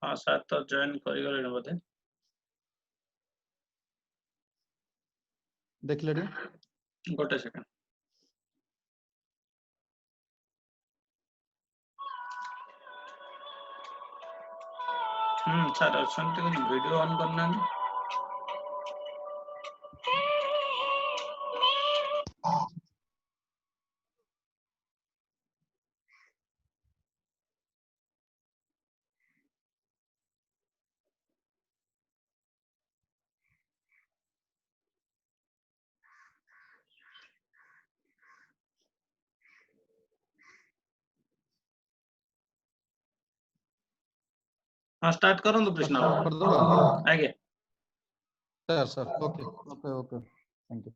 हाँ सर तो जॉइन करी गले बोधे देखले गोटे सेकंड सर अच्छा वीडियो ऑन करना हाँ स्टार्ट करूँ तो कृष्णा कर दो आगे sir okay okay okay thank you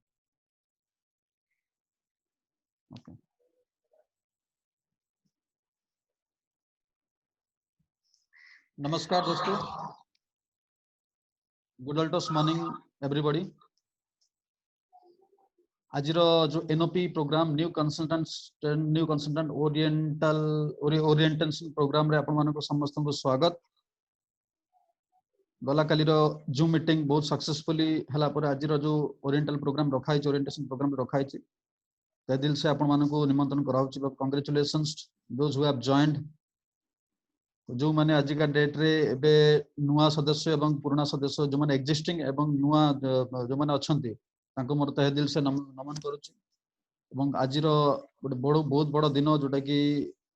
okay नमस्कार दोस्तों गुड अल्टोस मॉर्निंग एवरीबॉडी आज जो NOP program new consultant orientation program रे आपण मानको समस्त को स्वागत गला काली जूम मीटिंग बहुत सक्सेसफुली हला पर आज जो ओरिएंटल प्रोग्राम रखाई ओरिएंटेशन प्रोग्राम रखाई तहे दिल से आपण मानको निमंत्रण कराउची congratulations those who have joined जो माने आज का डेट रे एबे नुआ सदस्य एवं पुराना सदस्य जो माने एग्जिस्टिंग एवं नुआ जो माने अछंती तांको मोर तहे दिल से नमन करूची एवं आज रो बहुत बड़ दिन जोटा कि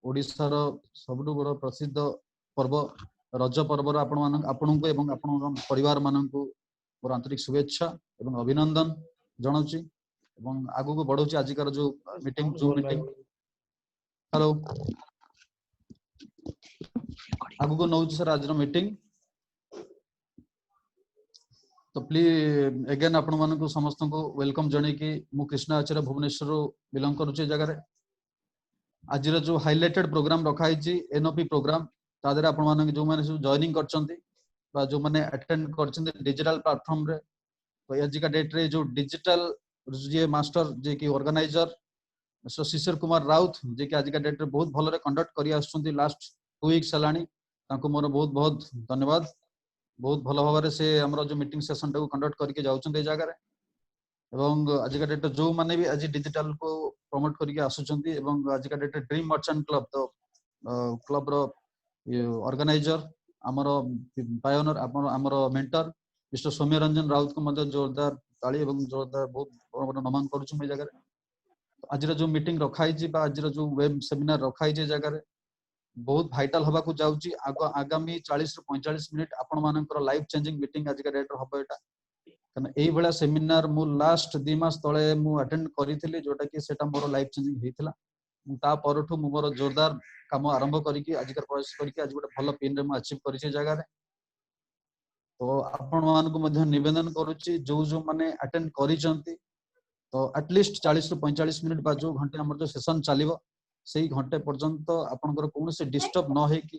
ओडिसा रो सबटु बड़ प्रसिद्ध पर्व रज पर्व आपण को एवं आपण परिवार माननकु मोर आंतरिक शुभेच्छा एवं अभिनंदन जणाउची एवं आगु को बढ़ौची आजिकार जो मीटिंग जूम मीटिंग हेलो आगु को नौ सर आज मीटिंग तो प्लीज अगेन आपण मानकु समस्त को वेलकम जणे कि मु कृष्णा आचार्य भुवनेश्वर बिलोंग करूचे जगह रे आज जो हाइलाइटेड प्रोग्राम रखाई छि एनओपी प्रोग्राम तादरे आपण मानक जो माने जॉइनिंग करचंती बा जो माने अटेंड करचंती डिजिटल प्लेटफॉर्म रे तो आज का डेट रे जो डिजिटल जे मास्टर जे कि ऑर्गेनाइजर मिस्टर शिशिर कुमार राउत जे कि आज का डेट रे बहुत भलो रे कंडक्ट करी आछंती लास्ट 2 वीक्स हलानी तांको मोर बहुत बहुत धन्यवाद बहुत भलो भाबरे से हमरो जो मीटिंग सेशन को कंडक्ट करके जाउछन ए जगह रे एवं आज का डेट जो माने भी आज डिजिटल को प्रमोट करके आसुछंती एवं आज का डेट ड्रीम मर्चेंट क्लब तो क्लब रो ऑर्गेनाइजर हमरो पायोनियर हमरो मेंटर मिस्टर सौम्य रंजन राउत को मध्य जोरदार ताली एवं जोरदार बहुत बड़ नमन करूछु मैं जगह रे आज जो मीटिंग रखाई छि बा आज जो वेब सेमिनार रखाई छि जगह रे बहुत भाइटाल हवा को जाउची आगामी 40 रु 45 मिनिट आपण मानकर लाइफ चेंजिंग मीटिंग आज का डेट हबो एटा कना एई बेला सेमिनार मु लास्ट 2 मास तळे मु अटेंड करिथिली जोटा कि सेटा मोर लाइफ चेंजिंग हेतिला ता परठु मु मोर जोरदार काम आरंभ करिकि आज कर प्रयास करिकि आज गोटे भलो पिन रे मु अचीव करिछि जगह रे तो आपण मान को मध्य निवेदन करूची जो माने अटेंड करिसंती तो एटलीस्ट 40 रु 45 मिनिट बा जो घंटे हमर जो सेशन चलिबो सेही घंटे पर्यंत आपनकर कोन से डिस्टर्ब न हे कि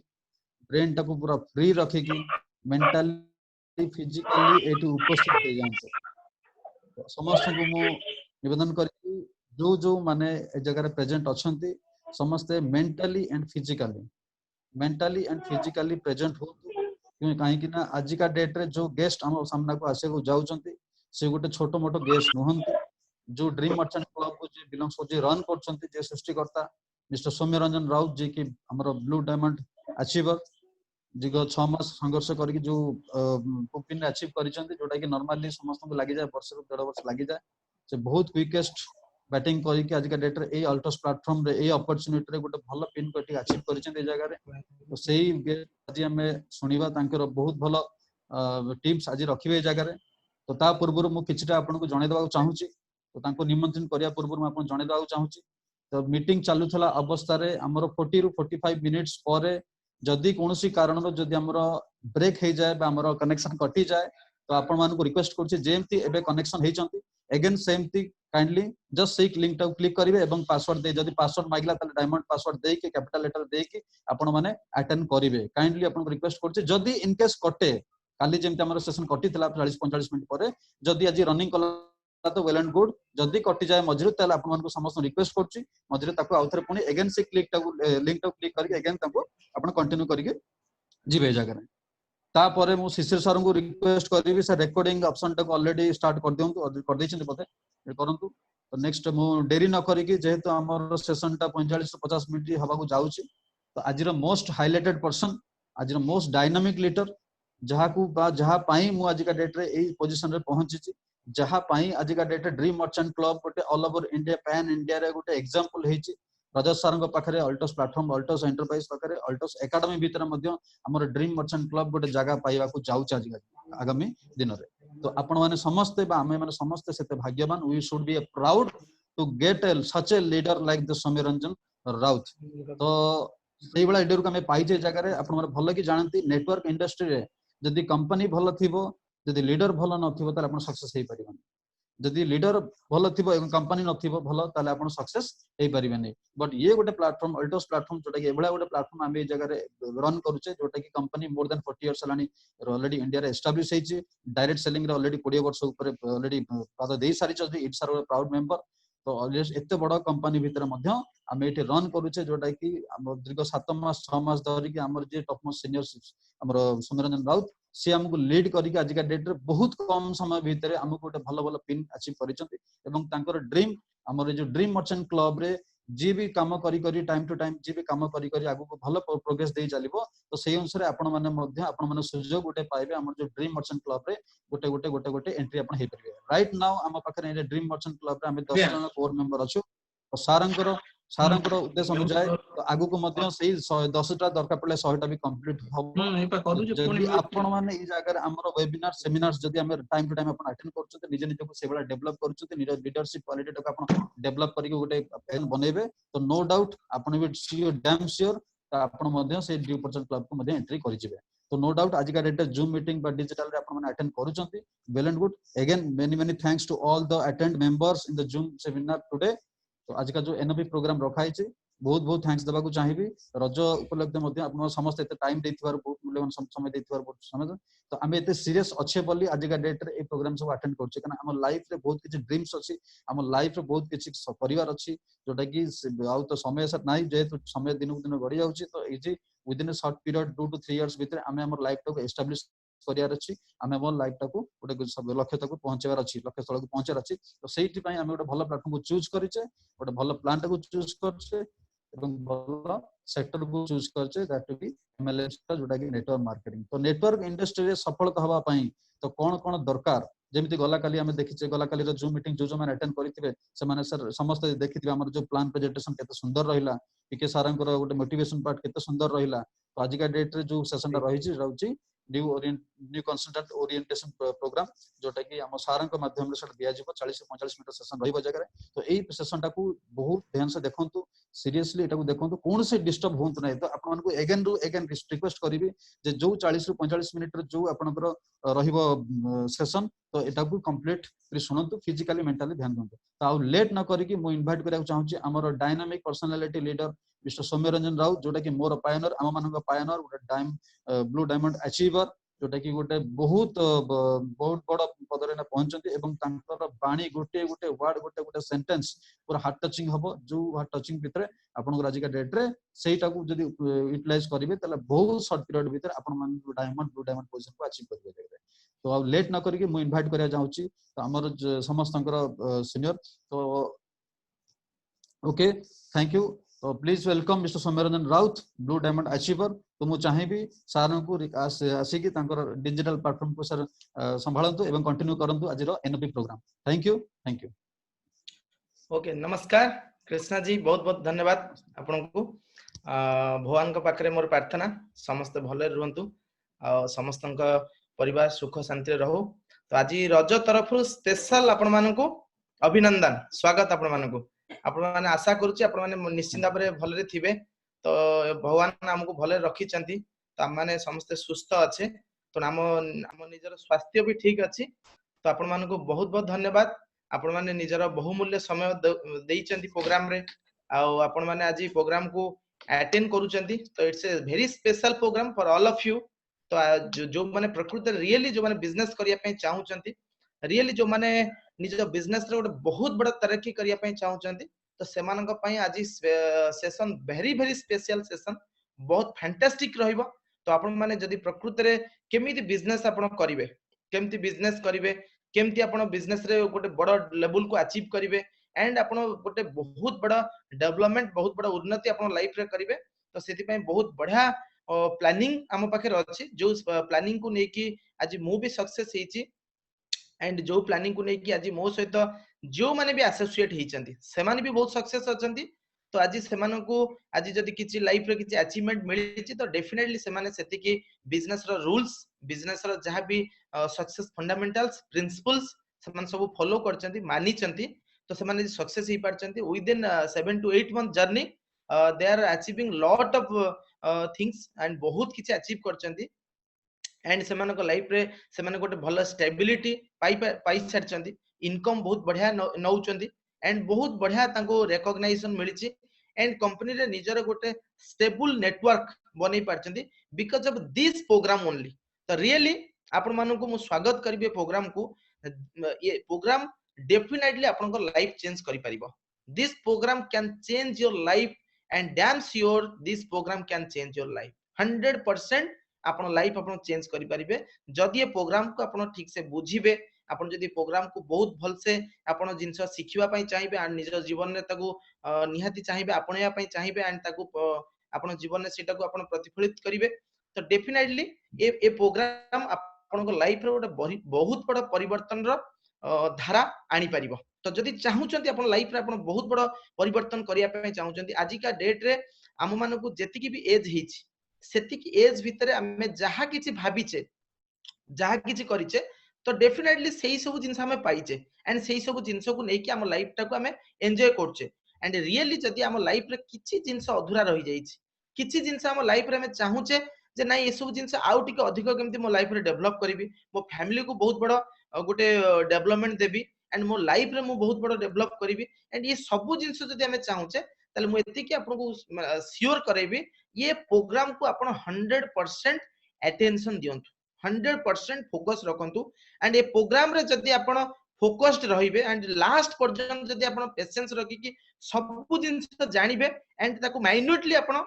ब्रेन टाको पूरा फ्री रखे कि मेंटली फिजिकली एटू उपस्थित हो जांते तो समस्त को मु निवेदन करी जो माने ए जगह रे प्रेजेंट अछंती समस्त मेंटली एंड फिजिकली प्रेजेंट हो क्यों काहे कि ना आज का डेट रे जो गेस्ट हम सामना को आसे को जाउचंती से गोटे छोटो मोटो गेस्ट नहंती जो ड्रीम मर्चेंट क्लब को जे बिलोंग्स को जे रन करचंती जे सृष्टिकर्ता मिस्टर सौम्य रंजन राउत जी की हमरो ब्लू डायमंड अचीवर जी 6 मास संघर्ष करके जो पिन अचीव करिसंती जोटा कि नॉर्मली समस्त को लागि जाय वर्ष रु 1.5 वर्ष लागि जाय से बहुत क्विकेस्ट बैटिंग करके आज का डेट रे ए अल्टोस प्लेटफॉर्म रे ए अपॉर्चुनिटी रे गोटे भलो पिन कटी अचीव करिसंती ए जगह रे तो सेही आज हमें सुनिबा तांकर बहुत भलो टिप्स आज रखिबे ए जगह रे तो ता पूर्व मु किछटा आपन को जणे देबा चाहूची तो तांको निमंत्रण करिया पूर्व मु आपन जणे देबा चाहूची तो मीटिंग चालू थला अवस्था रे हमरो 40 रु 45 मिनिट्स परे जदि कोनोसी कारण जदि हमरो ब्रेक हे जाय बा हमरो कनेक्शन कटि जाय तो आपण मान को रिक्वेस्ट करछि जेमति एबे कनेक्शन हे चंती अगेन सेमति काइंडली जस्ट सेक लिंक टा क्लिक करिवे एवं पासवर्ड दे जदि पासवर्ड मागला त डायमंड पासवर्ड दे के कैपिटल लेटर दे के आपण माने अटेंड करिवे काइंडली आपण को रिक्वेस्ट करछि जदि इन केस कटे काली जेमति हमरो सेशन कटितला 40 45 मिनिट परे जदि आज रनिंग कला तो वेल एंड गुड जदि कटि जाय मझिरु तले आपण मान को समस्त रिक्वेस्ट करछि मझिरु ताको आउथरे पुनी अगेन से क्लिक टा लिंक टा क्लिक करके अगेन ताको आपण कंटिन्यू करके जीवे जगह तापर मु शिशिर सर को रिक्वेस्ट करी सर रेकॉर्डिंग ऑप्शन टाको ऑलरेडी स्टार्ट कर दियंतु कर दैछन पते करंतु तो नेक्स्ट मु देरी न करी कि जेहेतु हमर सेशन टा 45 से 50 मिनिट हवा को जाउची तो आज मोस्ट हाइलाइटेड पर्सन आज मोस्ट डायनामिक लीडर जहा को जहा पाई मु आज का डेट रे ए पोजीशन रे पहुंची छी जहा पाई आज का डेट ड्रीम मर्चेंट क्लब गोटे all over India pan India रे गोटे एग्जांपल हेची रजत सर पाखे अल्टोस प्लाटफॉर्म अल्टोस एंटरप्राइज पाखे अल्टोस एकेडमी भीतर हमर ड्रीम मर्चेंट क्लब गोटे जगह पाइबा को जाउछ आज आगामी दिन रे तो आपण माने समस्त बा आमे माने समस्त सेते भाग्यवान we should be proud to get such a leader like the Soumya Ranjan Rout तो सेही बला लीडर को हमें पाई जे जगह रे आपण माने भलो कि जानती नेटवर्क इंडस्ट्री रे जदी कंपनी भलो थिबो जदी लीडर भलो न थिबो त आपण सक्सेस हे परिबन जदी लीडर भलो थिबो एवं कंपनी न थिबो भलो ताले आपण सक्सेस हे परिबेनी बट ये गोटे प्लेटफॉर्म अल्टोस प्लेटफॉर्म जोटा कि एबला गोटे प्लेटफॉर्म आमे ए जगह रे रन करूचे जोटा कि कंपनी मोर देन 40 इयर्स लानी ऑलरेडी इंडिया रे एस्टैब्लिश हेची डायरेक्ट सेलिंग रे ऑलरेडी 20 वर्ष ऊपर ऑलरेडी पाद देई सारी छ इट्स आर प्राउड मेंबर तो एते बड़ कंपनी भीतर मध्य आमे एठी रन करूचे जोटा कि दीर्घ 7 मास 6 मास धरि कि हमर जे टॉप मोस्ट सीनियर हमर सौम्यरंजन राउत सी हमको लीड करिक आज का डेट रे बहुत कम समय भीतर हमको गोटे भलो भलो पिन अचीव करिसंती एवं तांकर ड्रीम हमर जो ड्रीम मर्चेंट क्लब रे जी भी काम करी करी टाइम टू टाइम जी भी काम करी करी आगु को भलो प्रोग्रेस देई चलिबो तो सेही अनुसार आपण माने मध्य आपण माने सुजोग गोटे पाइबे हमर जो ड्रीम मर्चेंट क्लब रे गोटे गोटे गोटे गोटे एंट्री आपण हे परिबे राइट नाउ हम पाखरे ड्रीम मर्चेंट क्लब रे हम 10 जन कोर मेंबर अछु तो सारंकर उद्देश्य अनुसार तो आगु को मध्य सेही 10 टा दरकार पड़ले 100 टा भी कंप्लीट होबो जदी आपण माने ई जागर हमर वेबिनार सेमिनार्स जदी हम टाइम टू टाइम आपण अटेंड करछते निजे निजे को सेबला डेवलप करछते निजे लीडरशिप क्वालिटी टाको आपण डेवलप करिक गोटे पेन बनेबे तो नो डाउट आपण भी श्योर डैम श्योर आपण मध्य से ड्रीम मर्चेंट क्लब को मध्य एंट्री करिजिबे तो नो डाउट आज का डेट जूम मीटिंग बा डिजिटल रे आपण माने अटेंड करूछंती well and good again many thanks to all the attend members in the Zoom seminar today तो आज का जो एनओपी प्रोग्राम रखा है बहुत बहुत थैंक्स देबा को चाहिबी रज उपलब्ध मध्य आपण समस्त एते टाइम देथिबार बहुत मूल्यवान समय देथिबार बहुत समय तो आमे एते सीरियस अच्छे बोली आज का डेट रे ए प्रोग्राम सब अटेंड करछे कारण हम लाइफ रे बहुत किछि ड्रीम्स अछि हम लाइफ रे बहुत किछि परिवार अछि जोटा कि आउ तो समय सर नाही जेतु समय दिन दिन गड़ी जाउछि तो easy with in a short period 2 to 3 years भीतर आमे हमर लाइफ टाको एस्टैब्लिश करियार अछि आमे हमर लाइफ टाको गोटे सब लक्ष्य तक पहुंचेबार अछि लक्ष्य स्थल को पहुंचेबार अछि तो सेहिति पई आमे गोटे भलो प्लेटफॉर्म को चूज करिचे गोटे भलो प्लान टाको चूज करछे एवं भलो सेक्टर को चूज करछे दैट बी एमएलएस का जोटा कि नेटवर्क मार्केटिंग तो नेटवर्क इंडस्ट्री रे सफलता हवा पई तो कोन कोन दरकार जेमिति गला काली हमें देखिचे गला काली रो जूम मीटिंग जो माने अटेंड करिथिबे से माने सर समस्त देखिथिबे हमर जो प्लान प्रेजेंटेशन केते सुंदर रहिला पीके सारंकर गोटे मोटिवेशन पार्ट केते सुंदर रहिला तो आज का डेट रे जो सेशन रहिछि रहउछि न्यू कंसल्टेंट ओरिएंटेशन प्रोग्राम जोटा कि हम सारंग के माध्यम से दिया जिवो 40 से 45 मिनट सेशन रहिबो जगह तो एई सेशन टाकू बहुत ध्यान से देखंतु सीरियसली एटाकू देखंतु कोन से डिस्टर्ब होंत नै तो आपन मानको अगेन रिक्वेस्ट करिवे जे जो 40 रु 45 मिनट रे जो आपनकर रहिबो सेशन तो एटाकू कंप्लीट सुनंतु फिजिकली मेंटली ध्यान दंतु तो आ लेट न करी कि मु इनवाइट करिया चाहूची हमर dynamic personality leader mister Soumyaranjan Raut जोटा कि मोर पायनर आम मानक पायनर गोटे ब्लू डायमंड अचीवर जोटा कि गोटे बहुत बहुत बड़ पदरे ना पहुंचंती एवं तांकर बाणी गोटे गोटे वर्ड गोटे गोटे सेंटेंस पूरा हार्ट टचिंग हबो जो हार्ट टचिंग भितरे आपन आज का डेट रे सेटा को जदी यूटिलाइज करिवे तले बहुत शॉर्ट पीरियड भितर आपन मान डायमंड ब्लू डायमंड पोजीशन को अचीव करिवे जगह तो अब लेट न करी मु इनवाइट करिया जाउची तो हमर समस्तंकर सीनियर तो ओके थैंक यू तो please welcome mister Soumyaranjan Rout blue diamond achiever तो मु चाहिबी सार को आसी कि तांकर डिजिटल प्लेटफॉर्म को सर संभालंतु एवं कंटिन्यू करंतु आज रो NOP programme thank you okay नमस्कार कृष्णा जी बहुत बहुत धन्यवाद आपन को भगवान को पाखरे मोर प्रार्थना समस्त भले रहंतु आ समस्त परिवार सुख शांति रहू तो आज रज तरफ स्पेशल आपण मानन को अभिनंदन स्वागत आपण मानन को आपण माने आशा करूची आपण माने निश्चित भाबरे भलरे थिबे तो भगवान हमको भले रखी चंती तो हम माने समस्त सुस्थ अच्छे तो नाम निजर स्वास्थ्य भी ठीक अच्छी तो आपण मानन को बहुत बहुत धन्यवाद आपण माने निजर बहुमूल्य समय देई चंती प्रोग्राम रे आ आपण माने आज प्रोग्राम को अटेंड करू चंती तो it's a very special program for all of you तो जो माने प्रकृति रियली जो माने बिजनेस करिया पे चाहू चंती रियली जो माने निज बिजनेस रे बहुत बड़ा तरक्की करिया पे चाहू चंती तो सेमानक पई आज session very very special session बहुत फैंटास्टिक रहिबो तो आपण माने जदी प्रकृति रे केमिति बिजनेस आपण करिवे केमिति बिजनेस करिवे केमिति आपण बिजनेस रे गोटे बड़ लेवल को अचीव करिवे एंड आपण गोटे बहुत बड़ा डेवलपमेंट बहुत बड़ा उन्नति आपण लाइफ रे करिवे तो सेति पय बहुत बढ़िया प्लानिंग आम पाखे अच्छी जो प्लानिंग को लेकिन आज मु भी सक्सेस हेची एंड जो प्लानिंग को लेकिन आज मो सहित जो माने भी एसोसिएट हेचंती से माने भी बहुत सक्सेस अछंती तो आज से को आज जदि किछि लाइफ रे किछि अचीवमेंट मिलिछि तो डेफिनेटली से माने सेति की बिजनेस रो रूल्स बिजनेस रो जहां भी सक्सेस फंडामेंटल्स प्रिंसिपल्स से माने सब फॉलो करचंती मानिचंती तो से माने सक्सेस ही पारचंती within 7 to 8 month journey they are achieving lot of things and बहुत किछि अचीव करचंती एंड से मानको लाइफ रे से माने गोटे भलो स्टेबिलिटी पाई छारचंती इनकम बहुत बढ़िया नौचंती एंड बहुत बढ़िया तांको रिकॉग्नाइजेशन मिलिछि एंड कंपनी रे निजर गोटे स्टेबल नेटवर्क बनै पारचंती because of this programme only तो रियली आपण मानको मु स्वागत करबे प्रोग्राम को ये प्रोग्राम डेफिनेटली आपनको लाइफ चेंज करि परिबो this programme can change your life and damn sure this programme can change your life 100% आपण लाइफ आपण चेंज करि परिबे जदि ये प्रोग्राम को आपण ठीक से बुझिबे आपण जदि प्रोग्राम को बहुत भल से आपण जिंस सिखिबा पई चाहिबे आ निज जीवन रे ताको निहाती चाहिबे आपणया पई चाहिबे एंड ताको आपण जीवन रे सेटा को आपण प्रतिफलित करिवे तो डेफिनेटली ए प्रोग्राम आपण को लाइफ रे गोटे बहुत बड़ परिवर्तन रो धारा आनी परिबो तो जदि चाहूचंती आपण लाइफ रे आपण बहुत बड़ परिवर्तन करिया पई चाहूचंती आज का डेट रे हम मानन को जेतिकी भी एज हिची सेतिकी एज भितरे हमें जहा किछि भाबिचे जहा किछि करिचे तो डेफिनेटली सही सब जिंस हमें पाइचे एंड सही सब जिंस को नेकी हम लाइफ टा को हमें एंजॉय करचे एंड रियली जदी हम लाइफ रे किछि जिंस अधूरा रहि जाइछि किछि जिंस हम लाइफ रे हमें चाहूचे जे नाही ए सब जिंस आउ टिके अधिक केमति मो लाइफ रे डेवलप करबी मो फैमिली को बहुत बड़ गोटे डेवलपमेंट देबी एंड मो लाइफ रे मो बहुत बड़ डेवलप करबी एंड ये सब जिंस जदी हमें चाहूचे ताले मो एति कि आपन को श्योर करबी ये प्रोग्राम को आपण 100% अटेंशन दियंतु 100% फोकस रखंतु एंड ये प्रोग्राम रे जदी आपण फोकस्ड रहिबे एंड लास्ट पर्यंत जदी आपण पेशेंस रखि कि सब जिंस जानिबे एंड ताको माइन्यूटली आपण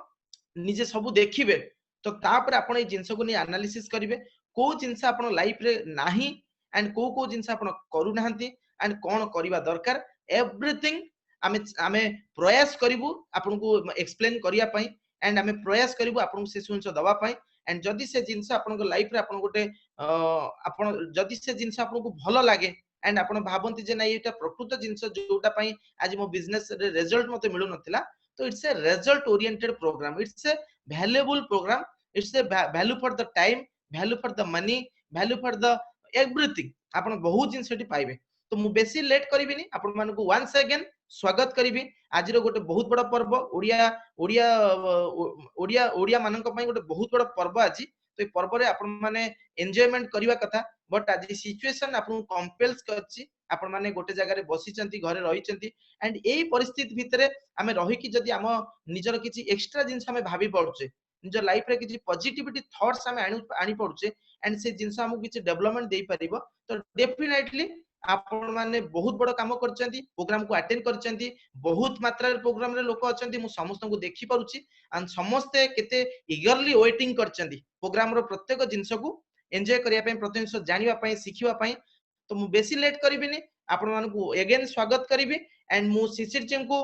निजे सब देखिबे तो तापर आपण ए जिंस को नि एनालिसिस करिवे को जिंस आपण लाइफ रे नाही एंड को जिंस आपण करू नाहंती एंड कोन करिवा दरकार एवरीथिंग आमे प्रयास करिवु आपण को एक्सप्लेन करिया पई एंड आमे प्रयास करिवु आपण से सुनस दवा पई एंड जदि से जिंस आपण को लाइफ रे आपण गोटे आपण जदि से जिंस आपण को भलो लागे एंड आपण भाबंती जे ना एटा प्रकृत जिंस जोटा पई आज मो बिजनेस रे रिजल्ट मते मिलु नथिला तो it's a result oriented program it's a valuable program it's a value for the time value for the money value for the everything आपण बहुत जिंस सेठी पाइबे तो मु बेसी लेट करिबिनी आपण मानको वंस अगेन स्वागत करिबी आज रो गोटे बहुत बड़ा पर्व ओडिया ओडिया ओडिया ओडिया मानक पई गोटे बहुत बड़ा पर्व आज तो ए पर्व रे आपण माने एन्जॉयमेंट करिवा कथा बट आज सिचुएशन आपण कंपेल्स करछि आपण माने गोटे जगह रे बसी चंती घरे रही चंती एंड एई परिस्थिति भितरे हमें रही कि जदी हम निजर किछि एक्स्ट्रा जिंस हमें भाबी पड़छे निज लाइफ रे किछि पॉजिटिविटी थॉट्स हमें आनी पड़छे एंड से जिंस हमकु किछि डेवलपमेंट देई परिबो तो डेफिनेटली आपण माने बहुत बड़ काम करचंती प्रोग्राम को अटेंड करचंती बहुत मात्रा रे प्रोग्राम रे लोक अचंती मु समस्त को देखि पारुची एंड समस्त केते ईगरली वेटिंग करचंती प्रोग्राम रो प्रत्येक जिंस को एन्जॉय करिया पय प्रत्येक जिंस जानिबा पय सिखिबा पय तो मु बेसी लेट करिबिनी आपण मान को अगेन स्वागत करिबी एंड मु सिसिर टीम को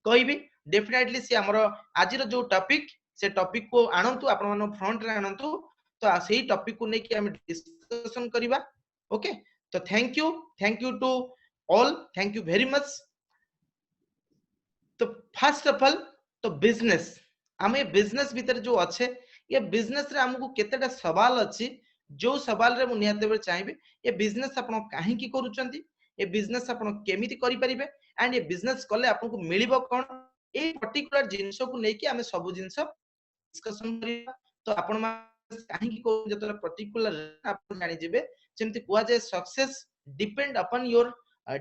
कहिबी डेफिनेटली से हमर आज रो जो टॉपिक से टॉपिक को आनंतु आपण मान फ्रंट रे आनंतु तो सेही टॉपिक को नेकी हम डिस्कशन करिबा ओके तो thank you to all thank you very much तो फर्स्ट ऑफ ऑल तो बिजनेस हमें बिजनेस भीतर जो अच्छे ये बिजनेस रे हमको केतेटा सवाल अछि जो सवाल रे मु निहाते बेर चाहिबे ये बिजनेस आपण काहे की करूचंती ये बिजनेस आपण केमिति करि परिबे एंड ये बिजनेस कले आपन को मिलिबो कोन ए पर्टिकुलर जिंस को लेके हमें सब जिंस डिस्कशन करिबा तो आपण काहे की को जतरा पर्टिकुलर आपण जानि जेबे जेमति कुआ जे success depend upon your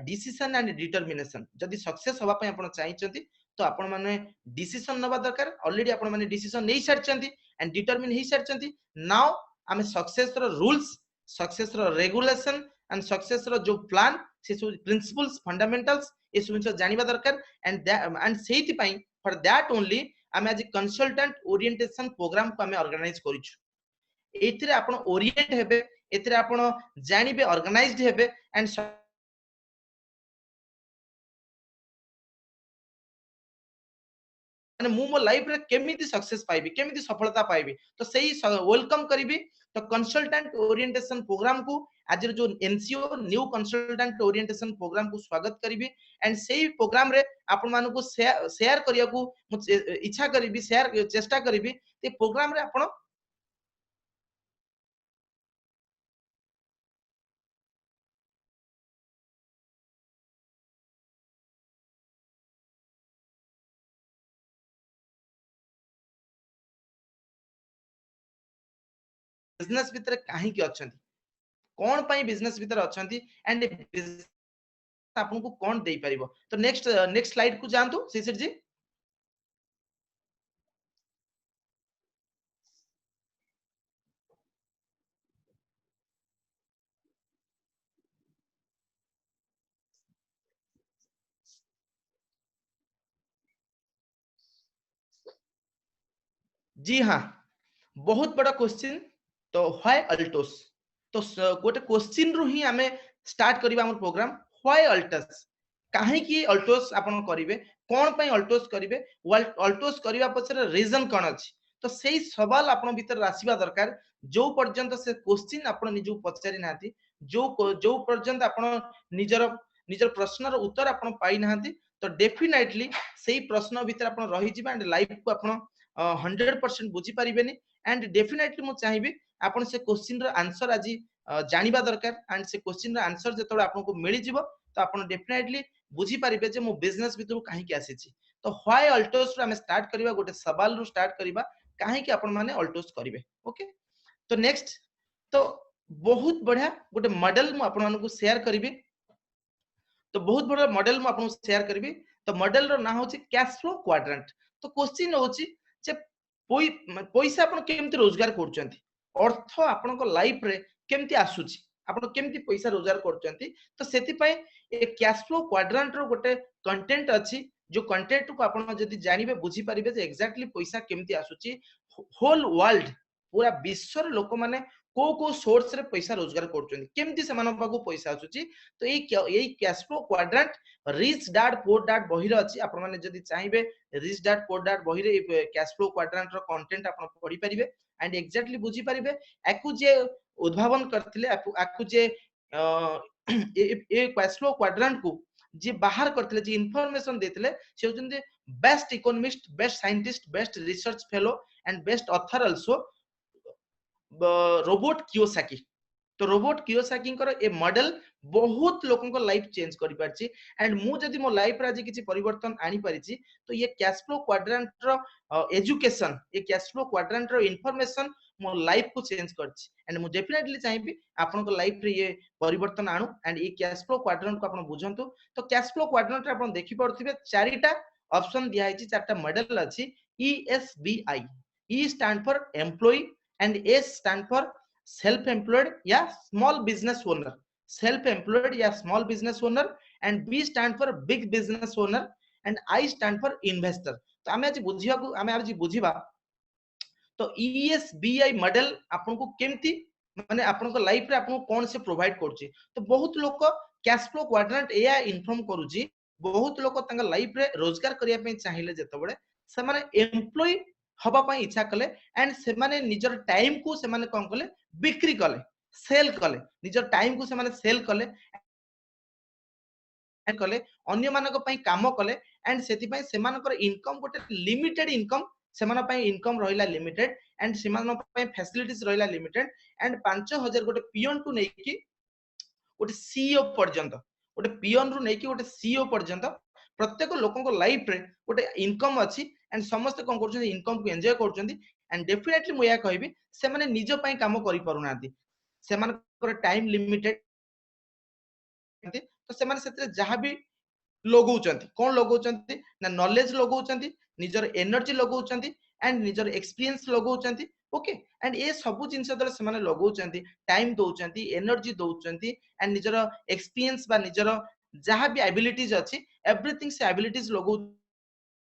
decision and determination जदी सक्सेस होबा पय आपण चाहिचंती तो आपण माने डिसीजन नबा दरकार ऑलरेडी आपण माने डिसीजन नै सारचंती एंड डिटरमिन ही सारचंती नाउ हमें सक्सेस रो रूल्स सक्सेस रो रेगुलेशन एंड सक्सेस रो जो प्लान से प्रिंसिपल्स फंडामेंटल्स ए सब जानिबा दरकार एंड सेति पय फॉर दैट ओनली आमे आज कंसल्टेंट ओरिएंटेशन प्रोग्राम को आमे ऑर्गेनाइज करिछु एथिरे आपण ओरिएंट हेबे एथिरे आपण जानिबे ऑर्गेनाइज्ड हेबे एंड माने मु मो लाइफ रे केमिति सक्सेस पाइबी केमिति सफलता पाइबी तो सही वेलकम करिबी तो कंसल्टेंट ओरिएंटेशन प्रोग्राम को आज जो NCO new consultant orientation program को स्वागत करिबी एंड सेही प्रोग्राम रे आपण मानु को शेयर करिया को इच्छा करिबी शेयर चेष्टा करिबी ते प्रोग्राम रे आपण बिजनेस भीतर काहे की अछंती कोन पई बिजनेस भीतर अछंती एंड आपन को कोन देई परिबो तो नेक्स्ट स्लाइड को जानतु शिशिर जी जी हाँ बहुत बड़ा क्वेश्चन तो व्हाई अल्टोस तो गोटे क्वेश्चन रु ही आमे स्टार्ट करबा हमर प्रोग्राम व्हाई अल्टस काहे की अल्टोस आपण करिवे कोन पई अल्टोस करिवे अल्टोस करिवा पछरे रीजन कोन अछि तो सेही सवाल आपण भीतर आसीबा दरकार जो पर्यंत से क्वेश्चन आपण निजु पचारि नाथि जो पर्यंत आपण निजर निजर प्रश्नर उत्तर आपण पाई नाथि तो डेफिनेटली सेही प्रश्न भीतर आपण रहि जिबा एंड लाइफ को आपण 100% बुझी पारिबेनी एंड डेफिनेटली मु चाहिबी आपण से क्वेश्चन रो आंसर आज जानिबा दरकार एंड से क्वेश्चन रो आंसर जेतोळे आपन को मिली जिवो तो आपण डेफिनेटली बुझी पारिबे जे मु बिजनेस भितर काहे की आसीची तो व्हाई अल्टोस रो हम स्टार्ट करबा गोटे सवाल रो स्टार्ट करबा काहे की आपण माने अल्टोस करिवे ओके तो नेक्स्ट तो बहुत बढ़िया गोटे मॉडल मु आपण को शेयर करबी तो बहुत बड़ा मॉडल मु आपण शेयर करबी तो मॉडल रो ना होची कैश फ्लो क्वाड्रेंट तो क्वेश्चन होची जे पैसा आपण केमति रोजगार करचंती अर्थ आपण को लाइफ रे केमति आसुची आपण केमति पैसा रोजगार करचंती तो सेति पय ए कैश फ्लो क्वाड्रेंट रो गोटे कंटेंट अछि जो कंटेंट को आपण जदी जानिबे बुझी परिबे जे एक्जेक्टली पैसा केमति आसुची होल वर्ल्ड पूरा विश्व लोक माने को सोर्स रे पैसा रोजगार करचंती केमति समान पागु पैसा आसुची तो एई cash flow quadrant rich dad poor dad बहिर अछि आपण माने जदी चाहिबे रिच डैड पुअर डैड बहिरे कैश फ्लो क्वाड्रेंट रो कंटेंट आपण पढी परिबे एंड एक्जेक्टली बुझी परिबे आकु जे उद्भावन करथिले आकु जे ए कैश फ्लो क्वाड्रेंट को जे बाहर करथिले जे इंफॉर्मेशन देथिले से होचंदी best economist best scientist best research fellow and best author also Robert Kiyosaki तो रोबोट कियोसाकी ए मॉडल बहुत लोगों को लाइफ चेंज करि परछि एंड मु जदी मो लाइफ रे आज किछि परिवर्तन आनी परिछि तो ये कैश फ्लो क्वाड्रेंट रो एजुकेशन ये कैश फ्लो क्वाड्रेंट रो इंफॉर्मेशन मो लाइफ को चेंज करछि एंड मु डेफिनेटली चाहिबी आपन को लाइफ रे ये परिवर्तन आनु एंड ये कैश फ्लो क्वाड्रेंट को आपन बुझंतु तो कैश फ्लो क्वाड्रेंट रे आपन देखि पड़थिबे चारिटा ऑप्शन दिया है चारटा मॉडल अछि ESBI E stand for employee and S stand for self employed या small business owner self employed या small business owner and B stand for big business owner and I stand for investor तो आमे आज बुझिया को आमे आज बुझिबा तो ESBI मॉडल आपन को केमती माने आपन को लाइफ रे आपन कोन से प्रोवाइड करछि तो बहुत लोग कैश फ्लो क्वाड्रेंट एया इन्फॉर्म करूछि बहुत लोग तंगा लाइफ रे रोजगार करिया पे चाहिले जेतबळे से माने एम्प्लॉय हबा पई इच्छा कले एंड से माने निजर टाइम को से माने कोन कले बिक्री कले सेल कले निजर टाइम को से माने सेल कले एंड कले अन्य मानक पई काम कले एंड सेति पई से मानकर इनकम गोटे लिमिटेड इनकम से माने पई इनकम रहिला लिमिटेड एंड से माने पई फैसिलिटीज रहिला लिमिटेड एंड 5000 गोटे पियन टू नै कि गोटे सीईओ पर्यंत गोटे पियन रु नै कि गोटे सीईओ पर्यंत प्रत्येक लोकन को लाइफ रे गोटे इनकम अछि एंड समस्त कोन करछन इनकम को एन्जॉय करछन एंड डेफिनेटली मु या कहबी से माने निज पई काम करि पारु नाथि से मानकर टाइम लिमिटेड तो से माने सेते जहां भी लगौचंती कोन लगौचंती ना नॉलेज लगौचंती निजर एनर्जी लगौचंती एंड निजर एक्सपीरियंस लगौचंती ओके एंड ए सब जिंस दर से माने लगौचंती टाइम दउचंती एनर्जी दउचंती एंड निजर एक्सपीरियंस बा निजर जहां भी एबिलिटीज अछि एवरीथिंग से एबिलिटीज लगौ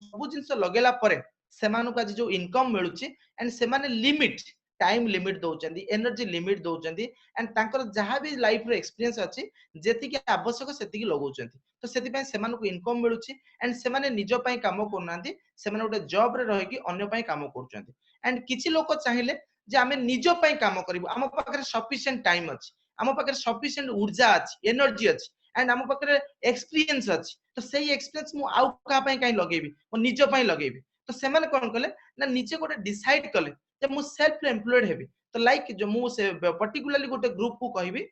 सब जिंस लगेला परे सेमानक आज जो इनकम मिलुची एंड सेमाने लिमिट टाइम लिमिट दौरान एनर्जी लिमिट दौरान एंड तांकर जहाँ भी लाइफ रो एक्सपीरियंस अच्छी जेतिकी आवश्यक सेतिकी लगाउछन्ती तो सेति पय सेमानक इनकम मिलुची एंड सेमाने निज पय काम करनांती सेमाने गोटे जॉब रे रहि कि अन्य पय काम करछन्ती एंड किछि लोक चाहिले जे आमे निज पय काम करिवु आम पाखरे सफिशिएंट टाइम अछि आम पाखरे सफिशिएंट ऊर्जा अछि एनर्जी अछि एंड आम पाखरे एक्सपीरियंस अछि तो सेही एक्सपीरियंस मु आउ का पय काई लगेबी मो निज पय लगेबी तो सेमाने कोन कले ना निजे गोटे डिसाइड कले जे मु सेल्फ एम्प्लॉयड हेबी तो लाइक जो मु से पर्टिकुलरली गोटे ग्रुप को कहबी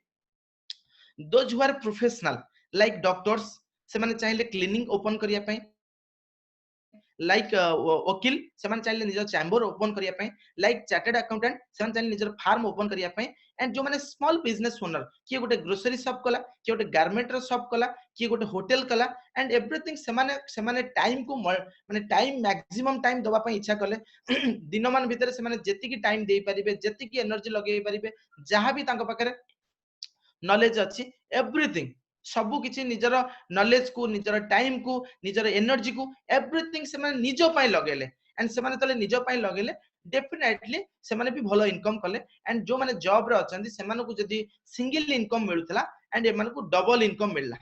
those who are professional like doctors से माने चाहिले क्लिनिक ओपन करिया पय लाइक वकील से माने चाहिले निजर चैम्बर ओपन करिया पय लाइक चार्टर्ड अकाउंटेंट से माने चाहिले निजर फार्म ओपन करिया पय एंड जो माने स्मॉल बिजनेस ओनर कि गोटे ग्रोसरी शॉप कला कि गोटे गारमेंट रो शॉप कला कि गोटे होटल कला एंड एवरीथिंग से माने टाइम को माने टाइम मैक्सिमम टाइम दवा पय इच्छा कले दिन मान भितर से माने जेतिकी टाइम देई परिबे जेतिकी एनर्जी लगेई परिबे जहां भी तांको पाखरे नॉलेज अच्छी एवरीथिंग सबु किछि निजर नॉलेज को निजर टाइम को निजर एनर्जी को एवरीथिंग से माने निजो पय लगेले एंड से माने तले निजो पय लगेले डेफिनेटली से माने भी भलो इनकम कले एंड जो माने जॉब रे अछंती से माने को जदी सिंगल इनकम मिलुतला एंड ए माने को डबल इनकम मिलला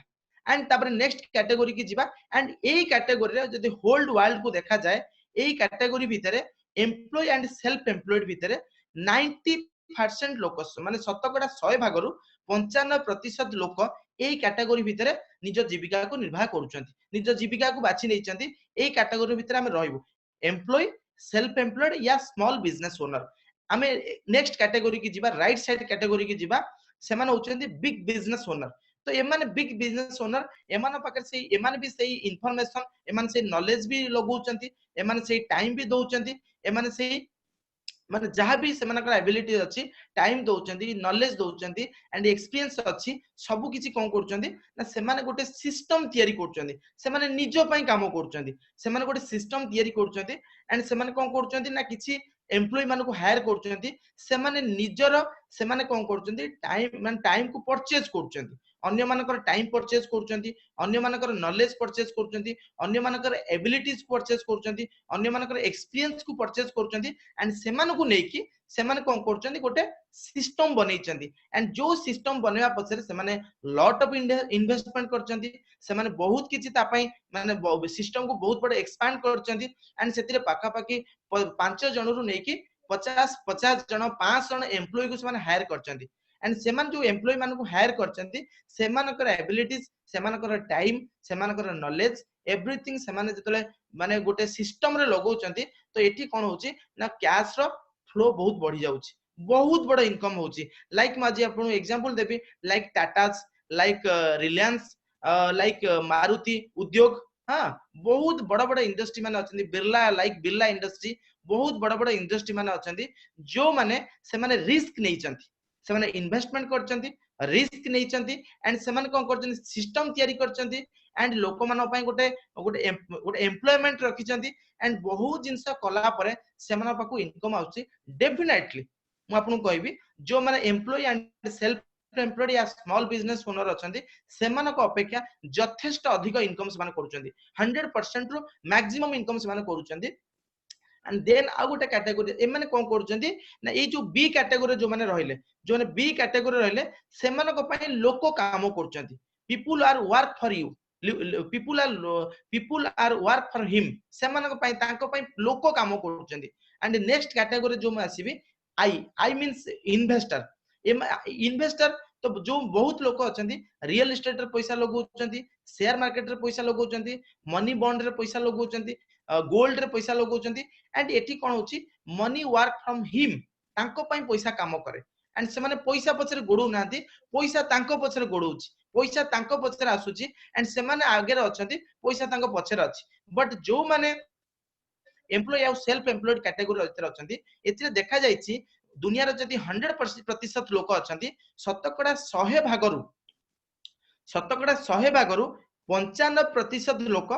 एंड तापर नेक्स्ट कैटेगरी की जिबा एंड एई कैटेगरी रे जदी होल्ड वर्ल्ड को देखा जाए एई कैटेगरी भितरे एम्प्लॉय एंड सेल्फ एम्प्लॉयड भितरे 90% लोक माने शतकड़ा 100 भागरु 95% लोक एई कैटेगरी भितरे निज जीविका को निर्वाह करूछंती निज जीविका को बाछि नैचंती एई कैटेगरी भितरे हम रहइबु एम्प्लॉय सेल्फ एम्प्लॉयड या स्मॉल बिजनेस ओनर हमें नेक्स्ट कैटेगरी की जिबा राइट साइड कैटेगरी की जिबा से माने होचंती बिग बिजनेस ओनर तो एमाने बिग बिजनेस ओनर एमान पाकर से एमान भी सही इंफॉर्मेशन एमान से नॉलेज भी लगौचंती एमान से टाइम भी दउचंती एमान से माने जहाँ भी से एबिलिटी अच्छी टाइम दौरान नॉलेज दौरान एंड एक्सपीरियंस अच्छी सबु किछि कोन करचंदी ना से माने गोटे सिस्टम तयारी करचंदी से माने निजो पई काम करचंदी से माने गोटे सिस्टम तयारी करचंदी एंड से माने कोन करचंदी ना किछि एम्प्लॉय मानको हायर करचंदी से माने निजरो से माने कोन करचंदी टाइम को परचेज करचंदी अन्य मानकर टाइम परचेज करचंदी अन्य मानकर नॉलेज परचेज करचंदी अन्य मानकर एबिलिटीज परचेज करचंदी अन्य मानकर एक्सपीरियंस को परचेज करचंदी एंड से मानको नेकी से माने कोन करचंदी गोटे सिस्टम बनेइचंदी एंड जो सिस्टम बनेवा पछरे से माने लॉट ऑफ इन्वेस्टमेंट करचंदी से माने बहुत किछि ता पई माने सिस्टम को बहुत बड़े एक्सपांड करचंदी एंड सेतिरे पाखा पाखी 5 जनरु नेकी 50 जन 5 जन एम्प्लॉय को से माने हायर करचंदी एंड सेमान जो एम्प्लॉय मान को हायर करचंती सेमानकर एबिलिटीज सेमानकर टाइम सेमानकर नॉलेज एवरीथिंग सेमाने जतले माने गोटे सिस्टम रे लगौचंती तो एठी कोन होची ना कैश रो फ्लो बहुत बढ़ी जाउची बहुत बड़ा इनकम होची लाइक माजी आपन एग्जांपल देबी like Tatas like Reliance like Maruti उद्योग हां बहुत बड़ा बड़ा इंडस्ट्री माने अछंती बिरला लाइक बिरला इंडस्ट्री बहुत बड़ा बड़ा इंडस्ट्री माने अछंती जो माने से माने रिस्क नैचंती से माने इन्वेस्टमेंट करचंती रिस्क नैचंती एंड से माने कोन करचंती सिस्टम तयारी करचंती एंड लोक मानो पय गोटे एम्प्लॉयमेंट रखिचंती एंड बहुत जिंस कला परे से माने पाकू इनकम आउची डेफिनेटली मु आपन कहबी जो माने एम्प्लॉय एंड सेल्फ एम्प्लॉयड या स्मॉल बिजनेस ओनर अछंती सेमानक अपेक्षा यथेष्ट अधिक इनकम से माने करूचंती 100% रो मैक्सिमम इनकम से माने करूचंती एंड देन आ गोटे कैटेगरी ए माने कोन करूचंती ना ए जो बी कैटेगरी जो माने रहिले जो माने बी कैटेगरी रहिले सेमानक पय लोक काम करूचंती people are work for you people are work for him सेमानक पय तांको पय लोक काम करूचंती एंड नेक्स्ट कैटेगरी जो मैं आसीबी आई मींस इन्वेस्टर इन्वेस्टर तो जो बहुत लोक अछंती रियल एस्टेट रे पैसा लगौचंती शेयर मार्केट रे पैसा लगौचंती मनी बॉन्ड रे पैसा लगौचंती गोल्ड रे पैसा लगौचंती एंड एठी कोन होची मनी वर्क फ्रॉम हिम तांको पय पैसा काम करे एंड से माने पैसा पछरे गोडौ नांती पैसा तांको पछरे गोडौची पैसा तांको पछरे आसुची एंड से माने आगे रे अछंती पैसा तांको पछरे अछि बट जो माने एम्प्लॉय और सेल्फ एम्प्लॉयड कैटेगरी रे अछंती एथिरे देखा जाईची दुनिया रे जदी 100% लोक अछंती शतकड़ा 100 भागरु 95% लोक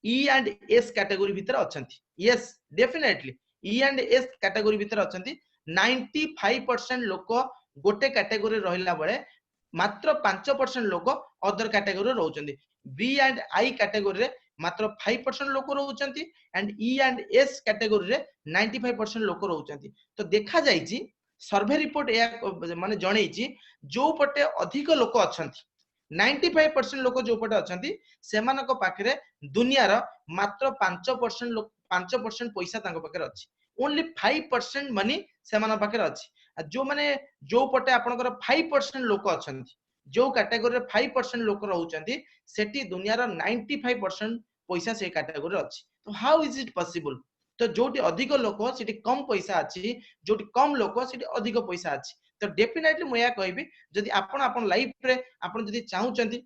ई एंड एस कैटेगरी भीतर अछंती yes definitely E and S category भीतर अछंती 95% लोक गोटे कैटेगरी रहिला बळे मात्र 5% लोक अदर कैटेगरी रहउचंदी बी एंड आई कैटेगरी रे मात्र 5% लोक रहउचंती and E and S category रे 95% लोक रहउचंती। तो देखा जाइछि सर्वे रिपोर्ट या माने जणैछि जो पटे अधिक लोक अछंती 95% लोक जो पटे अछंती सेमानक पाखरे दुनिया रो मात्र 5% लोक 5% पैसा तांको पाखरे अछि। ओनली 5% मनी सेमान पाखरे अछि। जो माने जो पटे आपनकर 5% लोक अछंती जो कैटेगरी रे 5% लोक रहउचंती सेठी दुनिया रो 95% पैसा से कैटेगरी अछि। तो हाउ इज इट पॉसिबल? तो जोटी अधिक लोक सेठी कम पैसा अछि, जोटी कम लोक सेठी अधिक पैसा अछि। तो डेफिनेटली मैं या कहबी जदि आपण आपण लाइफ रे आपण जदि चाहुचंती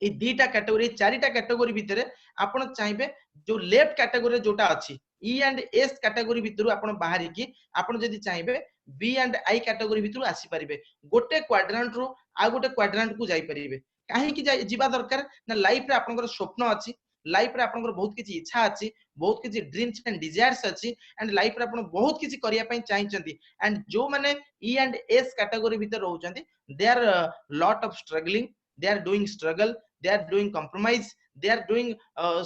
ए दीटा कैटेगरी चारिटा कैटेगरी भितरे आपण चाहिबे जो लेफ्ट कैटेगरी जोटा अछि ई एंड एस कैटेगरी भितरु आपण बाहरी की आपण जदि चाहिबे बी एंड आई कैटेगरी भितरु आसी परिबे। गोटे क्वाड्रेंट रो आ गोटे क्वाड्रेंट को जाई परिबे। काहे की जिबा दरकार ना लाइफ रे आपनकर स्वप्न अछि, लाइफ रे आपनकर बहुत किछि इच्छा अछि, बहुत किछि ड्रीम्स एंड डिजायर्स अछि एंड लाइफ रे आपण बहुत किछि करिया पई चाहिचंती एंड जो माने ई एंड एस कैटेगरी भितर रहउचंती they are lot of struggling, they are doing struggle, they are doing compromise, they are doing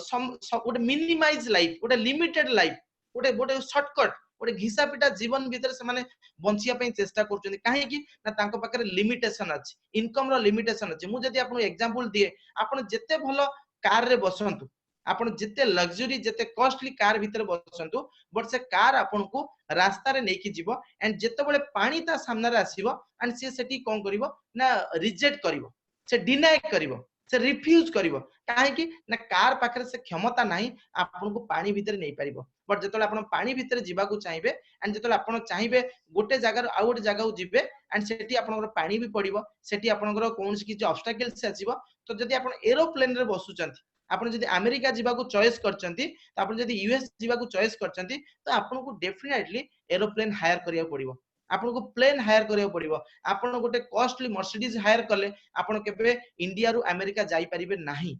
some would minimize life, would limited life, would shortcut, would घिसा पिटा जीवन भीतर से माने बंचिया पई चेष्टा करछन। काहे की ना तांको पाकर लिमिटेशन अछि, इनकम रो लिमिटेशन अछि। मु जदी आपन एग्जांपल दिए आपन जते भलो कार रे बसंतु, आपन जते लग्जरी जते कॉस्टली कार भीतर बसंतु बट से कार आपन को रास्ता रे नेकी जीवो एंड जते बळे पानी ता सामने रे आसीबो एंड से सेठी कोन करिवो ना रिजेक्ट करिवो, से डिनाय करिवो, से रिफ्यूज करिवो। काहे की ना कार पाखरे से क्षमता नाही आपन को पानी भीतर नै परिबो। बट जतले आपन पानी भीतर जीवा को चाहिबे एंड जतले आपन चाहिबे गोटे जगह आ गोटे जगह को जिबे एंड सेठी आपन पानी भी पड़िबो, सेठी आपन कोनसी किछ ऑब्स्टेकल्स आसीबो। तो जदी आपन एरोप्लेन रे बसुचंती, आपन जदी अमेरिका जीवा को चॉइस करचंती, तो आपन जदी यूएस जीवा को चॉइस करचंती तो आपन को डेफिनेटली एरोप्लेन हायर करिया पड़िबो, आपन को प्लेन हायर करिया पड़िबो। आपन गोटे कॉस्टली मर्सिडीज हायर कले आपन केबे इंडिया रु अमेरिका जाई परिबे नाही।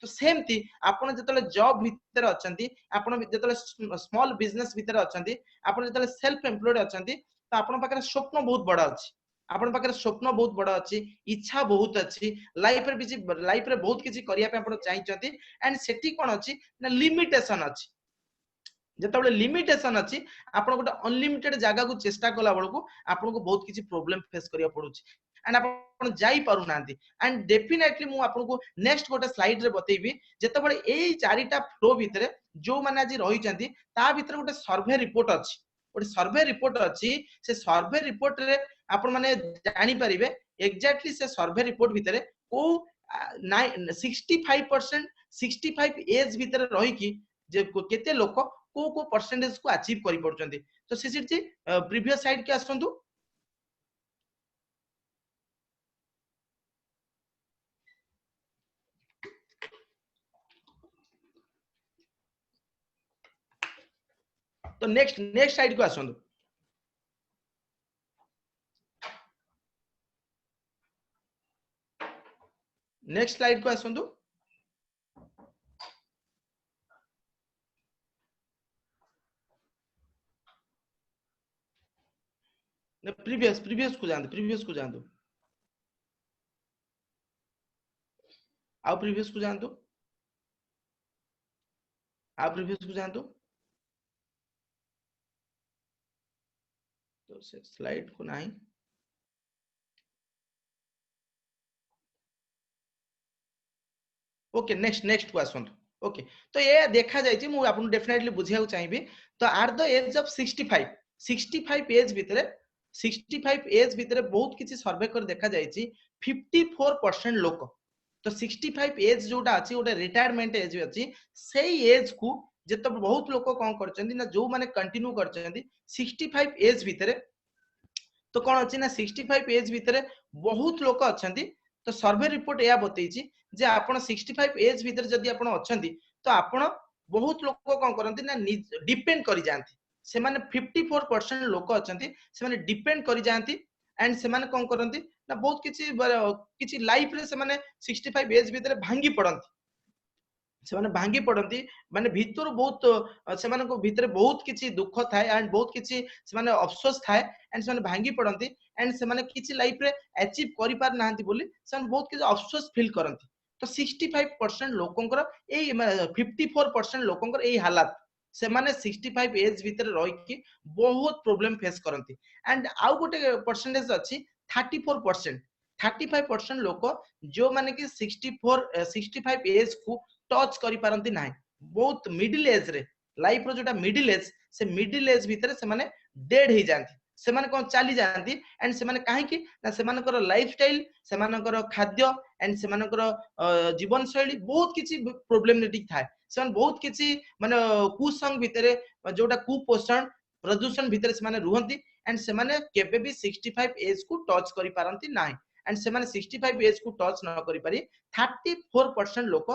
तो सेमती आपन जतले जॉब भीतर अछंती, आपन जतले स्मॉल बिजनेस भीतर अछंती, आपन जतले सेल्फ एम्प्लॉयड अछंती तो आपन पाखरे स्वप्न बहुत बड़ा अछि, आपन पाखरे स्वप्न बहुत बड़ा अछि, इच्छा बहुत अछि, लाइफ रे बहुत किछि करिया पे आपन चाहिचंती एंड सेठी कोन अछि ना लिमिटेशन अछि। जतबे लिमिटेशन अछि आपन गोटे अनलिमिटेड जगह को चेष्टा कला बळकू आपन को बहुत किछि प्रॉब्लम फेस करिया पडुछि एंड आपन जाई पारु नांती। एंड डेफिनेटली मु आपन को नेक्स्ट गोटे स्लाइड रे बतेबी जतबे एई चारिटा फ्लो भितरे जो माने आज रहिचंती ता भितरे गोटे सर्वे रिपोर्ट अछि, गोटे सर्वे रिपोर्ट अछि। से सर्वे रिपोर्ट रे आपन माने जानि परिबे एग्जैक्टली से सर्वे रिपोर्ट भितरे को 65% 65 एज भितरे रहि कि जे केते लोक को परसेंटेज को अचीव करि पड़चंती। तो सीसीटी प्रीवियस साइड के आसंतु। तो नेक्स्ट साइड को आसंतु। नेक्स्ट स्लाइड को आसंतु। प्रीवियस को जानते, प्रीवियस को जानते, आओ प्रीवियस को जानते, आओ प्रीवियस को जानते। तो से स्लाइड को नहीं ओके नेक्स्ट को आसंतु। ओके तो ये देखा जायछि मु आपन डेफिनेटली बुझिया चाहिबी। तो at the age of 65 age भितरे 65 एज भितरे बहुत किछि सर्वे कर देखा जायछि 54% लोक। तो 65 एज जोटा अछि ओटा रिटायरमेंट एज अछि, सेही एज को जत बहुत लोक कोन करचंदी ना जो माने कंटिन्यू करचंदी 65 एज भितरे। तो कोन अछि ना 65 एज भितरे बहुत लोक अछंती। तो सर्वे रिपोर्ट या बतैछि जे आपण 65 एज भीतर जदि आपण अछंती तो आपण बहुत लोक कोन करंती ना डिपेंड करि जानती। से माने 54% लोक अछंती से माने डिपेंड करि जानती एंड से माने कोन करंती ना बहुत किछि लाइफ रे से माने 65 एज भीतर भांगी पड़ंती, से माने भांगी पड़ंती माने भीतर बहुत से माने को भीतर बहुत किछि दुख थाए एंड बहुत किछि से माने अफसोस थाए एंड से माने भांगी पड़ंती एंड से माने किछि लाइफ रे अचीव करि पार नाहंती बोली से माने बहुत किछि अफसोस फील करंती। तो 65% लोकंकर ए 54% लोकंकर ए हालात से माने 65 एज भीतर रही कि बहुत प्रॉब्लम फेस करंती एंड आउ गोटे परसेंटेज अछि 34% 35% लोक जो माने कि 65 एज को टच करि पारंती नाही बहुत मिडिल एज रे लाइफ रो जोटा मिडिल एज से मिडिल एज भीतर से माने डेड हो जाती से माने कोन चली जाती एंड से माने काहे कि ना से मानकर लाइफस्टाइल से मानकर खाद्य एंड से मानकर जीवन शैली बहुत किछि प्रॉब्लमेटिक थाए से माने बहुत किछि माने कुसंग भीतर जोटा कुपोषण प्रदूषण भीतर से माने रुहंती एंड से माने केबे भी 65 एज को टच करि पारंती नाही एंड से माने 65 एज को टच न करि पारी 34% लोक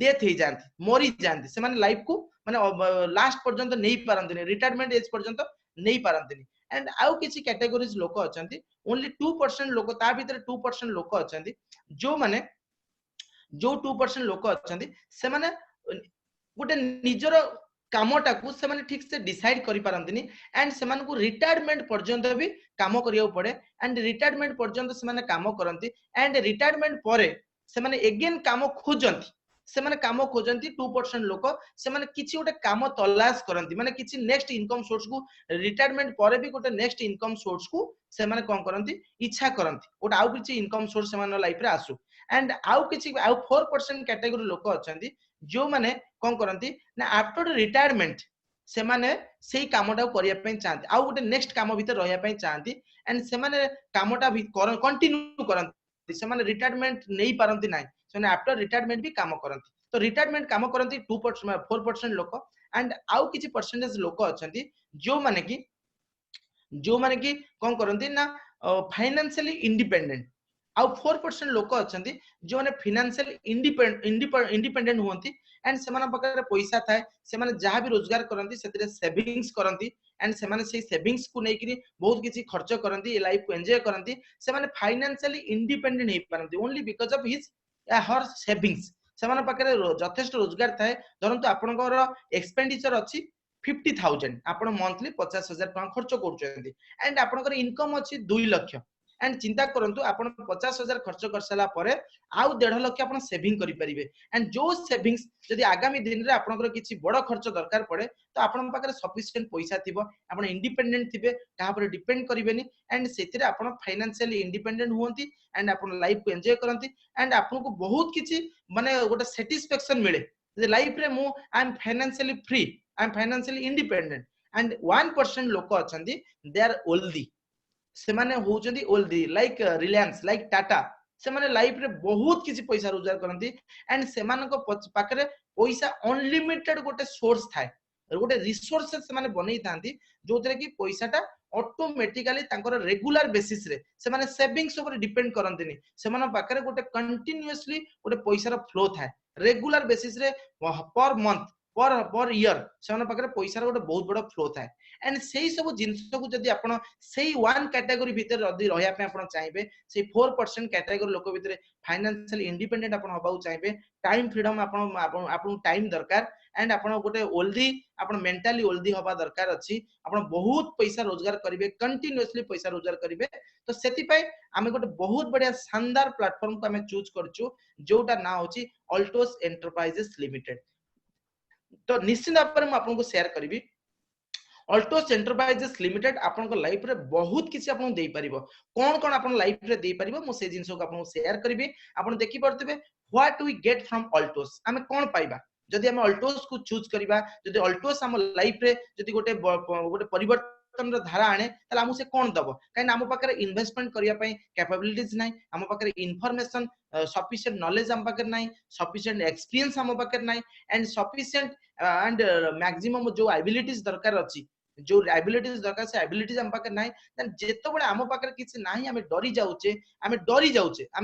डेथ हो जाती मरी जाती से माने लाइफ को माने लास्ट पर्यंत नहीं पारंती रिटायरमेंट एज पर्यंत नहीं पारंती एंड आउ किछि कैटेगरीज लोक अछंती ओनली 2% लोक ता भीतर 2% लोक अछंती जो माने जो 2% लोक अछंती से माने गोटे निजर कामटा को से माने ठीक से डिसाइड करि पारंतिनी एंड से माने को रिटायरमेंट पर्यंत भी काम करियो पड़े एंड रिटायरमेंट पर्यंत से माने काम करंती एंड रिटायरमेंट परे से माने अगेन काम खोजंती से माने काम खोजंती 2% लोक से माने किछि गोटे काम तलाश करंती माने किछि नेक्स्ट इनकम सोर्स को रिटायरमेंट परे भी गोटे नेक्स्ट इनकम सोर्स को से माने कोन करंती इच्छा करंती गोटे आउ किछि इनकम सोर्स से माने लाइफ रे आसु एंड आउ किछि आउ 4% कैटेगरी लोक अछंती जो माने कोन करंती ना आफ्टर रिटायरमेंट से माने सेही कामटा करिया पय चाहती आउ गोटे नेक्स्ट काम भीतर रहिया पय चाहती एंड से माने कामटा भी कंटिन्यू करंती से माने रिटायरमेंट नहीं पारंती नाही से माने आफ्टर रिटायरमेंट भी काम करंती तो रिटायरमेंट काम करंती 2% 4% लोक एंड आउ किछि परसेंटेज लोक अछंती जो माने कि कोन करंती ना फाइनेंशियली इंडिपेंडेंट आउ 4% लोक अछंती जो माने फाइनेंशियल इंडिपेंडेंट होंती एंड से माने पकरे पैसा थाए से माने जहां भी रोजगार करंती सेतिरे सेविंग्स करंती एंड से माने से सेविंग्स को नेकरी बहुत किछि खर्च करंती लाइफ को एंजॉय करंती से माने फाइनेंशियली इंडिपेंडेंट हे पारंती only because of his her savings से माने पकरे यथेष्ट रोजगार थाए धरंतु आपनकर एक्सपेंडिचर अछि 50,000 आपण मंथली 50,000 टका खर्च करछन्ती एंड आपनकर इनकम अछि 2 लाख एंड चिंता करंतु आपण 50,000 खर्च कर सला परे आउ 1.5 लाख आपण सेविंग करि परिबे एंड जो सेविंग्स जदि आगामी दिन रे आपनकर किछि बड़ खर्च दरकार पड़े तो आपण पाखरे सफिशिएंट पैसा थिबो आपण इंडिपेंडेंट थिबे कहा पर डिपेंड करिवेनी एंड सेतिरे आपण फाइनेंशियली इंडिपेंडेंट होंती एंड आपण लाइफ को एंजॉय करंती एंड आपण को बहुत किछि माने गोटे सैटिस्फैक्शन मिले जे लाइफ रे मु I am financially free I am financially independent and 1% लोक अछंती दे आर ओल्दी से माने होचंदी ओल्दी लाइक रिलायंस लाइक टाटा से माने लाइफ रे बहुत किछि पैसा रोजगार करंती एंड से मानको पाखरे पैसा अनलिमिटेड गोटे सोर्स थाए गोटे रिसोर्सेस से माने बनै थांती जोतरे कि पैसाटा ऑटोमेटिकली तांकर रेगुलर बेसिस रे से माने सेविंग्स ऊपर डिपेंड करंतिनी से माने पाखरे गोटे कंटीन्यूअसली गोटे पैसा रो फ्लो थाए रेगुलर बेसिस रे पर मंथ पर ईयर से माने पाखरे पैसा रो गोटे बहुत बड़ फ्लो थाए एंड सेही सब जिंस को जदी आपण सेही वन कैटेगरी भीतर जदी रहया पे आपण चाहिबे सेही 4% कैटेगरी लोक भीतर फाइनेंशियल इंडिपेंडेंट आपण होबाउ चाहिबे टाइम फ्रीडम आपण टाइम दरकार एंड आपण गोटे ओल्दी आपण मेंटली ओल्दी होबा दरकार अछि आपण बहुत पैसा रोजगार करिवे कंटीन्यूअसली पैसा रोजगार करिवे तो सेति पय आमे गोटे बहुत बढ़िया शानदार प्लेटफॉर्म को आमे चूज करछु जोटा ना होची अल्टोस एंटरप्राइजेस लिमिटेड तो निश्चित पर मैं आपको शेयर करी अल्टोस एंटरप्राइजेस लिमिटेड आपन लाइफ रे बहुत किसी आपन देई परिबो कोन कोन आपन लाइफ रे देई परिबो मो से जिंस को आपन शेयर करबी आपन देखि परतबे what we get from Altos हमें कोन पाइबा जदि हम अल्टोस को चूज करबा जदि अल्टोस हम लाइफ रे जदि गोटे परिवर्तन धारा आने तले हमु से कोन दबो काई हम पाखरे इन्वेस्टमेंट करिया पई कैपेबिलिटीज नाही हम पाखरे इंफॉर्मेशन सफिशिएंट नॉलेज हम पाखरे नाही सफिशिएंट एक्सपीरियंस हम पाखरे नाही एंड सफिशिएंट एंड मैक्सिमम जो एबिलिटीज दरकार अछि जो एबिलिटीज दरकार से एबिलिटीज हम पाखरे नाही देन जेतो बडे हम पाखरे किछि नाही हमें डरी जाउचे हमें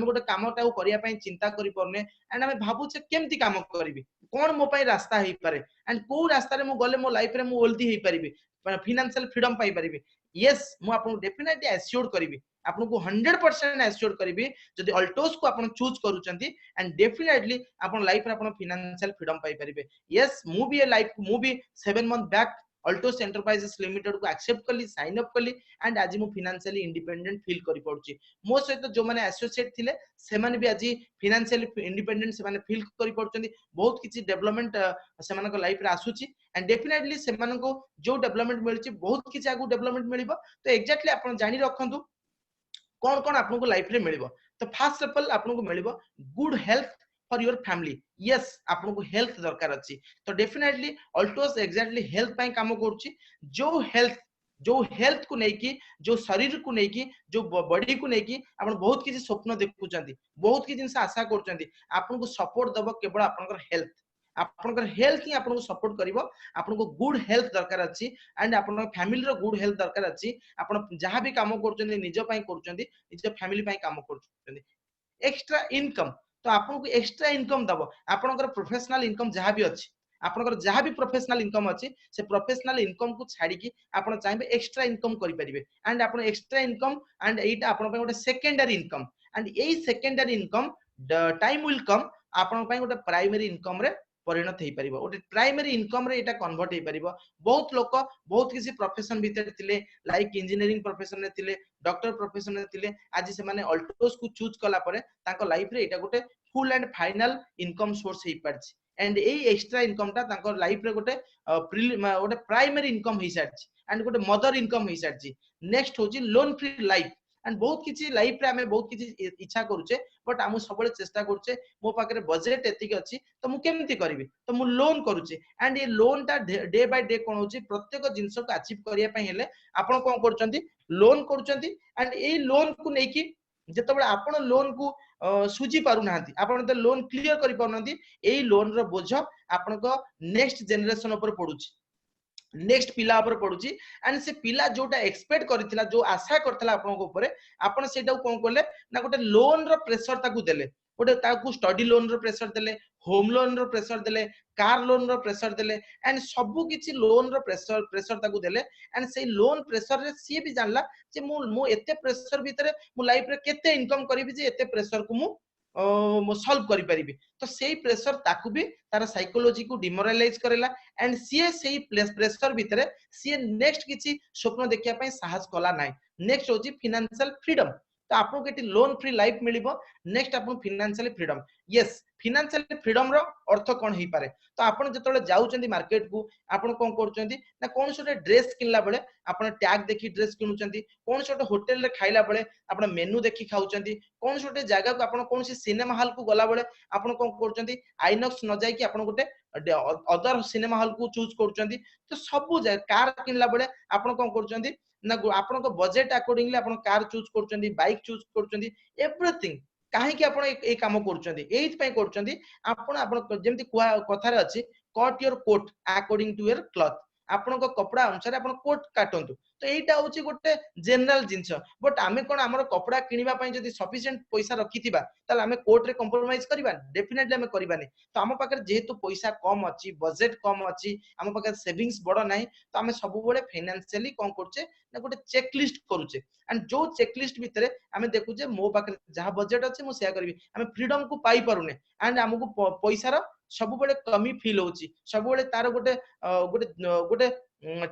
गोटे कामटा करिया पई चिंता करि परने एंड हमें भाबुचे केमति काम करबी कोन मो पई रास्ता हेई पारे एंड को रास्ता रे मो गले मो लाइफ रे मो ओल्दी हेई परिबी फाइनेंशियल फ्रीडम पाई परिबी यस मु आपन डेफिनेटली एश्योर करबी आपन को 100% एश्योर करबी जदि अल्टोस को आपन चूज करूचंती एंड डेफिनेटली आपन लाइफ रे आपन फाइनेंशियल फ्रीडम पाई परिबे यस मु भी 7 month back Altos enterprises limited को एक्सेप्ट कली साइन अप कली एंड आज मु फाइनेंशियली इंडिपेंडेंट फील करि पड़ुची मो सहित जो माने एसोसिएट थिले से माने भी आज फाइनेंशियली इंडिपेंडेंट से माने फील करि पड़ुचंदी बहुत किछि डेवलपमेंट से मानको लाइफ रे आसुची एंड डेफिनेटली से मानको जो डेवलपमेंट मिलची बहुत किछि आगु डेवलपमेंट मिलिबो तो एग्जैक्टली आपण जानि रखंतु कौन कौन आपको लाइफ रे मिलिबो तो फर्स्ट ऑफ ऑल आपको मिलिबो good health for your family yes आपको हेल्थ दरकार अछि तो डेफिनेटली अल्टोस एग्जैक्टली हेल्थ पई काम करछि जो हेल्थ को नेकी जो शरीर को नेकी जो बॉडी को नेकी आपण बहुत किछि स्वप्न देखुचंती बहुत किछि जिंस आशा करचंती आपनको सपोर्ट दबो केवल आपनकर हेल्थ आपनकर हेल्थ ही आपनको सपोर्ट करिवो आपनको गुड हेल्थ दरकार अछि एंड आपन फैमिली रो गुड हेल्थ दरकार अछि आपन जहां भी काम करचंती निज पई करचंती निज फैमिली पई काम करचंती एक्स्ट्रा इनकम तो आपको एक्स्ट्रा इनकम दबो आपनकर प्रोफेशनल इनकम जहां भी अछि आपनकर जहां भी प्रोफेशनल इनकम अछि से प्रोफेशनल इनकम को छाडी की आपन चाहबे एक्स्ट्रा इनकम करि परिबे एंड आपन एक्स्ट्रा इनकम एंड एटा आपन पय गोटे secondary income and AE secondary income time will come आपन पय गोटे प्राइमरी इनकम रे परिणत हेई परिबो गोटे प्राइमरी इनकम रे एटा कन्वर्ट हेई परिबो बहुत लोक बहुत किसी प्रोफेशन भीतर थिले लाइक इंजीनियरिंग प्रोफेशन रे थिले डॉक्टर प्रोफेशन रे थिले आज से माने अल्टोस को चूज कला परे ताको लाइफ रे एटा गोटे full and final income source हेई पारछि एंड ए एक्स्ट्रा इनकम ता ताको लाइफ रे गोटे गोटे प्राइमरी इनकम हेई सारछि एंड गोटे मदर इनकम हेई सारछि नेक्स्ट होची लोन फ्री लाइफ एंड बहुत किछि लाइफ रे हमें बहुत किछि इच्छा करूचे बट हम सबले चेष्टा करूचे मो पाकरे बजेट एतिक अछि तो मु केमति करबी तो मु लोन करूचे एंड ये लोन ता डे बाय डे कोन होची प्रत्येक जिंस को अचीव करिया पय हेले आपण कोन करचंती लोन करचंती एंड ए लोन को नेकी जेतबे आपण लोन को सुझी पारु नांती आपण त लोन क्लियर करि पारनंती ए लोन रो बोझ आपण को नेक्स्ट जनरेशन ऊपर पडुची नेक्स्ट पिला ऊपर पडुची एंड से पिला जोटा एक्सपेक्ट करथिला जो आशा करथिला आपण को ऊपर आपण सेटा कोन करले ना गोटे लोन रो प्रेशर ताकू देले गोटे ताकू स्टडी लोन रो प्रेशर देले होम लोन रो प्रेशर देले कार लोन रो प्रेशर देले एंड सबु किछि लोन रो प्रेशर ताकू देले एंड से लोन प्रेशर रे सी भी जानला जे मु एते प्रेशर भीतर मु लाइफ रे केते इनकम करबी जे एते प्रेशर को मु सॉल्व करि परिबी तो सेही प्रेशर ताकू भी तार साइकोलॉजी को डिमोरलाइज करेला एंड सीए सेही प्रेशर भीतर सीए नेक्स्ट किछि स्वप्न देखिया पय साहस कला नाइ नेक्स्ट होची फाइनेंशियल फ्रीडम तो आपको केटी लोन फ्री लाइफ मिलिबो नेक्स्ट आपन financially freedom yes financial freedom रो अर्थ कोन हेई पारे तो आपन जतले जाउचंदी मार्केट को आपन कोन करचंदी ना कोन सोटे ड्रेस किनला बेले आपन टैग देखि ड्रेस किनुचंदी कोन सोटे होटल रे खाइला बेले आपन मेनू देखि खाउचंदी कोन सोटे जगह को आपन कोन सी सिनेमा हॉल को गला बेले आपन कोन करचंदी आइनॉक्स न जाय कि आपन गोटे अदर सिनेमा हॉल को चूज करचंदी तो सब कार किनला बेले आपन कोन करचंदी ना आपन को बजेट अकॉर्डिंगली आपन कार चूज करचंदी बाइक चूज करचंदी एवरीथिंग काहे कि आपण ए काम करचंदी एइत पय करचंदी आपण जेमति कथा रे अछि cut your coat according to your cloth आपण को कपड़ा अनुसार आपण कोट काटंतु तो एटा होची गोटे जनरल जिंस बट आमे कोन हमर कपड़ा किनिबा पय जदी सफिशिएंट पैसा रखिथिबा ताले आमे कोट रे कंप्रोमाइज करबा डेफिनेटली आमे करबानी तो हम पाकर जेहेतु पैसा कम अछि बजेट कम अछि हम पाकर सेविंग्स बड़ नाही तो आमे सब बळे फाइनेंशियली कोन करचे ना गोटे चेक लिस्ट करूचे एंड जो चेक लिस्ट भितरे आमे देखुचे मो पाकर जहा बजेट अछि मो शेयर करबी आमे फ्रीडम को पाई पारुने एंड हमकु पैसा रो सब बळे कमी फील होची सब बळे तार गोटे गोटे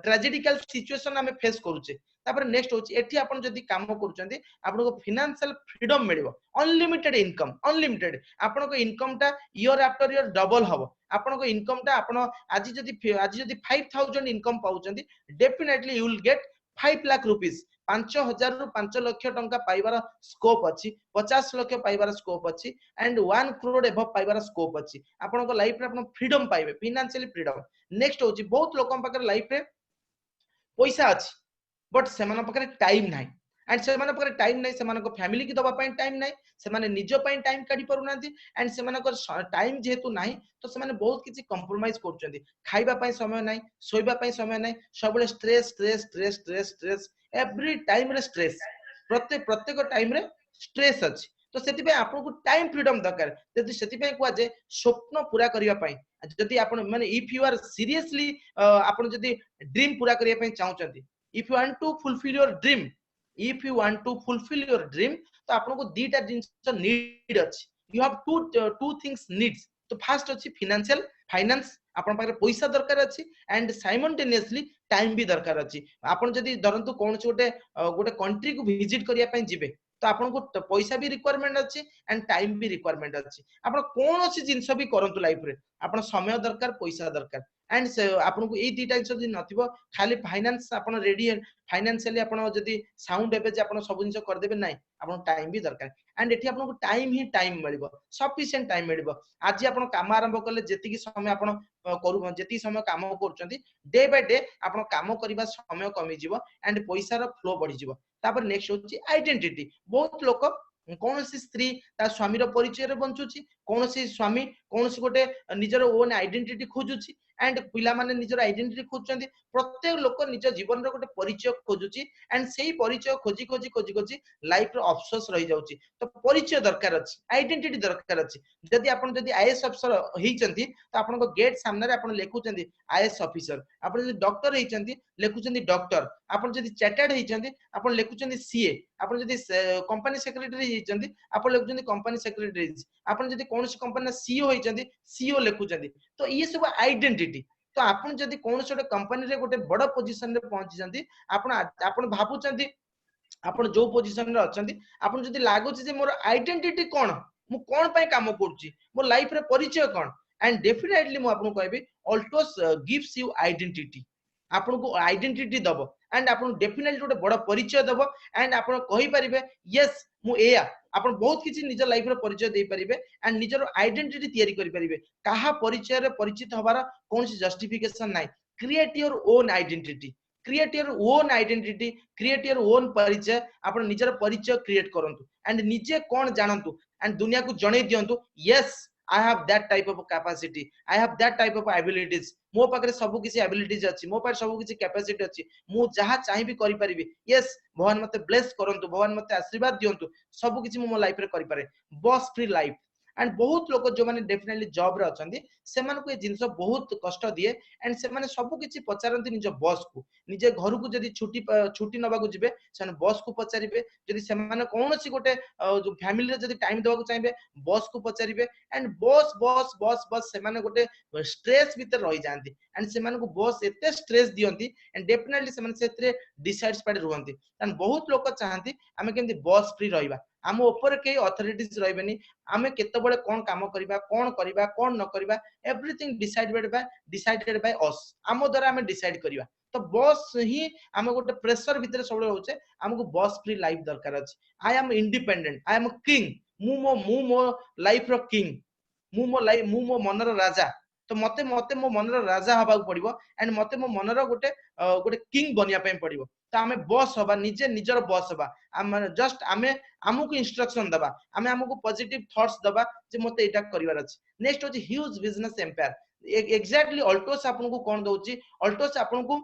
ट्रेजेडिकल सिचुएशन आमे फेस करूचे तापर नेक्स्ट होची एठी आपण जदी काम करूचंदी आपण को फाइनेंशियल फ्रीडम मिलिबो अनलिमिटेड इनकम अनलिमिटेड आपण को इनकम ता ईयर आफ्टर ईयर डबल हबो आपण को इनकम टा आपण आज जदी 5000 इनकम पाउचंदी definitely you will get 5 lakh rupees 5000 रु 5 लाख टंका पाइबार स्कोप अछि 50 लाख पाइबार स्कोप अछि एंड 1 करोड़ एबव पाइबार स्कोप अछि आपण को लाइफ रे आपण फ्रीडम पाइबे फाइनेंशियली फ्रीडम नेक्स्ट होची बहुत लोकन पाकर लाइफ रे पैसा अछि बट सेमान पाकर टाइम नाही एंड सेमान पाकर टाइम नाही सेमान को फैमिली की दबा पय टाइम नाही सेमाने निजो पय टाइम काढी परू नांती एंड सेमान को टाइम जेहेतु नाही तो सेमाने बहुत किछि कंप्रोमाइज करचंदी खाइबा पय समय नाही सोइबा पय समय नाही सबले stress stress stress stress stress every time रे स्ट्रेस प्रत्येक टाइम रे स्ट्रेस अछि तो सेति पे आपन को टाइम फ्रीडम दरकार जदी सेति पे कुआ जे स्वप्न पूरा करिया पय जदी आपन माने इफ यू आर सीरियसली आपन जदी ड्रीम पूरा करिया पय चाहउचंती if you want to fulfil your dream if you want to fulfil your dream तो आपन को दीटा जिंस नीड अछि you have two things needs तो फर्स्ट अछि फाइनेंशियल फाइनेंस आपण पाखरे पैसा दरकार अछि एंड साइमल्टेनियसली टाइम भी दरकार अछि आपण जदी धरंतु कोन गोटे गोटे कंट्री को विजिट करिया पय जिवे तो आपन को पैसा भी रिक्वायरमेंट अछि एंड टाइम भी रिक्वायरमेंट अछि आपण कोन सी जिंस भी करंतु लाइफ रे आपण समय दरकार पैसा दरकार एंड आपन को एई दीटा जिंस जदी नथिबो खाली फाइनेंस आपण रेडी फाइनेंशियली आपण जदी साउंड हेबे जे आपण सब जिंस कर देबे नाही आपण टाइम भी दरकार एंड एठी आपन को टाइम ही टाइम मिलिबो सफिशिएंट टाइम मिलिबो आज आपण काम आरंभ करले जेतिकी समय आपण करू जेतिकी समय काम करचंती डे बाय डे आपण काम करबा समय कमी जिवो एंड पैसा रो फ्लो बढ़ी जिवो तापर नेक्स्ट होची आइडेंटिटी बहुत लोक कौन सी स्त्री ता स्वामी रो परिचय रे बंचुची कौन सी स्वामी कौन सी गोटे निजर ओन आइडेंटिटी खोजुची एंड पिला माने निजर आइडेंटिटी खोजचंती प्रत्येक लोक निज जीवन रो गोटे परिचय खोजुची एंड सेही परिचय खोजी खोजी खोजी खोजी लाइफ रो अफसोस रही जाउची तो परिचय दरकार अछि आइडेंटिटी दरकार अछि जदी आपण जदी आईएएस अफसर हेचंती तो आपण को गेट सामने रे आपण लेखुचंती आईएएस ऑफिसर आपण जदी डॉक्टर हेचंती लेखुचंती डॉक्टर आपण जदी चार्टर्ड हेचंती आपण लेखुचंती सीए आपण जदी कंपनी सेक्रेटरी हेचंती आपण लेखुचंती कंपनी सेक्रेटरी आपण जदी कोनसी कंपनी सीईओ हेचंती सीईओ लेखुचंती तो ये सब आइडेंटिटी तो आपण जदी कोनसी गोटे कंपनी रे गोटे बड़ पोजीशन रे पहुंची जंती आपण भाबुचंती आपण जो पोजीशन रे अछंती आपण जदी लागुची जे मोर आइडेंटिटी कोन मु कोन पय काम करची मोर लाइफ रे परिचय कोन एंड डेफिनेटली मु आपन कहबी ऑल्टोस गिव्स यू आइडेंटिटी आपन को आइडेंटिटी दबो एंड आपन डेफिनेटली गोटे बड़ परिचय दबो एंड आपन कहि परिबे यस मु एया आपन बहुत किछि निज लाइफ रे परिचय देई परिबे एंड निजर आइडेंटिटी तयारी करि परिबे काहा परिचय रे परिचित होबार कोनसी जस्टिफिकेशन नाही create your own identity create your own identity create your own परिचय आपण निजर परिचय क्रिएट करंतु एंड निजे कोन जानंतु एंड दुनिया को जणै दियंतु yes I have that type of capacity I have that type of abilities मो पाखरे सब किसी एबिलिटीज अछि मो पाखरे सब किसी कैपेसिटी अछि मु जहा चाहिबी करि परिबी यस भगवान मते ब्लेस करंतु भगवान मते आशीर्वाद दियंतु सब किसी मो लाइफ रे करि पारे बॉस फ्री लाइफ एंड बहुत लोक जो माने डेफिनेटली जॉब रे अछंती सेमान को ए जिंस बहुत कष्ट दिए एंड से माने सब किछि पचारंती निज बॉस को निजे घर को जदी छुट्टी नबा को जिवे सेन बॉस को पचारिबे जदी से माने कोनोसी गोटे जो फैमिली रे जदी टाइम देबा को चाहिबे बॉस को पचारिबे and boss boss boss boss से माने गोटे स्ट्रेस भीतर रही जांती एंड से माने को बॉस एते स्ट्रेस दियंती एंड डेफिनेटली से माने सेतरे डिसाइड्स रहंती एंड बहुत लोक चाहंती आमे केमती बॉस फ्री रहिबा आम ऊपर के अथॉरिटीज रहबेनी आमे केते बळे कोन काम करिबा कोन न करिबा एवरीथिंग डिसाइडेड बाय अस आम द्वारा आमे डिसाइड करिबा तो बॉस ही आमे गोटे प्रेशर भीतर सब होचे हमको बॉस फ्री लाइफ दरकार अछि I am independent I am king मु मो लाइफ रो किंग मु मो मनर राजा तो मते मो मनर राजा हबा पड़िबो एंड मते मो मनर गोटे गोटे किंग बनिया पय पड़िबो तो आमे बॉस हबा निजे निजर बॉस हबा जस्ट आमे हमको इंस्ट्रक्शन दबा आमे हमको पॉजिटिव थॉट्स दबा जे मते एटा करिवार अछि नेक्स्ट होची huge business empire exactly Altos आपन को कोन दउची ऑल्टोस आपन को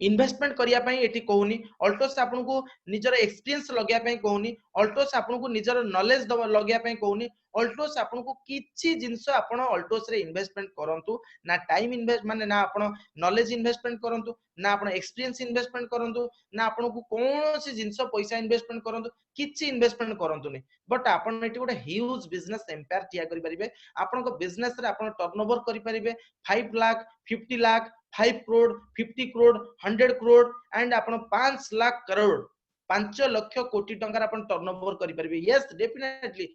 इन्वेस्टमेंट करिया पई एठी कहूनी ऑल्टोस आपन को निजर एक्सपीरियंस लगिया पई कहूनी ऑल्टोस आपन को निजर नॉलेज लगिया पई कहूनी ऑल्टोस आपन को किछि जिंस आपन ऑल्टोस रे इन्वेस्टमेंट करंतु ना टाइम इन्वेस्ट माने ना आपन नॉलेज इन्वेस्टमेंट करंतु ना आपन एक्सपीरियंस इन्वेस्टमेंट करंतु ना आपन को कोनोसी जिंस पैसा इन्वेस्टमेंट करंतु किछि इन्वेस्टमेंट करंतु नै बट आपन एठी गोटे ह्यूज बिजनेस एम्पायर टिया करि परिबे आपन को बिजनेस रे आपन टर्नओवर करि परिबे 5 लाख 50 लाख 5 करोड़ 50 करोड़ 100 करोड़ एंड आपन 5 लाख करोड़ 5 लाख कोटी टंका आपन टर्नओवर करि परिबे यस डेफिनेटली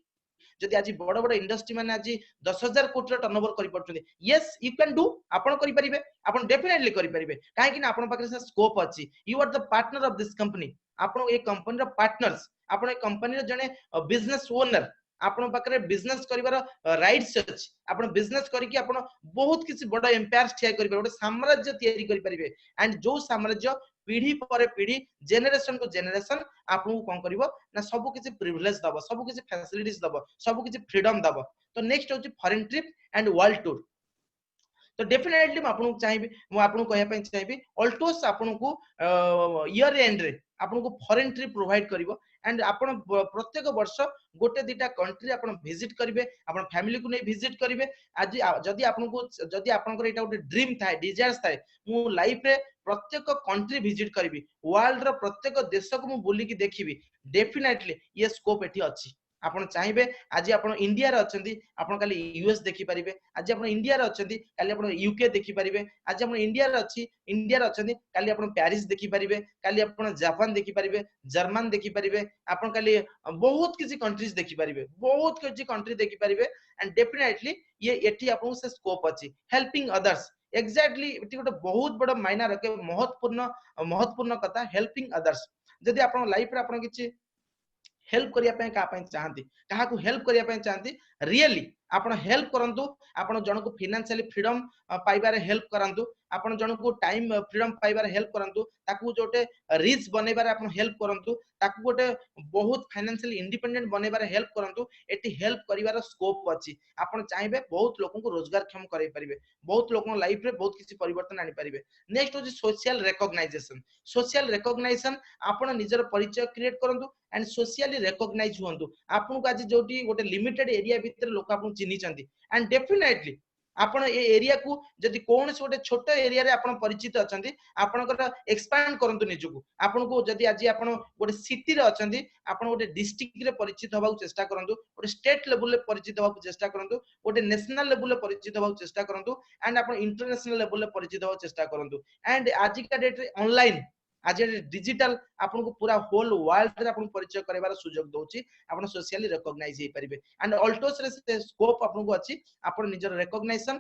जदि आज बड़ बड़ इंडस्ट्री माने आज 10,000 कोटी टर्नओवर करि परछथि यस यू कैन डू आपन करि परिबे आपन डेफिनेटली करि परिबे काहे कि आपन पाखरे से स्कोप अछि you are the partner of this company आपन ए कंपनी रो पार्टनर्स आपन ए कंपनी रो जने बिजनेस ओनर आपन पाखरे बिजनेस करिवार राइट्स अछि आपन बिजनेस करि कि आपन बहुत किछि बड़ एम्पायर्स ठिया करि परिबे साम्राज्य तयारी करि परिबे एंड जो साम्राज्य पीढ़ी पर पीढ़ी जेनेरेशन को जेनेरेशन आपन कोन करिवो ना सब किछि प्रिविलेज दबो सब किछि फैसिलिटीज दबो सब किछि फ्रीडम दबो तो नेक्स्ट होची foreign trip and world tour तो डेफिनेटली म आपन चाहिबी म आपन कहया पय चाहिबी ऑल्टोस आपन को ईयर एंड रे आपन को फॉरेन ट्रिप प्रोवाइड करिवो एंड आपन प्रत्येक वर्ष गोटे दिटा कंट्री आपन विजिट करिवे आपन फैमिली को नै विजिट करिवे आज जदी आपन को जदी आपन को एटा गोटे ड्रीम थाए डिजायर्स थाए मु लाइफ रे प्रत्येक कंट्री विजिट करिवि वर्ल्ड रो प्रत्येक देश को मु बुली की देखिबी डेफिनेटली ये स्कोप एठी अछि आपण चाहिए आज आपण इंडिया रे अछंती आपण काली यूएस देखि परिबे आज आपण इंडिया रे अछंती काली आपण यूके देखि परिबे आज आपण इंडिया रे अछि इंडिया रे अछंती काली आपण पेरिस देखि परिबे काली आपण जापान देखि परिबे जर्मन देखि परिबे आपण काली बहुत किछि कंट्रीज देखि परिबे बहुत किछि कंट्री देखि परिबे एंड डेफिनेटली ये एठी आपण से स्कोप अछि हेल्पिंग अदर्स एग्जैक्टली एठी गोटे बहुत बड़ मायना रखे महत्वपूर्ण कथा हेल्पिंग अदर्स जदि आपण लाइफ रे आपण किछि हेल्प करिया पे का पे चाहती कहा को हेल्प करिया पे चाहती रियली आपण हेल्प करंतु आपण जन को फाइनेंशियली फ्रीडम पाइबारे हेल्प करंतु आपण जन को टाइम फ्रीडम पाइबारे हेल्प करंतु ताकू जोटे रिच बनेबारे आपण हेल्प करंतु ताकू गोटे बहुत फाइनेंशियली इंडिपेंडेंट बनेबारे हेल्प करंतु एटी हेल्प करिवार स्कोप अछि आपण चाहिबे बहुत लोगन को रोजगार क्षम करै परिबे बहुत लोगन लाइफ रे बहुत किछि परिवर्तन आनि परिबे नेक्स्ट होछि सोशल रिकॉग्नाइजेशन आपण निजर परिचय क्रिएट करंतु एंड सोशली रिकॉग्नाइज हुंतु आपन को आज जोटी गोटे लिमिटेड एरिया भीतर लोक आपन चिन्ही चंती एंड डेफिनेटली आपण ए एरिया को जदि कोन से गोटे छोट एरिया रे आपण परिचित अछंती आपनकर एक्सपैंड करंतु निजको आपन को जदि आज आपण गोटे सिटी रे अछंती आपण गोटे डिस्ट्रिक्ट रे परिचित होबाक चेष्टा करंतु गोटे स्टेट लेवल रे परिचित होबाक चेष्टा करंतु गोटे नेशनल लेवल रे परिचित होबाक चेष्टा करंतु एंड आपण इंटरनेशनल लेवल रे परिचित होबाक चेष्टा करंतु एंड आज का डेट रे ऑनलाइन आज डिजिटल आपन को पूरा होल वर्ल्ड रे आपन परिचय करबार सुयोग दोची आपन सोशली रिकॉग्नाइज हे परिबे एंड अल्टोस रे स्कोप आपन को अछि आपन निजर रिकॉग्नाइजेशन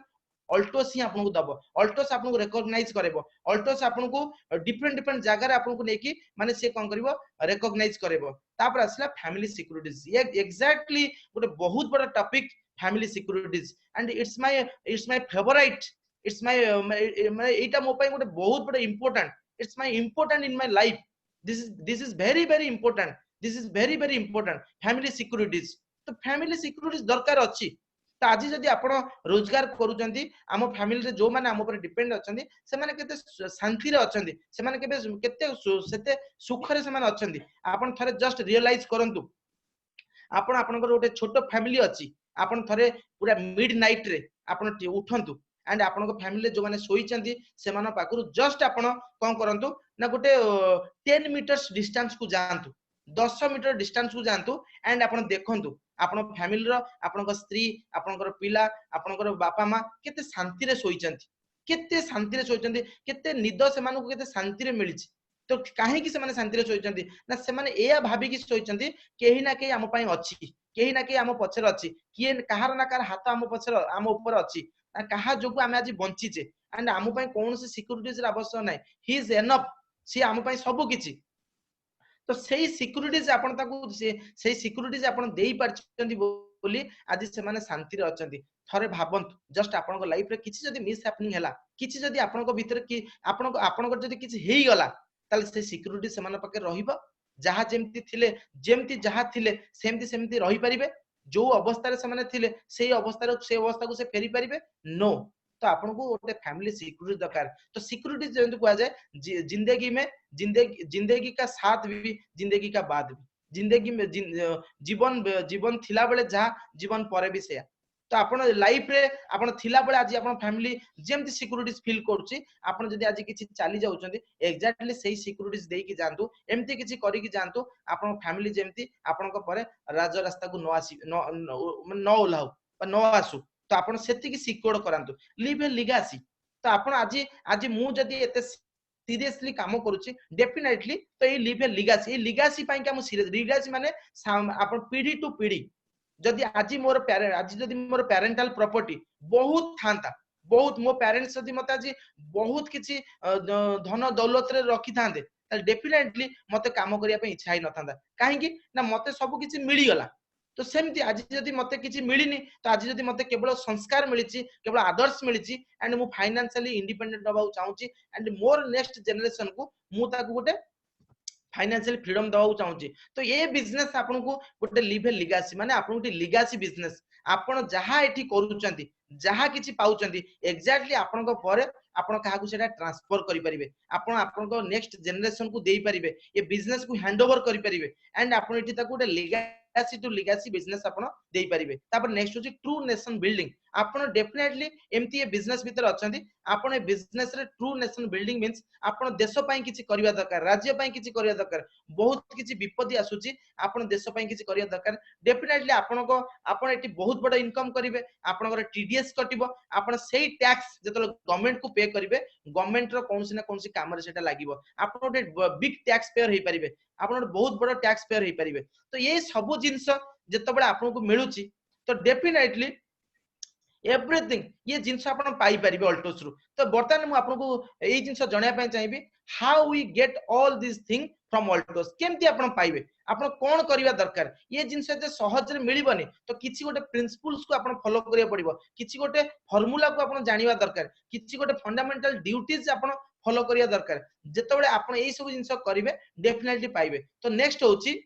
अल्टोस ही आपन को दबो अल्टोस आपन को रिकॉग्नाइज करबो अल्टोस आपन को डिफरेंट जगह रे आपन को नेकी माने से कोन करबो रिकॉग्नाइज करबो तापर असला फैमिली सिक्योरिटीज ये एग्जैक्टली गोटे बहुत बड़ा topic family securities and it's my favourite it's my एटा मो पय गोटे बहुत बड़ा important it's my important in my life this is very important family securities तो family securities दरकार अछि त आज जदि आपण रोजगार करूचंती आम फैमिली रे जो माने आम ऊपर डिपेंड अछंती से माने केते शांति रे अछंती से माने केते सेते सुख रे से माने अछंती आपण थरे जस्ट रियलाइज करंतु आपण आपनकर गोटे छोट फैमिली अछि आपण थरे पूरा मिड नाइट रे आपण उठंतु एंड आपण को फैमिली जो माने सोईचंती से माने पाकुरु जस्ट आपण कोन करंतु ना गोटे 10 मीटर्स डिस्टेंस को जानतु 10 मीटर डिस्टेंस को जानतु एंड आपण देखंतु आपण फैमिली रो आपण को स्त्री आपण को पिला आपण को बापा मां केते शांति रे सोईचंती केते निद से माने को केते शांति रे मिलिछि तो काहे कि से माने शांति रे सोईचंती ना से माने एया भाबी कि सोईचंती केही ना केही आम पई अछि केही ना केही आम पछर अछि किए कहार ना कार हाथ आम पछर आम ऊपर अछि कहा जो आम आज बंचीचे एंड आम कौन से सिक्योरिटीज आवश्यक ना ही इज एनफ सी आम सब किछि तो सेही सिक्योरिटीज आपण ताकू सेही सिक्योरिटीज आपण देई पारछंती बोली आज से माने शांति रे अछंती थरे भाबंत जस्ट आपण को लाइफ रे किछि जदी मिस हैपनिंग हैला किछि जदी आपण को भीतर कि आपण को जदी किछि हेई गला ताले से सिक्योरिटी से माने पके रहिबो जहा जेमती थिले जेमती जहा थिले सेमती रहि परिबे जो अवस्था रे से थिले से अवस्था को से फेरी परिबे नो तो आपन को गोटे फैमिली सिक्योरिटी दरकार तो सिक्योरिटी जेंतु कहा जाए जिंदगी में जिंदगी का साथ भी जिंदगी का बाद भी जिंदगी में जीवन थिला बेले जहा जीवन परे भी से तो आपण लाइफ रे आपण थिला बेले आज आपण फैमिली जेमति सिक्योरिटीज फील करूची आपण जदी आज किछि चाली जाउचंदी एग्जैक्टली सही सिक्योरिटीज देई कि जानतु एमति किछि करी कि जानतु आपण फैमिली जेमति आपण को परे राज रास्ता को न उलाउ न आसु तो आपण सेति कि सिक्योर करंतु लिव ए लिगासी तो आपण आज मु जदी एते सीरियसली काम करूची डेफिनेटली तो ए लिव ए लिगासी पई का मु सीरियस लिगासी माने आपण पीढ़ी टू पीढ़ी जदि आज मोर पेरेंटल प्रॉपर्टी बहुत थांता बहुत मो पेरेंट्स जदि मते आज बहुत किछि धन दौलत रे रखि थांदे त डेफिनेटली मते काम करिया पे इच्छा ही न थांदा काहे कि ना मते सब किछि मिली गला तो सेमती आज जदि मते किछि मिलिनी तो आज जदि मते केवल संस्कार मिलिछि केवल आदर्श मिलिछि एंड मु फाइनेंशियली इंडिपेंडेंट होबा चाहूची एंड मोर नेक्स्ट जनरेशन को मु ताकू गोटे फाइनेंशियल फ्रीडम दवा चाहूची तो ये बिजनेस आपन को गोटे लिव ए लिगासी माने आपन गोटे लिगासी बिजनेस आपन जहा एठी करूचंती जहा किछि पाउचंती एग्जैक्टली आपन को परे आपन काहा को सेटा ट्रांसफर करि परिबे आपन को नेक्स्ट जनरेशन को देई परिबे ये बिजनेस को हैंडओवर करि परिबे एंड आपन एठी ताकू गोटे लीगेसी टू लीगेसी बिजनेस आपण देई परिबे तापर नेक्स्ट होची ट्रू नेशन बिल्डिंग आपण डेफिनेटली एमती ए बिजनेस भीतर अछंती आपण ए बिजनेस रे ट्रू नेशन बिल्डिंग मींस आपण देश पई किछि करिया दरकार राज्य पई किछि करिया दरकार बहुत किछि विपत्ति आसुची आपण देश पई किछि करिया दरकार डेफिनेटली आपण को आपण एटी बहुत बड़ इनकम करिवे आपण टीडीएस कटिबो आपण सेही टैक्स जतल गवर्नमेंट को पे करिवे गवर्नमेंट रो कोनसी ना कोनसी काम रे सेटा लागिवो आपण गोटे बिग टैक्स पेयर हेई परिबे आपण बहुत बड़ टैक्स पेयर हेई परिबे तो ये सब जिंस जतबे आपण को मिलुची तो डेफिनेटली एवरीथिंग ये जिंस आपण पाई परिबे अल्टोस रु तो बर्तमान मु आपन को एई जिंस जणिया पय चाहिबी how we get all this thing from Altos केमती आपण पाइबे आपण कोन करिवा दरकार ये जिंस जे सहज रे मिलिबनी तो किछि गोटे प्रिंसिपल्स को आपण फॉलो करिया पड़िबो किछि गोटे फार्मूला को आपण जानिवा दरकार किछि गोटे फंडामेंटल ड्यूटीज आपण फॉलो करिया दरकार जेतबे आपण एई सब जिंस करिवे डेफिनेटली पाइबे तो नेक्स्ट होची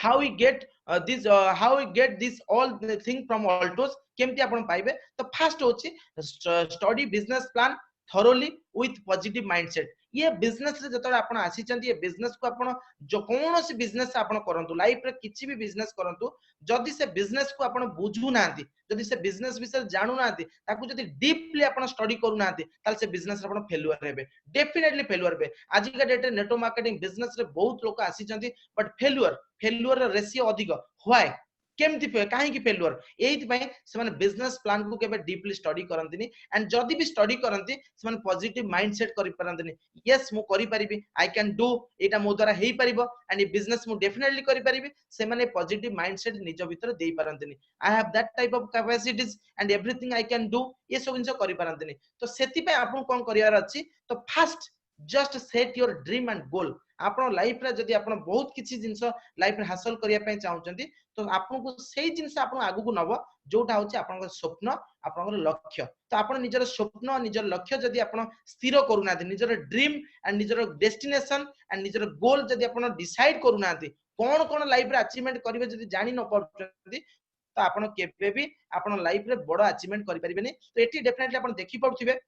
how we get this all the thing from Altos केमती आपण पाइबे तो फर्स्ट होची study business plan thoroughly with positive mindset ये बिजनेस रे जतले आपण आसी चंती ये बिजनेस को आपण जो कोनोसी बिजनेस आपण करंतु लाइफ रे किछि भी बिजनेस करंतु जदि से बिजनेस को आपण बुझू नांती जदि से बिजनेस विषय जानू नांती ताकू जदि डीपली आपण स्टडी करू नांती ताल से बिजनेस रे आपण फेल्युअर हेबे डेफिनेटली फेल्युअर हेबे आज का डेट रे नेटवर्क मार्केटिंग बिजनेस रे बहुत लोक आसी चंती बट फेल्युअर रेशियो अधिक व्हाई केमती काहे की फेल्युअर एथि पय से माने बिजनेस प्लान को केबे डीपली स्टडी करंतिनी एंड जदी भी स्टडी करंती से माने पॉजिटिव माइंडसेट करि परंतिनी यस मु करि परिबी आई कैन डू एटा मो द्वारा हेई परिबो एंड ये बिजनेस मु डेफिनेटली करि परिबी से माने पॉजिटिव माइंडसेट निज भीतर देई परंतिनी I have that type of capacities and everything I can do ये सब जिंस करि परंतिनी तो सेति पय आपन कोन करियार अछि तो first just set your dream and goal आपण लाइफ रे जदी आपण बहुत किछि जिंस लाइफ रे हासिल करिया पय चाहउचंती तो आपन को सेही जिंस आपण आगु को नबो जोटा होची आपन स्वप्न आपन लक्ष्य तो आपण निजर स्वप्न निजर लक्ष्य जदी आपण स्थिर करू नाथि निजर ड्रीम एंड निजर डेस्टिनेशन एंड निजर गोल जदी आपण डिसाइड करू नाथि कोन कोन लाइफ रे अचीवमेंट करिवे जदी जानि न पड़चंती तो आपण केबे भी आपण लाइफ रे बड़ अचीवमेंट करि परिबेनी तो एटी डेफिनेटली आपण देखि पड़थिबे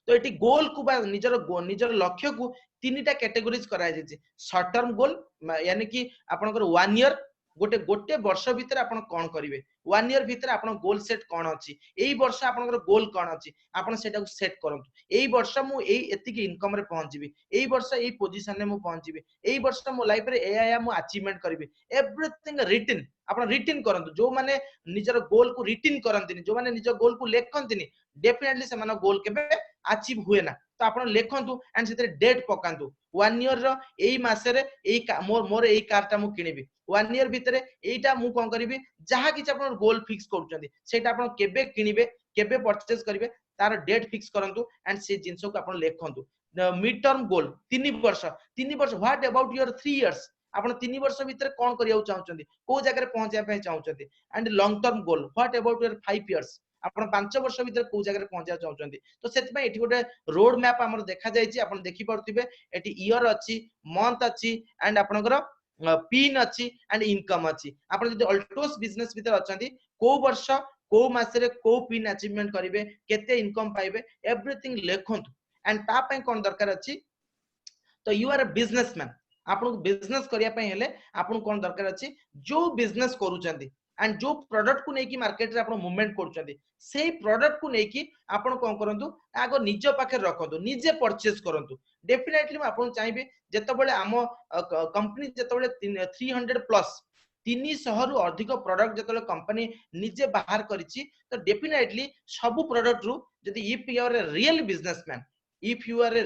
तो एटी गोल को बा निजर लक्ष्य को तीनटा कैटेगरीज कराय जेछि शॉर्ट टर्म गोल यानी कि आपनकर 1 ईयर गोटे वर्ष भीतर आपण कोन करिवे 1 ईयर भीतर आपण गोल सेट कोन अछि एई वर्ष आपनकर गोल कोन अछि आपण सेटा को सेट करंतु एई वर्ष मु एई एति की इनकम रे पहुंचीबी एई वर्ष एई पोजीशन रे मु पहुंचीबी एई वर्ष मो लाइफ रे एया मु अचीवमेंट करबी एवरीथिंग रिटन आपण रिटन करंतु जो माने निजर गोल को रिटन करंतिनी जो माने निजर गोल को लेखंतिनी डेफिनेटली से माने गोल केबे अचीव हुए ना तो आपण लेखंतु एंड सेते डेट पकांतु 1 ईयर रो एई मासे रे एई मोर एई कारटा मु किनिबी 1 ईयर भीतर एईटा मु कोन करबी जहा कि आपण गोल फिक्स करूचंदी सेटा आपण केबे किनिबे केबे परचेज करिवे तार डेट फिक्स करंतु एंड से जिंस को आपण लेखंतु मिड टर्म गोल 3 वर्ष व्हाट अबाउट योर 3 इयर्स आपण 3 वर्ष भीतर कोन करिया चाहउचंदी को जगह रे पहुंचा पे चाहउचंदी and long term goal what about your 5 years आपण 5 वर्ष भीतर को जगह रे पहुंचा चाहउचंदी तो सेति पय एठी गोटे रोड मैप हमर देखा जायछि आपण देखि पड़तिबे एठी ईयर अछि मंथ अछि एंड आपनकर पिन अछि एंड इनकम अछि आपण जदि अल्टोस बिजनेस भीतर अछंती को वर्ष को मासे रे को पिन अचीवमेंट करिवे केते इनकम पाइबे एवरीथिंग लेखंतु एंड ता पय कोन दरकार अछि तो यू आर अ बिजनेसमैन आपन बिजनेस करिया पय हेले आपन कोन दरकार अछि जो बिजनेस करूचंती एंड जो प्रोडक्ट को नेकी मार्केट रे आपण मूवमेंट करूचंती सेही प्रोडक्ट को नेकी आपण कोन करंतु आगो निज पाखे रखंतु निजे परचेज करंतु डेफिनेटली आपण चाहिबे जेतबेले आम कंपनी जेतबेले 300 प्लस 300 रु अधिक प्रोडक्ट जेतबेले कंपनी निजे बाहर करिछि तो डेफिनेटली सब प्रोडक्ट रु जदी if you are a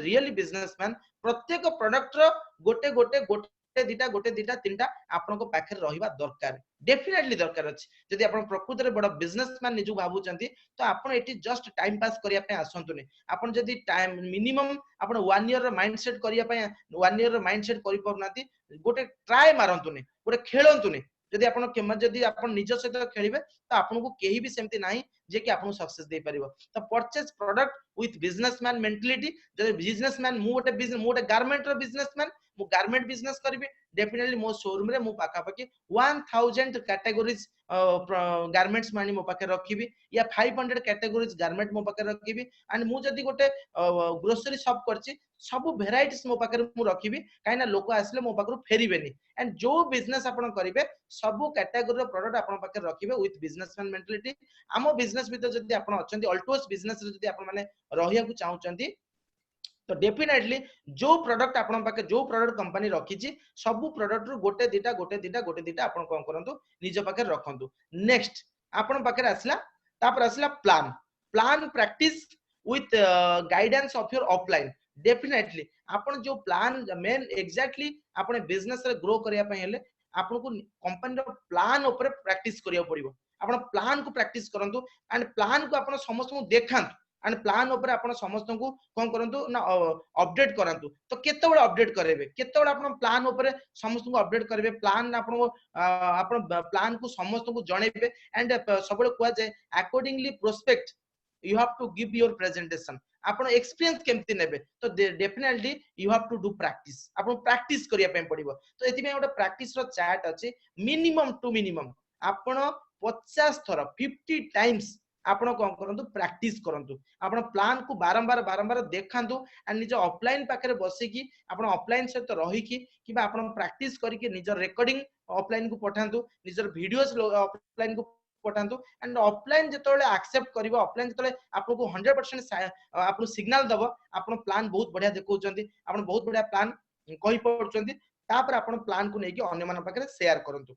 real businessman प्रत्येक प्रोडक्ट रो गोटे दिटा तीनटा आपन को पाखे रहिबा दरकार डेफिनेटली दरकार अछि जदी आपन प्रकृत रे बड़ बिजनेसमैन निजु भाबुचंती तो आपन एटी जस्ट टाइम पास करिया पे आसंतुनी आपन जदी टाइम मिनिमम आपन 1 ईयर रो माइंडसेट करिया पे 1 ईयर रो माइंडसेट करि परनाती गोटे ट्राई मारंतुनी गोटे खेलंतुनी जदी आपन निज सहित खेलिबे तो आपन को केही भी सेमती नाही जे कि आपन सक्सेस दे परिबो तो purchase product with businessman mentality जदि बिजनेसमैन मु गोटे गारमेंट रो बिजनेसमैन मु गारमेंट बिजनेस करिबे डेफिनेटली मो शोरूम रे मु पाखा पाखी 1000 कैटेगरीज गारमेंट्स मानी मो पाखे रखिबी या 500 कैटेगरीज गारमेंट मो पाखे रखिबी एंड मु जदि गोटे ग्रोसरी शॉप करछि सब भेराइटीज मो पाखे मु रखिबी काइना लोक आसले मो पाखरु फेरिबेनी एंड जो बिजनेस आपण करिवे सब कैटेगरी रो प्रोडक्ट आपण पाखे रखिबे विथ बिजनेसमैन मेंटालिटी आमो बिजनेस भीतर जदि आपण अछंती अल्टोस बिजनेस रे जदि आपण माने रहिया को चाहउचंती तो डेफिनेटली जो प्रोडक्ट आपण पाखे जो प्रोडक्ट कंपनी रखिछि सब प्रोडक्ट रु गोटे दिटा आपण कोन करंतु निज पाखे रखंतु नेक्स्ट आपण पाखे आसला तापर आसला plan practice with guidance of your offline definitely आपण जो प्लान मेन एग्जैक्टली आपण बिजनेस रे ग्रो करिया पय हेले आपण को कंपनी रो प्लान ऊपर प्रैक्टिस करिया पड़िबो आपण प्लान को प्रैक्टिस करंतु एंड प्लान को आपण समस्त को देखांतु एंड प्लान ऊपर आपण समस्त को कोन करंतु ना अपडेट करंतु तो केते बडा अपडेट करेबे केते बडा आपण प्लान ऊपर समस्त को अपडेट करबे प्लान आपण प्लान को समस्त को जणेबे एंड सबले कुआ जाय accordingly prospect you have to give your presentation आपण एक्सपीरियंस केमति नेबे तो definitely you have to do practice आपण प्रैक्टिस करिया पे पड़िबो तो एति में गोटे प्रैक्टिस रो चार्ट अछि मिनिमम टू मिनिमम आपण 50 थर 50 टाइम्स आपण कोन करंतु प्रैक्टिस करंतु आपण प्लान को बारंबार देखांतु एंड निज ऑफलाइन पाखरे बसी की आपण ऑफलाइन सहित रही की किबा आपण प्रैक्टिस करी के निज रिकॉर्डिंग ऑफलाइन को पठांतु निजर वीडियोस ऑफलाइन को पठांतु एंड ऑफलाइन जतले एक्सेप्ट करिवो ऑफलाइन जतले आपको 100% आपन सिग्नल दबो आपन प्लान बहुत बढ़िया देखौचंती आपन बहुत बढ़िया प्लान कहि पड़चंती तापर आपन प्लान को नेकी अन्य मान पाखरे शेयर करंतु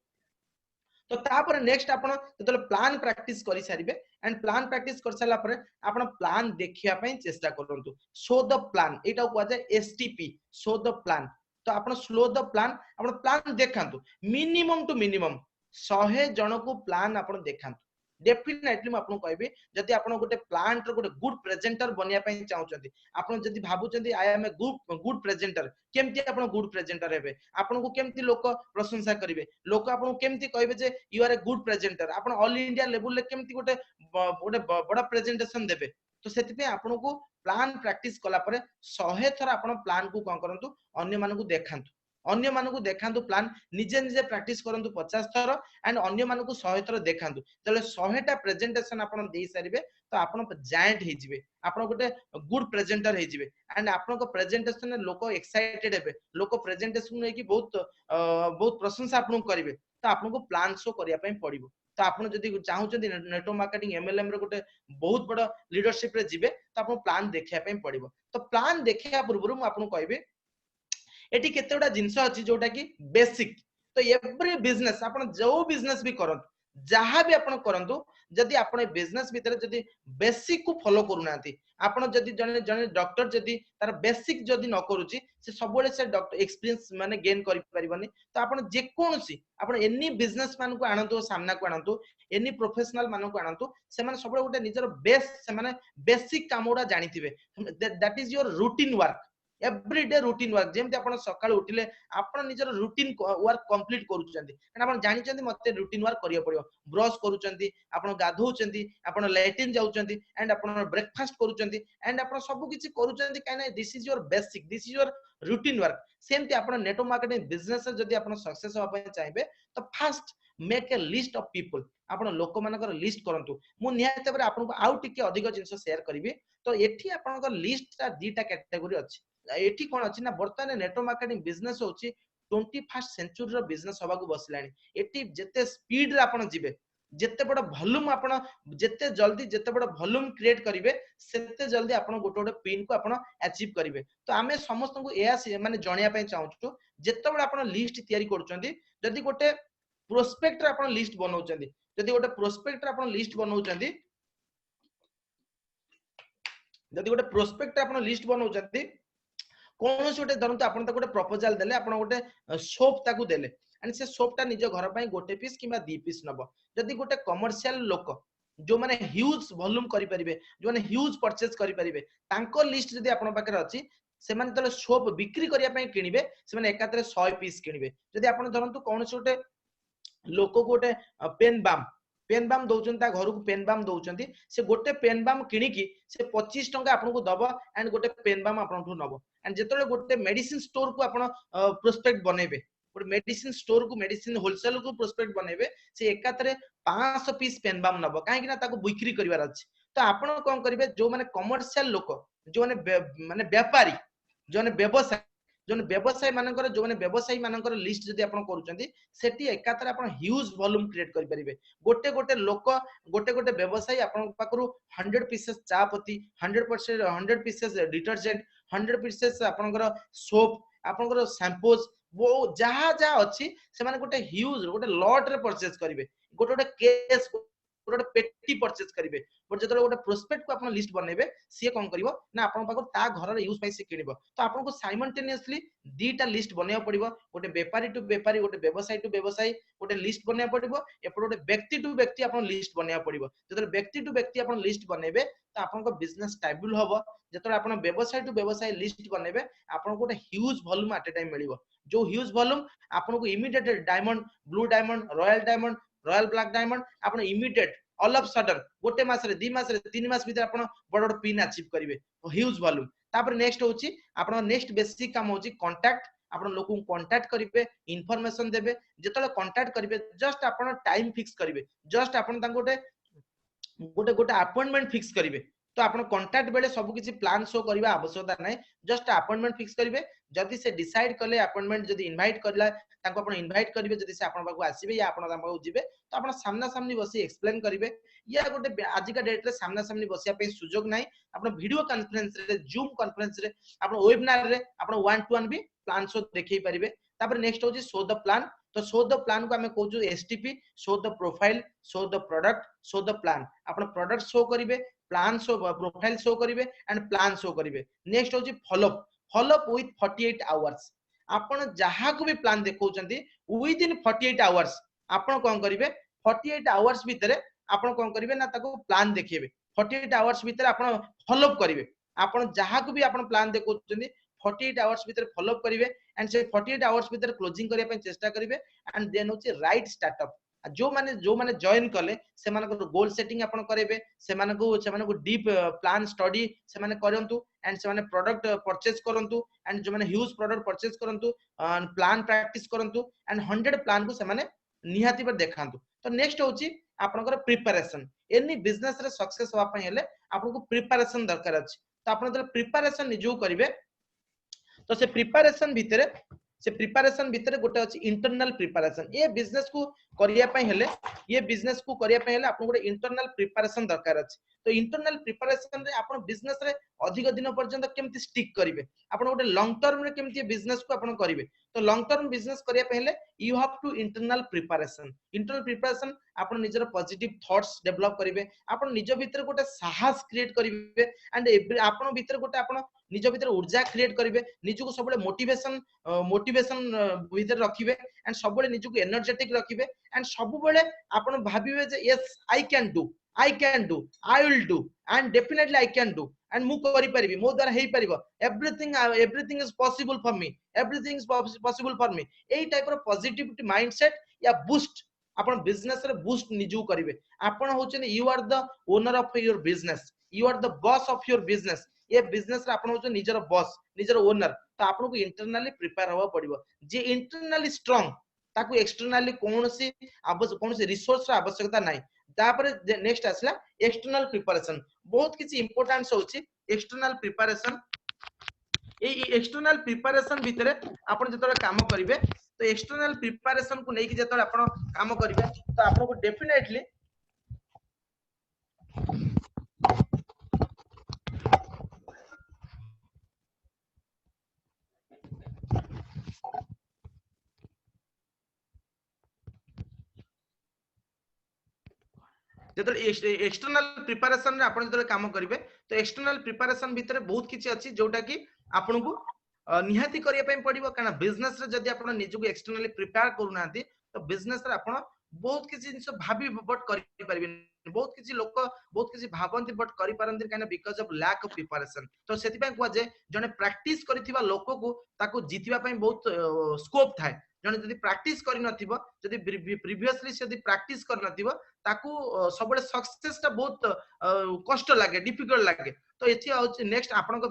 तो तापर नेक्स्ट आपन जतले प्लान प्रैक्टिस करि सारिबे एंड प्लान प्रैक्टिस कर साला परे आपन प्लान देखिया पई चेष्टा करंतु शो द प्लान एटा को जाय एसटीपी शो द प्लान तो आपन स्लो द प्लान आपन प्लान देखांतु मिनिमम टू मिनिमम 100 जन को प्लान आपण देखांतु डेफिनेटली म आपन कहबी जदि आपण गोटे प्लांट रो गोटे गुड प्रेजेंटर बनिया पई चाहउचंती आपण जदि भाबुचंती I am a good presenter केमती आपण गुड प्रेजेंटर हेबे आपण को केमती लोक प्रशंसा करिवे लोक आपण केमती कहबे जे you are a good presenter आपण ऑल इंडिया लेवल ले केमती गोटे बड़ा प्रेजेंटेशन देबे तो सेति पे आपण को प्लान प्रैक्टिस कला परे 100 थर आपण प्लान को कोन करंतु अन्य मानकु देखांतु अन्य मानकु देखांतु प्लान निजे निजे प्रैक्टिस करंतु 50 थर एंड अन्य मानकु 100 थर देखांतु तले 100 टा प्रेजेंटेशन आपण देई सारिबे तो आपण जायंट हे जिवे आपण गोटे गुड प्रेजेंटर हे जिवे एंड आपण को प्रेजेंटेशन लोक एक्साइटेड हेबे लोक प्रेजेंटेशन नै कि बहुत प्रशंसा आपण करिवे तो आपण को प्लान शो करिया पई पड़िबो तो आपण जदि चाहउचंती नेटवर्क मार्केटिंग एमएलएम रे गोटे बहुत बड़ लीडरशिप रे जिवे तो आपण प्लान देखिया पई पड़िबो तो प्लान देखिया पूर्व मु आपण कहबे एटी केतेडा जिंस अछि जोटा कि बेसिक तो एवरी बिजनेस आपण जो बिजनेस भी करंतु जहां भी आपण करंतु जदि आपण बिजनेस भीतर जदि बेसिक को फॉलो करूनांती आपण जदि जने जने डॉक्टर जदि तार बेसिक जदि न करूची से सबले से डॉक्टर एक्सपीरियंस माने गेन करि परिबनी तो आपण जे कोनसी आपण एनी बिजनेस मान को आनंतु सामना को आनंतु एनी प्रोफेशनल मान को आनंतु से माने सबले गोटे निजर बेस से माने बेसिक कामोडा जानिथिबे that is your routine work everyday routine work जेमते आपण सकाळ उठिले आपण निजर रूटीन वर्क कंप्लीट करूचंती एंड आपण जानिचंती मते रूटीन वर्क करिया पड़ियो ब्रश करूचंती आपण गाधौचंती आपण लैट्रिन जाउचंती एंड आपण ब्रेकफास्ट करूचंती एंड आपण सब किछि करूचंती काइना this is your basic this is your routine work सेमते आपण नेटवर्क मार्केटिंग बिजनेस जदी आपण सक्सेस होबा पय चाहबे तो first make a list of people आपण लोक मानकर लिस्ट करंतु मु निहाते पर आपण को आउ टिके अधिक जिंस शेयर करिवि तो एठी आपनकर लिस्ट ता दीटा कैटेगरी अछि एठी कोन अछि ना वर्तमान नेटवर्क मार्केटिंग बिजनेस होछि 21st सेंचुरी रो बिजनेस होबा को बसलानी एठी जते स्पीड रे आपण जिवे जते बड़ वॉल्यूम आपण जते जल्दी जते बड़ वॉल्यूम क्रिएट करिवे सेते जल्दी आपण गोटे गोटे पिन को आपण अचीव करिवे तो आमे समस्त को एया माने जणिया पय चाहूछु जते बड़ आपण लिस्ट तयारी करचंदी जदी गोटे प्रोस्पेक्ट रे आपण लिस्ट बनाउचंदी जदी गोटे प्रोस्पेक्ट रे आपण लिस्ट बनाउचंदी जदी गोटे प्रोस्पेक्ट रे आपण लिस्ट बनाउचंदी कोन सोटे धरंतु आपण त गोटे प्रपोजल देले आपण गोटे सोप ताकू देले एंड से सोप ता निज घर पई गोटे पीस किबा 2 पीस नबो जदी गोटे कमर्शियल लोक जो माने ह्यूज वॉल्यूम करि परिबे जो माने ह्यूज परचेज करि परिबे तांको लिस्ट जदी आपण पाखरे अछि से माने तले सोप बिक्री करिया पई किनिबे से माने एकातरे 100 पीस किनिबे जदी आपण धरंतु कोन सोटे लोक गोटे पेन बाम पेन बाम दउचन ता घर को पेन बाम दउचन से गोटे पेन बाम किनिकी से 25 टंका आपनको दबो एंड गोटे पेन बाम आपनठु नबो एंड जेतले गोटे मेडिसिन स्टोर को आपण प्रोस्पेक्ट बनेबे गोटे मेडिसिन स्टोर को मेडिसिन होलसेल को प्रोस्पेक्ट बनेबे से एकातरे 500 पीस पेन बाम नबो काहे कि ना ताको बिक्री करिवार अछि तो आपण कोन करिवे जो माने कमर्शियल लोक जो माने व्यापारी जो व्यवसायी मानकर जो व्यवसायी मानकर लिस्ट जदि आपण करूचंती सेठी एकातर आपण ह्यूज वॉल्यूम क्रिएट करि परिबे गोटे गोटे लोक गोटे गोटे व्यवसायी आपण पाखरु 100 पीसेस चा पत्ती 100% 100 पीसेस डिटर्जेंट 100 पीसेस आपनकर सोप आपनकर शैम्पूज वो जहा जहा अछि से माने गोटे ह्यूज गोटे लॉट रे परचेज करिवे गोटे गोटे केस गोटे पेटी परचेज करिवे बट जतले गोटे प्रोस्पेक्ट को आपण लिस्ट बनेबे सी कोन करिवो ना आपण पाखर ता घर रे यूज पई से किनिबो तो आपण को साइमल्टेनियसली दीटा लिस्ट बनेया पड़िबो गोटे व्यापारी टू व्यापारी गोटे व्यवसायी टू व्यवसायी गोटे लिस्ट बनेया पड़िबो एपड गोटे व्यक्ति टू व्यक्ति आपण लिस्ट बनेया पड़िबो जतले व्यक्ति टू व्यक्ति आपण लिस्ट बनेबे तो आपण को बिजनेस स्टेबल होबो जतले आपण व्यवसायी टू व्यवसायी लिस्ट बनेबे आपण को गोटे huge volume at a time मिलिबो जो ह्यूज वॉल्यूम आपण को immediate diamond blue diamond royal black diamond आपण इमीडिएट ऑल ऑफ सडन गोटे मास रे 2 मास रे 3 मास भीतर आपण बड़ बड़ पिन अचीव करिवे ह्यूज वॉल्यूम तापर नेक्स्ट होची आपण नेक्स्ट बेसिक काम होची कांटेक्ट आपण लोक को कांटेक्ट करिवे इंफॉर्मेशन देबे जेतले कांटेक्ट करिवे जस्ट आपण टाइम फिक्स करिवे जस्ट आपण तांको गोटे गोटे अपॉइंटमेंट फिक्स करिवे तो आपण कांटेक्ट बेले सब किछि प्लान शो करबा आवश्यकता नै जस्ट अपॉइंटमेंट फिक्स करिवे जदि से डिसाइड करले अपॉइंटमेंट जदि इनवाइट करला तांको आपण इनवाइट करिवे जदि से आपण पाखु आसीबे या आपण तांको पाखु जिवे तो आपण सामना सामनी बसी एक्सप्लेन करिवे या गोटे आज का डेट रे सामना सामनी बसिया पे सुजोग नै आपण वीडियो कॉन्फ्रेंस रे जूम कॉन्फ्रेंस रे आपण वेबिनार रे आपण 1 to 1 भी प्लान शो देखै परिबे तापर नेक्स्ट होची शो द प्लान तो शो द प्लान को हमें कहू STP show the profile show the product show the plan आपण प्रोडक्ट शो करिवे प्लान शो प्रोफाइल शो करिवे एंड प्लान शो करिवे नेक्स्ट होची फॉलो अप विथ 48 आवर्स आपण जहा को भी प्लान देखौचंती विद इन 48 आवर्स आपण कोन करिवे 48 आवर्स भीतर आपण कोन करिवे ना ताको प्लान देखिबे 48 आवर्स भीतर आपण फॉलो अप करिवे आपण जहा को भी आपण प्लान देखौचंती 48 आवर्स भीतर फॉलो अप करिवे एंड से 48 आवर्स भीतर क्लोजिंग करिया पे चेष्टा करिवे एंड देन होची राइट स्टार्टअप जो माने जॉइन कले से माने गोल सेटिंग आपण करेबे से माने को डीप प्लान स्टडी से माने करंतु एंड से माने प्रोडक्ट परचेज करंतु एंड जो माने ह्यूज प्रोडक्ट परचेज करंतु प्लान प्रैक्टिस करंतु एंड 100 प्लान को से माने निहाती पर देखांतु तो नेक्स्ट होची आपनकर प्रिपरेशन एनी बिजनेस रे सक्सेस होवा पय हेले आपनको प्रिपरेशन दरकार अछि तो आपण जब प्रिपरेशन निजो करिवे तो से प्रिपरेशन भीतर गोटे अछि इंटरनल प्रिपरेशन ये बिजनेस को करिया पय हेले आपन गोटे इंटरनल प्रिपरेशन दरकार अछि तो इंटरनल प्रिपरेशन रे आपन बिजनेस रे अधिक दिन पर्यंत केमति स्टिक करिवे आपन गोटे लॉन्ग टर्म रे केमति बिजनेस को आपन करिवे तो लॉन्ग टर्म बिजनेस करिया पय हेले you have to internal preparation आपन निजर पॉजिटिव थॉट्स डेवलप करिवे आपन निज भीतर गोटे साहस क्रिएट करिवे एंड आपन भीतर गोटे आपन निज भीतर ऊर्जा क्रिएट करिवे निजको सबले मोटिवेशन भीतर रखिवे एंड सबले निजको एनर्जेटिक रखिवे एंड सबले आपन भाबिवे जे yes I can do I will do and definitely I can do and mu kari paribi mo dara hei paribo everything is possible for me everything is possible for me ei type of positivity mindset या boost आपण business रे boost निजु करिवे आपण होचन you are the owner of your business you are the boss of your business ये business रे आपण होचन निजर boss निजर owner तो आपण को internally prepare होवा पड़िबो जे internally strong ताकू externally कोनोसी रिसोर्स रा आवश्यकता नाही तापर नेक्स्ट आसला एक्सटर्नल प्रिपरेशन बहुत किछि इंपोर्टेंस होछि एक्सटर्नल प्रिपरेशन ए एक्सटर्नल प्रिपरेशन भितरे आपण जतरा काम करिवे तो एक्सटर्नल प्रिपरेशन को नेकी जतरा आपण काम करिवे तो आपण को डेफिनेटली एक्सटर्नल प्रिपरेशन रे आपण जतले काम करिवे तो एक्सटर्नल प्रिपरेशन भितर बहुत किछि अछि जोटा कि आपण को निहाती करिया पय पड़िबो काना बिजनेस रे जदी आपण निजु को एक्सटर्नली प्रिपेयर करू नांती तो बिजनेस रे आपण बहुत किसी जिंस भाबी बट करि परिबिन बहुत किसी लोक बहुत किसी भाबंती बट करि पारंती काने because of lack of preparation तो सेति पय कुआ जे जने प्रैक्टिस करिथिबा लोक को ताको जीतिबा पय बहुत स्कोप थाए जने जदी प्रैक्टिस करि नथिबो जदी प्रीवियसली जदी प्रैक्टिस कर नथिबो ताको सबले सक्सेस ता बहुत कष्ट लागे डिफिकल्ट लागे तो एथि आउच नेक्स्ट आपन को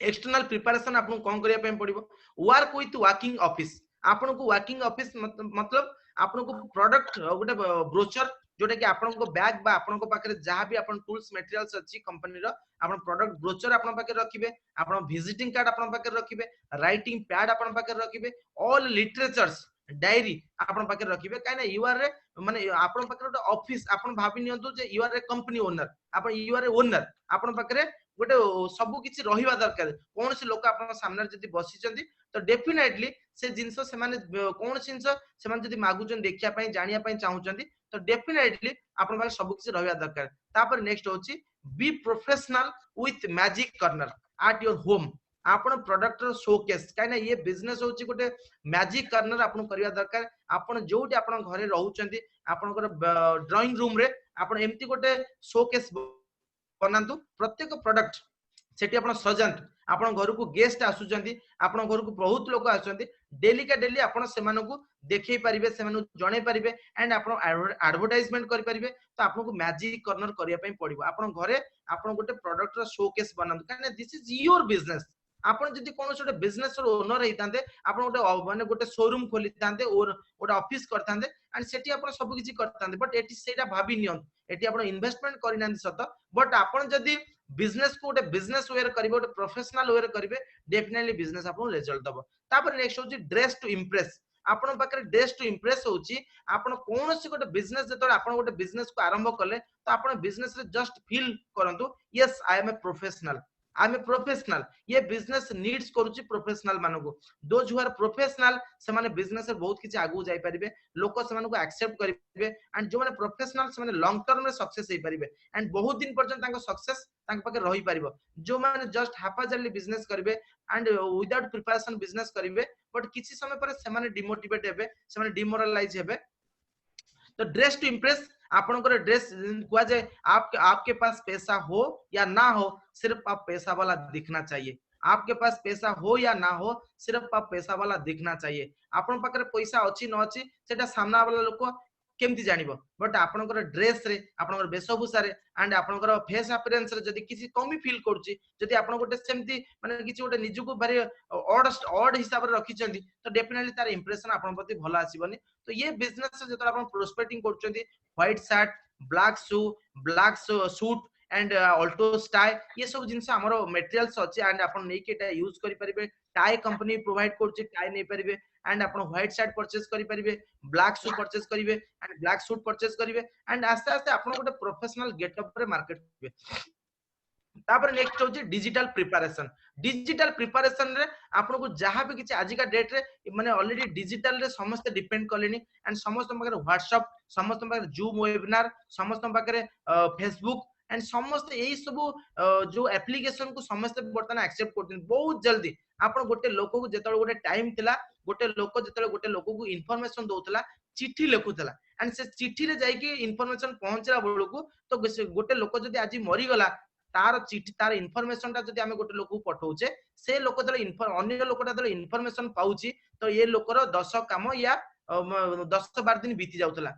एक्सटर्नल प्रिपरेशन आपन कोन करिया पय पड़िबो वर्क विथ वर्किंग ऑफिस आपन को वर्किंग ऑफिस मतलब आपन को प्रोडक्ट गोटे ब्रोचर जोटा कि आपन को बैग बा आपन को पाखरे जहां भी आपन टूल्स मटेरियल्स अछि कंपनी रो आपन प्रोडक्ट ब्रोचर आपन पाखरे रखिबे आपन विजिटिंग कार्ड आपन पाखरे रखिबे राइटिंग पैड आपन पाखरे रखिबे ऑल लिटरेचर्स डायरी आपन पाखरे रखिबे काहे यू आर रे माने आपन पाखरे ऑफिस आपन भाबी नियंतु जे you are a company owner आपन यू आर ए ओनर आपन पाखरे गोटे सब किछि रहिबा दरकार कोन से लोक आपन सामने जदी बसिचंती तो डेफिनेटली से जिंस से माने कोन जिंस से माने जदी मागुचन देखिया पय जानिया पय चाहुचंती तो डेफिनेटली आपन पाखे सब किछि रहिबा दरकार तापर नेक्स्ट होची be professional with magic corner at your home आपन प्रोडक्ट रो शोकेस काहे ना ये बिजनेस होची गोटे मैजिक कॉर्नर आपन करिया दरकार आपन जोटी आपन घरे रहउचंती आपन ड्राइंग रूम रे आपन एम्ति गोटे शोकेस बनातु प्रत्येक प्रोडक्ट सेठी आपण सजांतु आपण घर को गेस्ट आसुचंती आपण घर को बहुत लोक आसुचंती डेली का डेली आपण सेमानु को देखै परिबे सेमानु जणे परिबे एंड आपण एडवर्टाइजमेंट करि परिबे तो आपण को मैजिक कॉर्नर करिया पय पड़िबो आपण घरे आपण गोटे प्रोडक्ट रो शोकेस बनातु काने दिस इज योर बिजनेस आपण जदी कोनो छोटे बिजनेस रो ओनर हेतांते आपण गोटे माने गोटे शोरूम खोलितांते और गोटे ऑफिस करतांते एंड सेठी आपण सब किछि करतांते बट एटी सेटा भाबी नियन एटी आपण इन्वेस्टमेंट करिनांती सत बट आपण जदी बिजनेस को गोटे बिजनेस वेयर करिवे गोटे प्रोफेशनल वेयर करिवे डेफिनेटली बिजनेस आपण रिजल्ट दबो तापर नेक्स्ट होची ड्रेस टू इंप्रेस आपण पाखरे ड्रेस टू इंप्रेस होची आपण कोनोसी गोटे बिजनेस जतोड़ आपण गोटे बिजनेस को आरंभ करले तो आपण बिजनेस रे जस्ट फील करंतु yes I am a professional I am a professional ये बिजनेस नीड्स करूची प्रोफेशनल मानको दोज हु आर प्रोफेशनल से माने बिजनेस रे बहुत किछि आगु जाई परिबे लोक से मानको एक्सेप्ट करिवे एंड जो माने प्रोफेशनल से माने लॉन्ग टर्म रे सक्सेस होई परिबे एंड बहुत दिन पर्यंत तांको सक्सेस तांको पाके रही परिबो जो माने जस्ट हापाजरली बिजनेस करिवे एंड विदाउट प्रिपरेशन बिजनेस करिवे बट किछि समय पर से माने डिमोटिवेट हेबे से माने डिमोरलाइज हेबे तो ड्रेस टू इंप्रेस आपन को ड्रेस कुआ जाए आपके पास पैसा हो या ना हो सिर्फ आप पैसा वाला दिखना चाहिए आपके पास पैसा हो या ना हो सिर्फ आप पैसा वाला दिखना चाहिए आपन पाखरे पैसा अछि न अछि सेटा सामना वाला लोक केमती जानिबो बट आपनकर ड्रेस रे आपनकर वेशभूषा रे एंड आपनकर फेस अपीयरेंस रे जदी किसी कमी फील करछि जदी आपन गोटे सेमती माने किछि गोटे निजुको भारी ऑड हिसाब रे रखि चंदी तो डेफिनेटली तार इंप्रेशन आपन प्रति भलो आसीबनी तो ये बिजनेस जतो आपन प्रोस्पेक्टिंग करछंती white shirt black suit and Altos style ये सब जिंस हमरो मटेरियल्स अछि एंड आपन नै के यूज करि परिबे टाई कंपनी प्रोवाइड करछि टाई नै परिबे एंड आपन व्हाइट शर्ट परचेज करि परिबे ब्लैक सूट परचेज करिवे एंड ब्लैक सूट परचेज करिवे एंड आस्ते आस्ते आपन गोटे प्रोफेशनल गेटअप रे मार्केट करिवे तापर नेक्स्ट होची डिजिटल प्रिपरेशन रे आपन को जहां भी किछि आजिका डेट रे माने ऑलरेडी डिजिटल रे समस्त डिपेंड करलेनी एंड समस्त पाखरे व्हाट्सएप समस्त पाखरे जूम वेबिनार समस्त पाखरे फेसबुक एंड समस्त यही सब जो एप्लीकेशन को समस्त बर्तन एक्सेप्ट करते बहुत जल्दी आपन गोटे लोक को जेतले गोटे टाइम थिला गोटे लोक जेतले गोटे लोक को इन्फॉर्मेशन दोतला चिट्ठी लिखुतला एंड से चिट्ठी रे जाई कि इन्फॉर्मेशन पहुंचला बेलको तो गोटे लोक जदी आज मरी गला तार चिट्ठी तार इन्फॉर्मेशन ता जदी हमें गोटे लोक को पठौचे से लोक जले अन्य लोकटा जले इन्फॉर्मेशन पाउची तो ये लोकर 10 काम या 10-12 दिन बीती जाउतला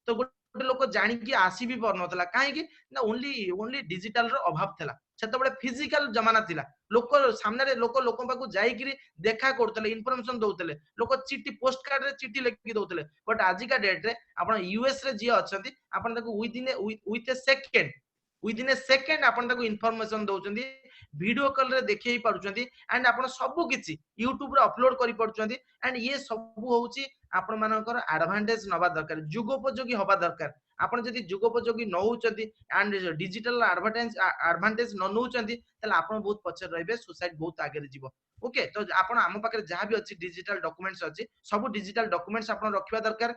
तो गोटे लोक जानि कि आसी भी परनतला काहे कि ना ओनली डिजिटल रो अभाव थला सेते बडे फिजिकल जमाना थिला लोक सामने रे लोक पाकू जाई कि देखा करतले इन्फॉर्मेशन दोतले लोक चिट्ठी पोस्ट कार्ड रे चिट्ठी लिखि दोतले बट आज का डेट रे आपण यूएस रे जे अछंती आपण ताकू विदिन ए सेकंड आपण ताकू इन्फॉर्मेशन दोचंती वीडियो कॉल रे देखै पारुचंती एंड आपण सब किछि YouTube रे अपलोड करि पारुचंती एंड ये सब होउची आपण मानकर एडवांटेज नबा दरकार जुगोपयोगी होबा दरकार आपण जदी जुगोपयोगी न होउचंती एंड डिजिटल एडवांटेज न नउचंती तले आपण बहुत पछर रहबे सोसाइटी बहुत आगे जीवो ओके तो आपण हम पाखरे जहां भी अछि डिजिटल डॉक्यूमेंट्स अछि सब डिजिटल डॉक्यूमेंट्स आपण रखिबा दरकार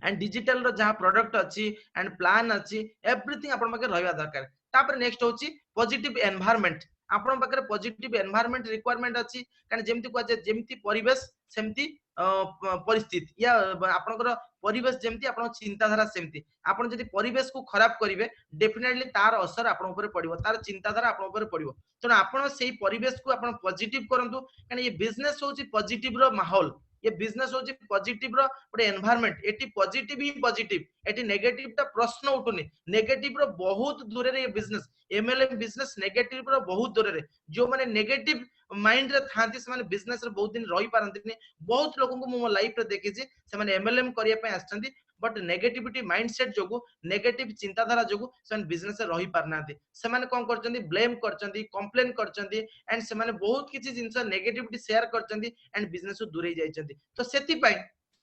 एंड डिजिटल रो जहां प्रोडक्ट अछि एंड प्लान अछि एवरीथिंग आपण पाखे रहबा दरकार तापर नेक्स्ट होची पॉजिटिव एनवायरनमेंट आपण पाखरे पॉजिटिव एनवायरनमेंट रिक्वायरमेंट अछि कारण जेमति को जेमति परिवेश सेमति परिस्थिति या आपनकर परिवेश जेमति आपन चिंताधारा सेमति आपण जदि परिवेश को खराब करिवे डेफिनेटली तार असर आपण ऊपर पड़िबो तार चिंताधारा आपण ऊपर पड़िबो तो आपण सेही परिवेश को आपण पॉजिटिव करंतु कारण ये बिजनेस होची पॉजिटिव रो माहौल ये बिजनेस होची पॉजिटिव रो गोटे एनवायरनमेंट एटी पॉजिटिव ही पॉजिटिव एटी नेगेटिव ता प्रश्न उठुनी नेगेटिव रो बहुत दूर रे ये बिजनेस एमएलएम बिजनेस नेगेटिव रो बहुत दूर रे जो माने नेगेटिव माइंड रे थांती से माने बिजनेस रे बहुत दिन रही पारंतिनी बहुत लोगों को मो लाइफ रे देखि जे से माने एमएलएम करिया पे आछंती बट नेगेटिविटी माइंडसेट जोगु नेगेटिव चिंताधारा जोगु से बिजनेस रे रही पारनांती से माने कोन करचंती ब्लेम करचंती कंप्लेन करचंती एंड से माने बहुत किछि जिंस नेगेटिविटी शेयर करचंती एंड बिजनेस सु दूर जाइचंती तो सेति पई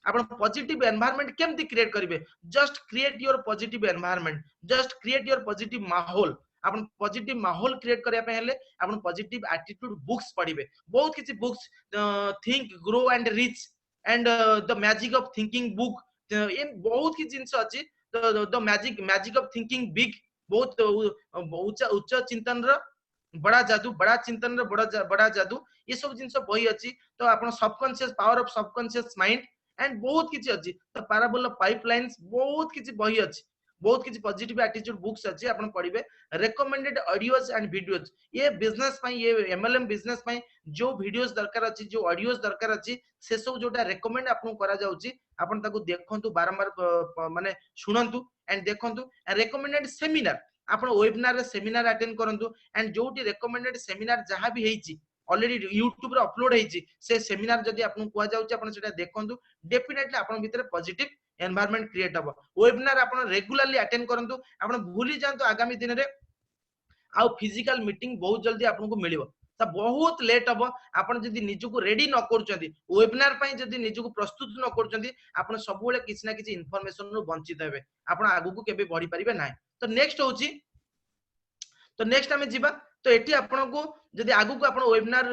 आपण पॉजिटिव एनवायरनमेंट केमती क्रिएट करिवे just create your positive environment just create your positive माहौल आपण पॉजिटिव माहौल क्रिएट करिया पे हेले आपण पॉजिटिव एटीट्यूड बुक्स पढिबे बहुत किछि books think grow and rich and the magic of thinking book ये बहुत की जिंस अछि the magic of thinking big बहुत उच्च उच्च चिंतन रो बड़ा जादू बड़ा चिंतन रो बड़ा जादू ये सब जिंस बही अछि तो आपण subconscious power of subconscious mind and बहुत किछि अछि तो पैराबोल ऑफ पाइपलाइंस बहुत किछि बही अछि बहुत किछि पॉजिटिव एटीट्यूड बुक्स अछि आपण पढिबे रेकमेंडेड ऑडियोज एंड वीडियोज ये बिजनेस पई ये एमएलएम बिजनेस पई जो वीडियोज दरकार अछि जो ऑडियोज दरकार अछि से सब जोटा रेकमेंड आपन करा जाउची आपन ताको देखंतु बारंबार माने सुनंतु एंड देखंतु रेकमेंडेड सेमिनार आपन वेबिनार रे सेमिनार अटेंड करंतु एंड जोटी रेकमेंडेड सेमिनार जहां भी हेची ऑलरेडी यूट्यूब रे अपलोड हेची से सेमिनार जदी आपन कुआ जाउची आपन सेटा देखंतु डेफिनेटली आपन भीतर पॉजिटिव एनवायरनमेंट क्रिएट हबो वेबिनार आपन रेगुलरली अटेंड करंतु आपन भूली जानतो आगामी दिन रे आ फिजिकल मीटिंग बहुत जल्दी आपन को मिलिबो त बहुत लेट हबो आपन जदी निजु को रेडी न करचंती वेबिनार पई जदी निजु को प्रस्तुत न करचंती आपन सब बेले किछ ना किछ इंफॉर्मेशन रो वंचित हेबे आपन आगु को केबे बढ़ी परिबे नाही तो नेक्स्ट होची तो नेक्स्ट हमें जीवा तो एटी आपन को जदी आगु को आपन वेबिनार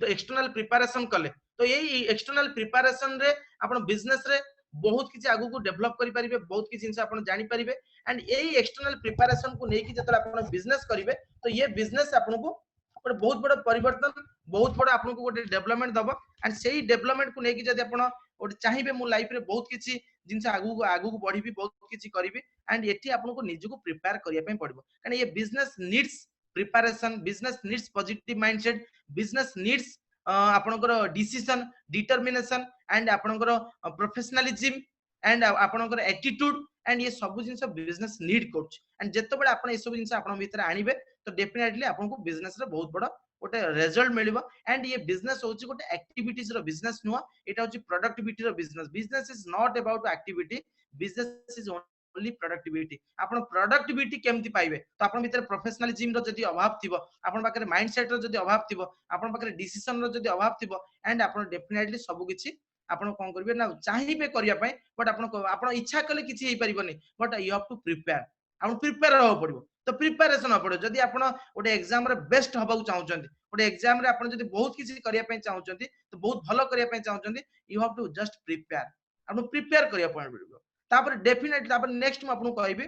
एक्सटर्नल प्रिपरेशन कले तो यही एक्सटर्नल प्रिपरेशन रे आपन बिजनेस रे बहुत किछि आगु को डेवलप करि परिबे बहुत किछि जिंस आपन जानि परिबे एंड यही एक्सटर्नल प्रिपरेशन को नेकी जतला आपन बिजनेस करिवे तो ये बिजनेस आपन को बहुत बड़ा परिवर्तन बहुत बड़ा आपन को गोटे डेवलपमेंट दबो एंड सेही डेवलपमेंट को नेकी जदी आपन गोटे चाहिबे मो लाइफ रे बहुत किछि जिंस आगु को बढ़ीबी बहुत किछि करिबी एंड एठी आपन को निजु को प्रिपेयर करिया पे पड़बो कारण ये business needs preparation business needs positive mindset business needs आपनकर डिसीजन डिटरमिनेशन एंड आपनकर प्रोफेशनलिज्म एंड आपनकर एटीट्यूड एंड ये सब जिंस बिजनेस नीड करछ एंड जत्तो बडा आपन ए सब जिंस आपन भीतर आनिबे तो डेफिनेटली आपन को बिजनेस रे बहुत बड़ा गोटे रिजल्ट मिलिबो एंड ये बिजनेस होची गोटे एक्टिविटीज रो बिजनेस नुवा एटा होची प्रोडक्टिविटी रो business business is not about activity business is only productivity आपन प्रोडक्टिविटी केमति पाइबे तो आपन भीतर प्रोफेशनलिज्म रो जदी अभाव थिबो आपन पाखरे माइंडसेट रो जदी अभाव थिबो आपन पाखरे डिसीजन रो जदी अभाव थिबो एंड आपन डेफिनेटली सब किछि आपन कोन करबे ना चाहिबे करिया पय बट आपन इच्छा कले किछि हेई परिबोनी but you have to prepare आपन प्रिपेयर हो पड़िबो तो प्रिपरेशन हो पड़ो जदी आपन ओटे एग्जाम रे बेस्ट हबाकू चाहउचंती ओटे एग्जाम रे आपन जदी बहुत किछि करिया पय चाहउचंती तो बहुत भलो करिया पय चाहउचंती you have to just prepare आपन प्रिपेयर करिया पड़िबो तापर डेफिनेटली तापर नेक्स्ट म आपन कहबी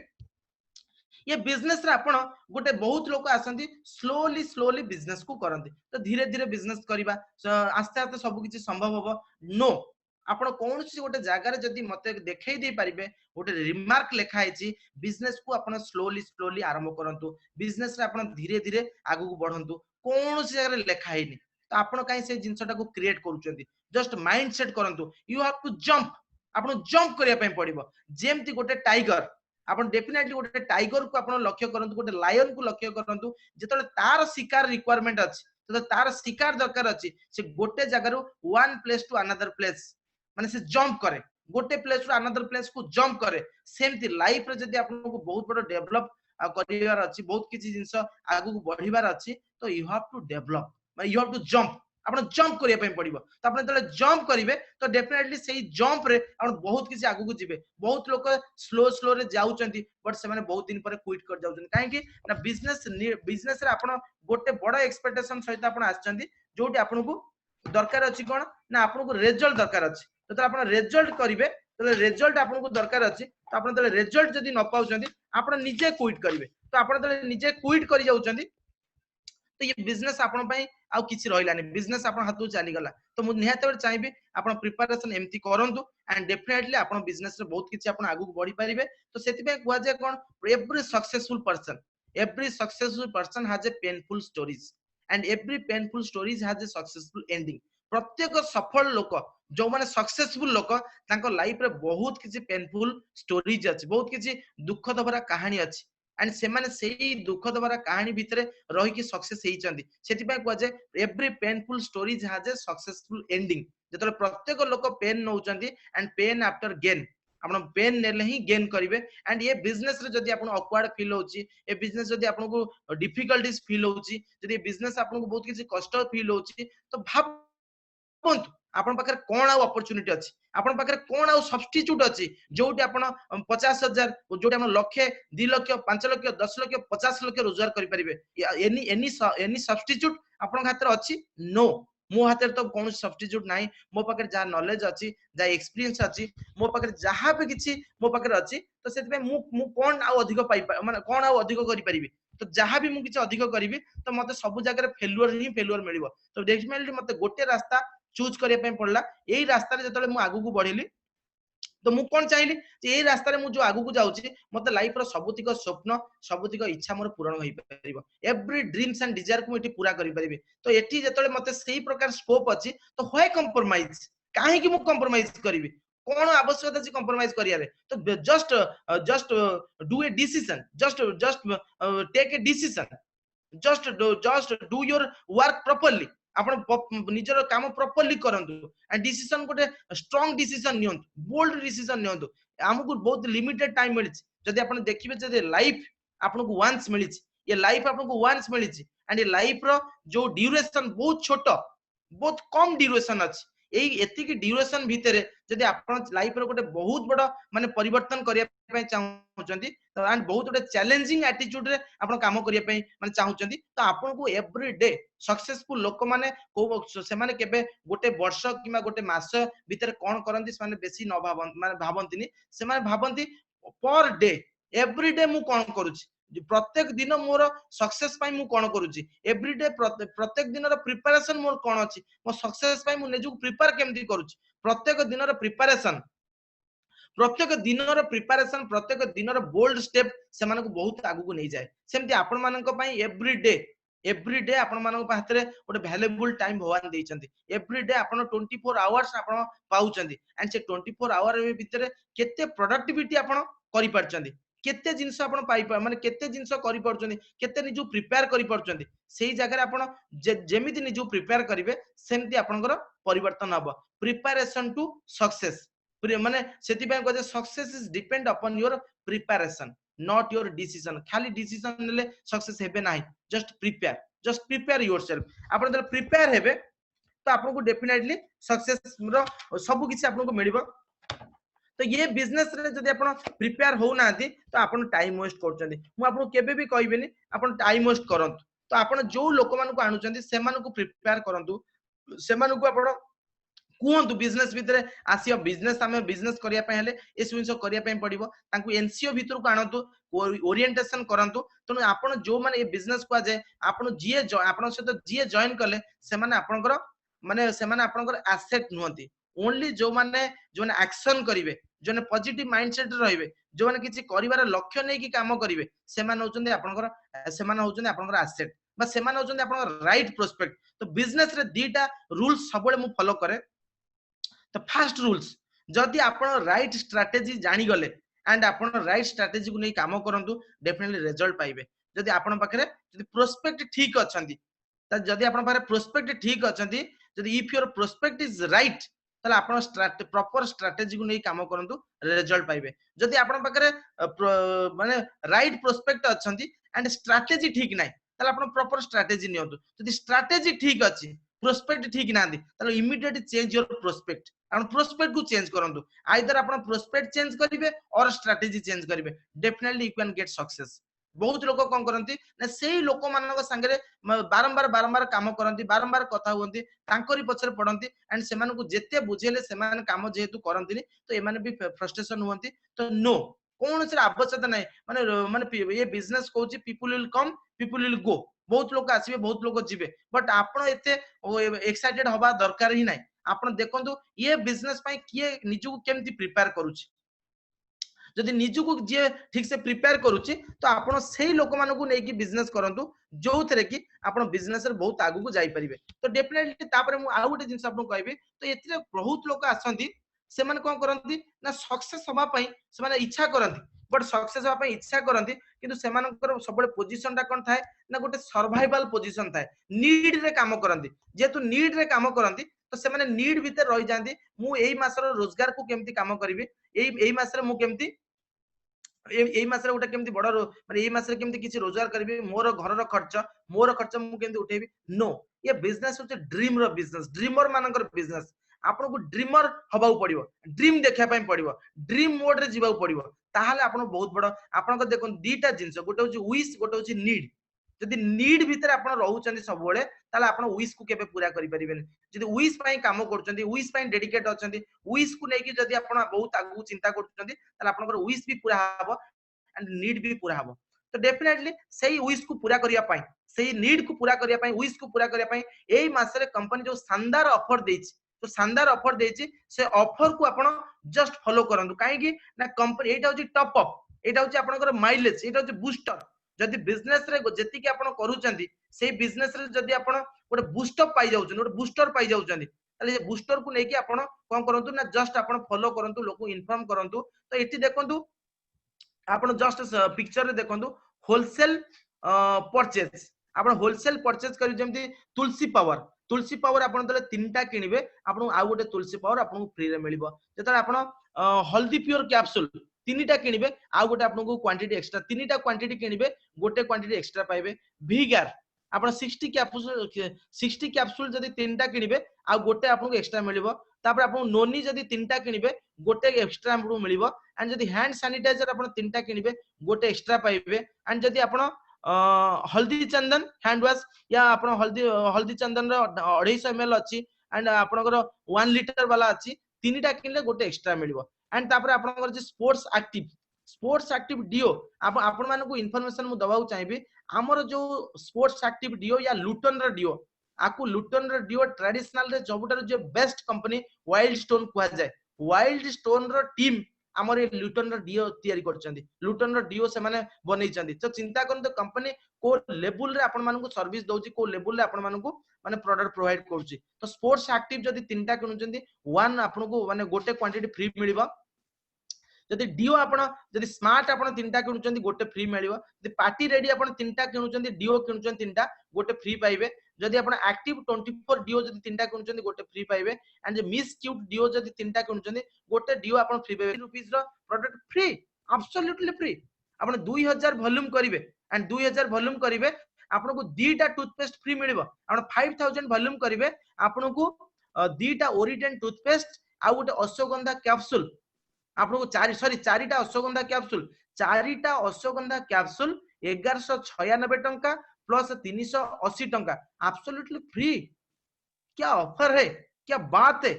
ये बिजनेस रे आपण गोटे बहुत लोक आसंती स्लोली बिजनेस को करंती तो धीरे धीरे बिजनेस करिबा आस्ते आस्ते सब किछि संभव होबो नो आपण कोन सी गोटे जागा रे जदी मते देखाई दे परिबे गोटे रिमार्क लेखा आइछि बिजनेस को आपण स्लोली आरंभ करंतु बिजनेस रे आपण धीरे धीरे आगु को बढ़ंतु कोन सी जागा रे लेखा हैनी तो आपण काई से जिंसटा को क्रिएट करूचंती जस्ट माइंड सेट करंतु यू हैव टू जंप आपण जंप करिया पे पड़िबो जेमति गोटे टाइगर आपण डेफिनेटली गोटे टाइगर को आपण लक्ष्य करंतु गोटे लायन को लक्ष्य करंतु जेतले तार शिकार रिक्वायरमेंट अछि तो तार शिकार दरकार अछि से गोटे जगह रो one place to another place माने से जंप करे गोटे प्लेस टू अनदर प्लेस को जंप करे सेमति लाइफ रे जदी आपण को बहुत बड़ डेवलप करिवार अछि बहुत किछि जिंस आगु को बढ़िवार अछि तो यू हैव टू डेवलप माने यू हैव टू जंप आपण जंप करिया पे पड़िबो तो आपण तले जंप करिवे तो डेफिनेटली सेही जंप रे आपण बहुत किछि आगु को जिवे बहुत लोक स्लो रे जाउचंती बट से माने बहुत दिन पर क्विट कर जाउचंती काहे कि ना बिजनेस रे आपण गोटे बड़ एक्सपेक्टेशन सहित आपण आछंती जोटी आपण को दरकार अछि कोन ना आपण को रिजल्ट दरकार अछि तो आपण रिजल्ट करिवे तो रिजल्ट आपण को दरकार अछि तो आपण तले रिजल्ट जदी न पाउचंती आपण निजे क्विट करिवे तो आपण तले निजे क्विट करि जाउचंती तो ये बिजनेस आपण पई आउ किछि रहिलानी बिजनेस आपण हाथु चली गला तो मु निहात बेर चाहिबे आपण प्रिपरेशन एमती करंतु एंड डेफिनेटली आपण बिजनेस रे बहुत किछि आपण आगु बढ़ी परिबे तो सेति पे कुआ जे कोन every successful person has a painful stories and every painful stories has a successful ending प्रत्येक सफल लोक जो माने सक्सेसफुल लोक तांको लाइफ रे बहुत किछि पेनफुल स्टोरीज अछि बहुत किछि दुखद भरा कहानी अछि एंड से माने सेही दुखद भरा कहानी भितरे रही कि सक्सेस हेइचंदी सेति पय कुआ जे every painful stories has a successful ending जेतले प्रत्येक लोक पेन नउचंदी एंड पेन आफ्टर गेन आपण पेन नेले ही गेन करिवे एंड ये बिजनेस रे जदी आपण ऑकवर्ड फील होची ए बिजनेस जदी आपण को डिफिकल्टीज फील होची जदी बिजनेस आपण को बहुत किछि कष्ट फील होची तो भाबंतु आपण पाखरे कोन आ अपॉर्चुनिटी अछि आपण पाखरे कोन आ सब्स्टिट्यूट अछि जोटी आपण 50,000 जोटी आपण लाख 2 लाख 5 लाख 10 लाख 50 लाख रोजगार करि परिबे एनी सब्स्टिट्यूट आपण खातिर अछि नो मो हाथ तो कौन सब्स्टिट्यूट नाही मो पाखे जहाँ नॉलेज अच्छी जहाँ एक्सपीरियंस अच्छी मो पाखे जहाँ भी किसी मो पाखे अच्छी तो से मु कौन आउ अधिक पाई माने कौन आउ अधिक करि परिबी तो जहाँ भी मु किछि अधिक करिवि तो मते सब जगह फेल्युअर ही फेल्युअर मिलिबो तो डेफिनेटली मते गोटे रास्ता चूज करिया पे पड़ला एई रास्ता रे जतले मु आगु को बढ़िली तो मु कोन चाहिली जे एई रास्ता रे मु जो आगु को जाउची मते लाइफ रो सबुतिक स्वप्न सबुतिक इच्छा मोर पूर्ण होई परिबो एवरी ड्रीम्स एंड डिजायर को एटी पूरा करि परिबे तो एटी जतले मते सेही प्रकार स्कोप अछि तो व्हाई कंप्रोमाइज काहे कि मु कंप्रोमाइज करिवि कोन आवश्यकता अछि कंप्रोमाइज करिया रे तो just do a decision just take a decision just do your work properly आपण निजर काम प्रॉपर्ली करंतु एंड डिसीजन गोटे स्ट्रांग डिसीजन नियंतु बोल्ड डिसीजन नियंतु हमकु बहुत लिमिटेड टाइम मिली जदि आपण देखिबे जे लाइफ आपन को वंस मिली ये लाइफ आपन को वंस मिली एंड ये लाइफ रो जो ड्यूरेशन बहुत छोट बहुत कम ड्यूरेशन अछि एई एति की ड्यूरेशन भितरे जदि आपण लाइफ रो गोटे बहुत बड़ माने परिवर्तन करिया पय चाहउचंदी तो एंड बहुत गोटे चैलेंजिंग एटीट्यूड रे आपण काम करिया पय माने चाहउचंदी तो आपण को एवरी डे सक्सेसफुल लोक माने को से माने केबे गोटे वर्ष किमा गोटे मास भितरे कोन करंती से माने बेसी न भाबन माने भाबंतीनी से माने भाबंती पर डे एवरी डे मु कोन करूची प्रत्येक दिन मोर सक्सेस पाई मु कोन करूची एवरी डे प्रत्येक दिन रो प्रिपरेशन मोर कोन अछि मो सक्सेस पाई मु नेजु प्रिपेयर केमती करूची प्रत्येक दिन रो प्रिपरेशन प्रत्येक दिन रो बोल्ड स्टेप से मानको बहुत आगु को नै जाय सेमती आपण मानको पाई एवरी डे आपण मानको पाखरे गोटे वैल्यूएबल टाइम भगवान देइचंती एवरी डे आपण 24 आवर्स आपण पाउचंती एंड से 24 आवर भितरे केते प्रोडक्टिविटी आपण करि परचंती केते जिंस आपण पाई माने केते जिंस करि परचंती केते निजु प्रिपेयर करि परचंती सेही जगह रे आपण जेमिति निजु प्रिपेयर करिवे सेमति आपनकर परिवर्तन हबो प्रिपरेशन टू सक्सेस माने सेति पय कजे success is depend upon your preparation not your decision खाली डिसीजन ले सक्सेस हेबे नाही जस्ट प्रिपेयर योरसेल्फ आपण जब प्रिपेयर हेबे तो आपन को डेफिनेटली सक्सेस रो सब किछि आपन को मिलिबो तो ये बिजनेस रे जदि आपण प्रिपेयर हो नांती तो आपण टाइम वेस्ट करचंदी मु आपन केबे भी कहबेनी आपण टाइम वेस्ट करंतु तो आपण जो लोक मान को आनुचंदी से मान को प्रिपेयर करंतु से मान को आपण कुहंतु बिजनेस भितरे आसियो बिजनेस आमे बिजनेस करिया पय हेले ए सुइंसो करिया पय पडिबो तांकु एनसीओ भितर को आनंतु ओरिएंटेशन करंतु तनु आपण जो माने ए बिजनेस को जे आपण जिए आपण सहित जिए जॉइन करले से माने आपनकर माने से माने आपनकर एसेट नुहंती ओनली जो माने एक्शन करिवे जो माने पॉजिटिव माइंडसेट रहिबे जो माने किछि करिवार लक्ष्य नै कि काम करिवे से माने होचंदी आपनकर से माने होचंदी आपनकर एसेट बा से माने होचंदी आपनकर राइट प्रोस्पेक्ट तो बिजनेस रे दीटा रूल्स सबले मु फॉलो करे तो फर्स्ट रूल्स जदि आपण राइट स्ट्रैटेजी जानि गले एंड आपण राइट स्ट्रैटेजी को नै काम करंतु डेफिनेटली रिजल्ट पाइबे जदि आपण पाखरे जदि प्रोस्पेक्ट ठीक अछंती त जदि आपण पाखरे प्रोस्पेक्ट ठीक अछंती जदि if your prospect is right तले आपण प्रॉपर स्ट्रैटेजी को नै काम करंतु रिजल्ट पाइबे जदि आपण पाखरे माने राइट प्रोस्पेक्ट अछंती एंड स्ट्रैटेजी ठीक नै तले आपण प्रॉपर स्ट्रैटेजी नियंतु जदि स्ट्रैटेजी ठीक अछि प्रोस्पेक्ट ठीक नांदी तले इमीडिएट चेंज योर प्रोस्पेक्ट आपण प्रोस्पेक्ट को चेंज करंतु आइदर आपण प्रोस्पेक्ट चेंज करिवे और स्ट्रैटेजी चेंज करिवे definitely you can get success बहुत लोक कोन करंती ना सेही लोक मानक संगे बारंबार काम करंती बारंबार कथा होंती तांकरी पछरे पडंती एंड सेमान को जेते बुझेले सेमान काम जेहेतु करंतीनी तो एमाने भी फ्रस्ट्रेशन होंती तो नो कौन से आवश्यकता नहीं माने माने ये बिजनेस कहूची people will come people will go बहुत लोग आसीबे बहुत लोग जिबे बट आपण एते एक्साइटेड हवा दरकार ही नहीं आपण देखंतु ये बिजनेस पई किए निजु केमती प्रिपेयर करूची जदि निजु को जे ठीक से प्रिपेयर करूची तो आपण सेही लोक मानकु नै कि बिजनेस करंतु जो थरे कि आपण बिजनेस रे बहुत आगु को जाई परिबे तो डेफिनेटली तापर मु आ गोटे जिंस आपण कहबी तो एथिरे बहुत लोक आसंती से माने कोन करंती ना सक्सेस होबा पई से माने इच्छा करंती बट सक्सेस होबा पई इच्छा करंती किंतु से मानकर सबले पोजीशन ता कोन थाए ना गोटे सर्वाइवल पोजीशन थाए नीड रे काम करंती जेतु नीड रे काम करंती तो से माने नीड भीतर रहि जांती मु एई मासर रोजगार को केमती काम करबी एई मासरे मु केमती एई मासरे गोटे केमती बड़ माने एई मासरे केमती किछि रोजगार करबी मोर घर खर्च मु केमती उठेबी नो ये बिजनेस होचे ड्रीम रो बिजनेस ड्रीमर मानकर बिजनेस आपन को ड्रीमर हबाउ पड़िबो ड्रीम देखा पई पड़िबो ड्रीम मोड रे जीवाउ पड़िबो ताहाले आपन बहुत बड़ आपन को देखो दीटा जिंस गोटे होची विश गोटे होची नीड जदि नीड भीतर आपन रहउचंदी सब बेले ताले आपन विश को केबे पूरा करि परिबेनी जदि विश पई काम करचंदी विश पई डेडिकेट अछंदी विश को नै कि जदि आपन बहुत आगु चिंता करचंदी ताले आपन विश भी पूरा हबो एंड नीड भी पूरा हबो तो डेफिनेटली सही विश को पूरा करिया पई सही नीड को पूरा करिया पई विश को पूरा करिया पई एई मासरे कंपनी जो शानदार ऑफर देछि तो शानदार ऑफर देछि से ऑफर को आपण जस्ट फॉलो करंतु काहे कि ना कंपनी एटा होची टॉप अप एटा होची आपनकर माइलेज एटा होची बूस्टर जदि बिजनेस रे जति कि आपण करूचंदी सेही बिजनेस रे जदि आपण गोटे बूस्टअप पाई जाउछन गोटे बूस्टर पाई जाउछंदी ताले ये बूस्टर को नै कि आपण कोन करंतु ना जस्ट आपण फॉलो करंतु लोक इन्फॉर्म करंतु तो एठी देखंतु आपण जस्ट पिक्चर रे देखंतु होलसेल परचेज आपण होलसेल परचेज करी जेमति तुलसी पावर आपण तले तीनटा किनिबे आपण आ गोटे तुलसी पावर आपण फ्री रे मिलिबो जेतले आपण हल्दी प्योर कैप्सूल तीनटा किनिबे आ गोटे आपण को क्वांटिटी एक्स्ट्रा तीनटा क्वांटिटी किनिबे गोटे क्वांटिटी एक्स्ट्रा पाइबे वीगार आपण 60 कैप्सूल जदी तीनटा किनिबे आ गोटे आपण को एक्स्ट्रा मिलिबो तापर आपण नोनी जदी तीनटा किनिबे गोटे एक्स्ट्रा आपको मिलिबो एंड जदी हैंड सैनिटाइजर आपण तीनटा किनिबे गोटे एक्स्ट्रा पाइबे एंड जदी आपण हल्दी चंदन हैंड वॉश या आपण हल्दी चंदन रो 250 ml अछि एंड आपनकर 1 लीटर वाला अछि तीनटा किनले गोटे एक्स्ट्रा मिलिबो एंड तापर आपनकर जे स्पोर्ट्स एक्टिव डिओ आपण मानन को इन्फॉर्मेशन मु दबाउ चाहिबी हमर जो स्पोर्ट्स एक्टिव डिओ या लुटन रो डिओ आकु लुटन रो डिओ ट्रेडिशनल रे जबुटर जो बेस्ट कंपनी वाइल्ड स्टोन कुआ जाय वाइल्ड स्टोन रो टीम हमर ये लुटन रो डिओ तयारी करचंदी लुटन रो डिओ से माने बनेइचंदी तो चिंता करन तो कंपनी को लेवल रे आपण मानन को सर्विस दोची को लेवल रे आपण मानन को माने प्रोडक्ट प्रोवाइड करची तो स्पोर्ट्स एक्टिव जदी तीनटा किनुचंदी वन आपण को माने गोटे क्वांटिटी फ्री मिलिबो जदी डिओ आपण जदी स्मार्ट आपण तीनटा किनुचंदी गोटे फ्री मिलिबो जदी पार्टी रेडी आपण तीनटा किनुचंदी डिओ किनुचंदी तीनटा गोटे फ्री पाइबे जदी आपण एक्टिव 24 डिओ जदी तीनटा किनुचंदी गोटे फ्री पाइबे एंड जे मिस क्यूट डिओ जदी तीनटा किनुचंदी गोटे डिओ आपण फ्री पाइबे रुपीस रो प्रोडक्ट फ्री एब्सोल्युटली फ्री आपण 2000 वॉल्यूम करिवे एंड 2000 वॉल्यूम करिवे आपण को दीटा टूथपेस्ट फ्री मिलिबो आपण 5000 वॉल्यूम करिवे आपण को दीटा ओरिडेंट टूथपेस्ट आ गोटे अश्वगंधा कैप्सूल आपको चारिटा अश्वगंधा कैप्सूल 1196 टंका प्लस 380 टंका एब्सोल्युटली फ्री क्या ऑफर है क्या बात है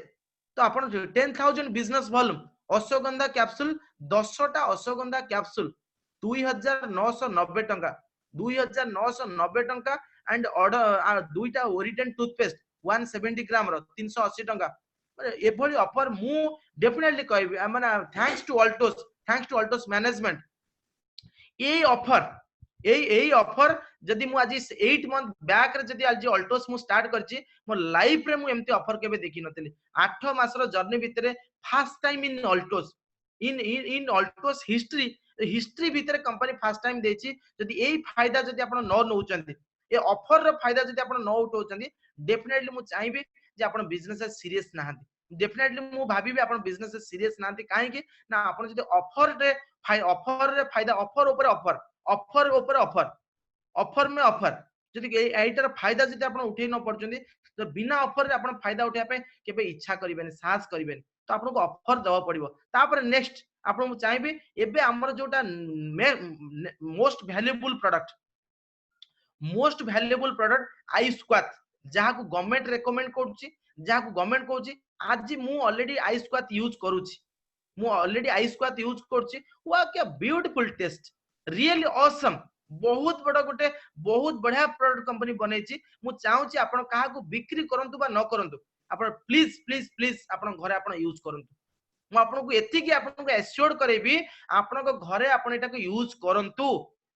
तो अपन 10,000 बिजनेस वॉल्यूम अश्वगंधा कैप्सूल 10टा अश्वगंधा कैप्सूल 2990 टंका 2990 टंका एंड ऑर्डर दुईटा ओरिडेंट टूथपेस्ट 170 ग्राम रो 380 टंका एभली ऑफर मु डेफिनेटली कहबी माने thanks to Altos management a offer जदी मु आज 8 मंथ बैक रे जदी आज ऑल्टोस मु स्टार्ट करची मो लाइफ रे मु एम्ति ऑफर केबे देखि नतली 8 मास रो जर्नी भितरे first time in Altos in Altos history भितरे कंपनी फर्स्ट टाइम देची जदी एई फायदा जदी आपण न नउचंती ए ऑफर रो फायदा जदी आपण न उठौचंती डेफिनेटली मु चाहबी जे आपण बिजनेस सीरियस नाहंती डेफिनेटली मु भाबी आपण बिजनेस सीरियस नाहंती काहे कि ना आपण जदी ऑफर रे फायदा ऑफर में ऑफर जदी एटार फायदा जदी आपण उठै न पड़चंदी तो बिना ऑफर रे आपण फायदा उठै पे केबे इच्छा करिबेनी साहस करिबेनी तो आपन को ऑफर दवा पड़िबो तापर नेक्स्ट आपण मु चाहबी एबे हमर जोटा मोस्ट वैल्यूएबल प्रोडक्ट आई स्क्वाथ जहाँ को गवर्नमेंट रेकमेंड करूची जहाँ को गवर्नमेंट कहूची आज मु ऑलरेडी आई स्क्वाथ यूज करूची मु ऑलरेडी आई स्क्वायर यूज करछि वा क्या ब्यूटीफुल टेस्ट रियली ऑसम बहुत बड़ा गोटे बहुत बढ़िया प्रोडक्ट कंपनी बनैछि मु चाहूछि आपण काहा को बिक्री करंतु बा न करंतु आपण प्लीज प्लीज प्लीज आपण घरे आपण यूज करंतु मु आपण को एति कि आपण को एश्योर्ड करेबी आपण को घरे आपण एटा को यूज करंतु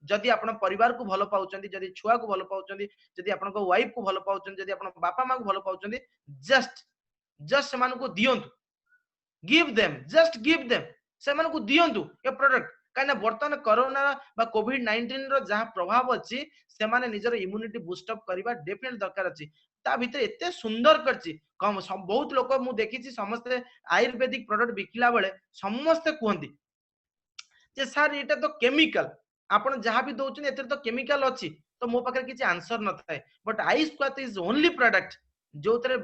जदि आपण परिवार को भलो पाउचंदी जदि छुआ को भलो पाउचंदी जदि आपण को वाइफ को भलो पाउचंदी जदि आपण बापा मां को भलो पाउचंदी जस्ट सेमान को दियंतु give them just give them सेमान को दियंतु ए प्रोडक्ट काना वर्तमान कोरोना बा कोविड-19 रो जहा प्रभाव अछि से माने निजर इम्यूनिटी बूस्ट अप करबा डेफिनेट दरकार अछि ता भीतर एते सुंदर करछि कम बहुत लोक मु देखिछि समस्त आयुर्वेदिक प्रोडक्ट बिकिला बेले समस्त कहंती जे सर एटा तो केमिकल आपण जहा भी दोउछन एते तो केमिकल अछि तो मो पाखर किछि आंसर न थाए but I square is only product जो तरे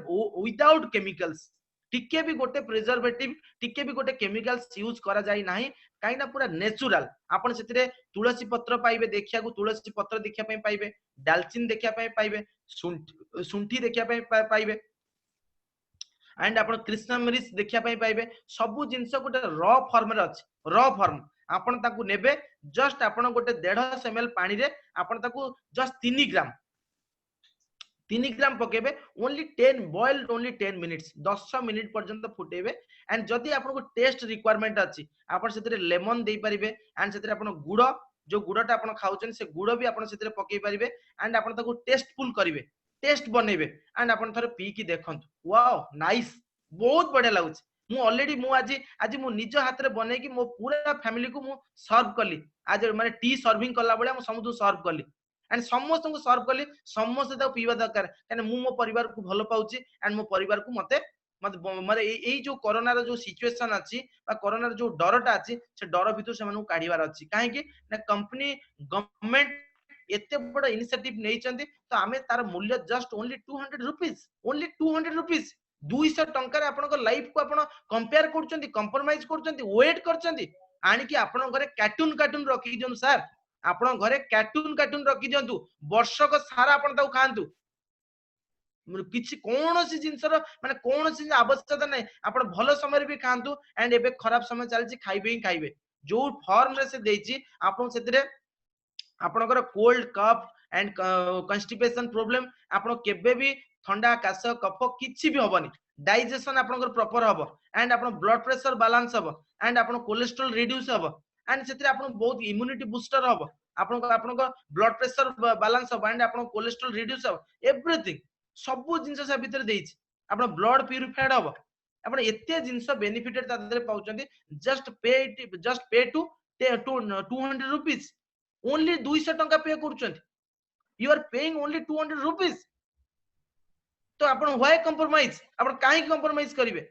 विदाउट केमिकल्स टिके भी गोटे प्रिजर्वेटिव टिके भी गोटे केमिकल्स यूज करा जाई नाही काई ना पूरा नेचुरल आपण सेतिरे तुलसी पत्र पाइबे देखिया को तुलसी पत्र देखिया पई पाइबे दालचीनी देखिया पई पाइबे सुंठी देखिया पई पाइबे एंड आपण कृष्णमरीच देखिया पई पाइबे सब जिंस गोटे रॉ फॉर्म रे अछि रॉ फॉर्म आपण ताकू नेबे जस्ट आपण गोटे 1.5 ml पानी रे आपण ताकू जस्ट 3 ग्राम पकेबे only 10 boiled only 10 minutes 10 minute पर्यंत फुटेबे एंड जदि आपन को टेस्ट रिक्वायरमेंट अछि आपन सेतरे लेमन देई परिबे एंड सेतरे आपन गुड़ जो गुड़टा आपन खाउछन से गुड़ भी आपन सेतरे पकेई परिबे एंड आपन ताकू टेस्टफुल करिवे टेस्ट बनेबे एंड आपन थरे पी की देखंतु वाओ नाइस बहुत बढ़िया लागुछ मु ऑलरेडी मु आज मु निज हाथ रे बने की मो पूरा फैमिली को मु सर्व कली आज माने टी सर्विंग कला बळे मु समुदु सर्व कली एंड समस्त को सर्व कली समस्त ता पीवा दरकार काने मु मो परिवार को भलो पाउची एंड मो परिवार को मते माने एई जो कोरोना रो जो सिचुएशन अछि बा कोरोना रो जो डरटा अछि से डर भितर से मानु काढीवार अछि काहे कि ना कंपनी गवर्नमेंट एते बड़ इनिशिएटिव नै चंती तो आमे तार मूल्य just only 200 rupees only 200 rupees 200 टंका रे आपन को लाइफ को आपन कंपेयर करचंती कंप्रोमाइज करचंती वेट करचंती आनी कि आपन घरे कार्टून रखी दियनु सर आपण घरे कार्टून रखी दियंतु वर्षक सारा आपण ताऊ खांतु किछि कोनोसी जिंसर माने कोनोसी आवश्यकता नै आपण भलो समय भी खांतु एंड एबे खराब समय चलछि खाइबे ही खाइबे जो फॉर्म रे से देछि आपण सेतरे आपणकर कोल्ड कफ एंड कन्स्टिपेशन प्रॉब्लम आपण केबे भी ठंडा काश कफ किछि भी होबनी डाइजेशन आपणकर प्रॉपर हबो एंड आपण ब्लड प्रेशर बैलेंस हबो एंड आपण कोलेस्ट्रॉल रिड्यूस हबो एंड सेतरे आपण बहुत इम्यूनिटी बूस्टर हबो आपण ब्लड प्रेशर बैलेंस हबो एंड आपण कोलेस्ट्रॉल रिड्यूस हबो एवरीथिंग सब जिंस से भीतर देछि आपण ब्लड प्यूरिफाइड हबो आपण एते जिंस बेनिफिटेड तादरे पाउचंदी just pay to 200 rupees only 200 टंका पे करूचंती you are paying only 200 rupees तो आपण व्हाई कंप्रोमाइज आपण काहे कंप्रोमाइज करिवे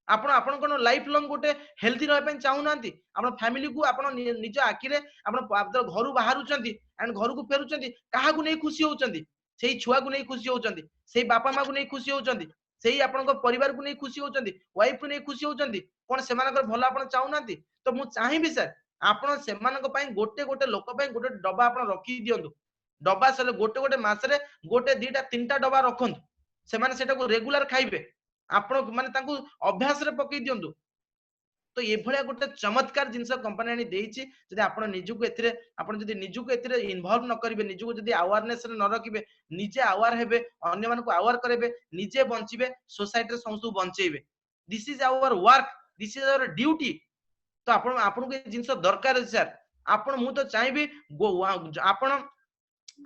आपण आपण कोन लाइफ लॉन्ग गोटे हेल्दी रह पे चाहू नांती आपण फैमिली को आपण निज आखि रे आपण घरु बाहरुचंती एंड घर को फेरुचंती काहा को नै खुशी होचंती सेही छुआ को नै खुशी होचंती सेही बापा मां को नै खुशी होचंती सेही आपण परिवार को नै खुशी होचंती वाइफ को नै खुशी होचंती कोन सेमानकर भला आपण चाहू नांती तो मु चाहिबी सर आपण सेमानक पई गोटे लोक पई गोटे डब्बा आपण रखी दियंतु डब्बा से गोटे मास रे गोटे दीटा तीनटा डब्बा रखंतु सेमाने सेटा को रेगुलर खाइबे आपण माने तांको अभ्यास रे पकई दियंतु तो ये भलिया गोटे चमत्कार जिंस कंपनी आनी देइछि जदि आपण निजुको एथिरे आपण जदि निजुको एथिरे इन्वॉल्व न करिवे निजुको जदि अवेयरनेस रे न रखिबे निजे अवेयर हेबे अन्य मानको अवेयर करबे निजे बंचिबे सोसाइटी रे समस्त बंचेइबे this is our work this is our duty तो आपण को जिंस दरकार सर आपण मु तो चाहिबी आपण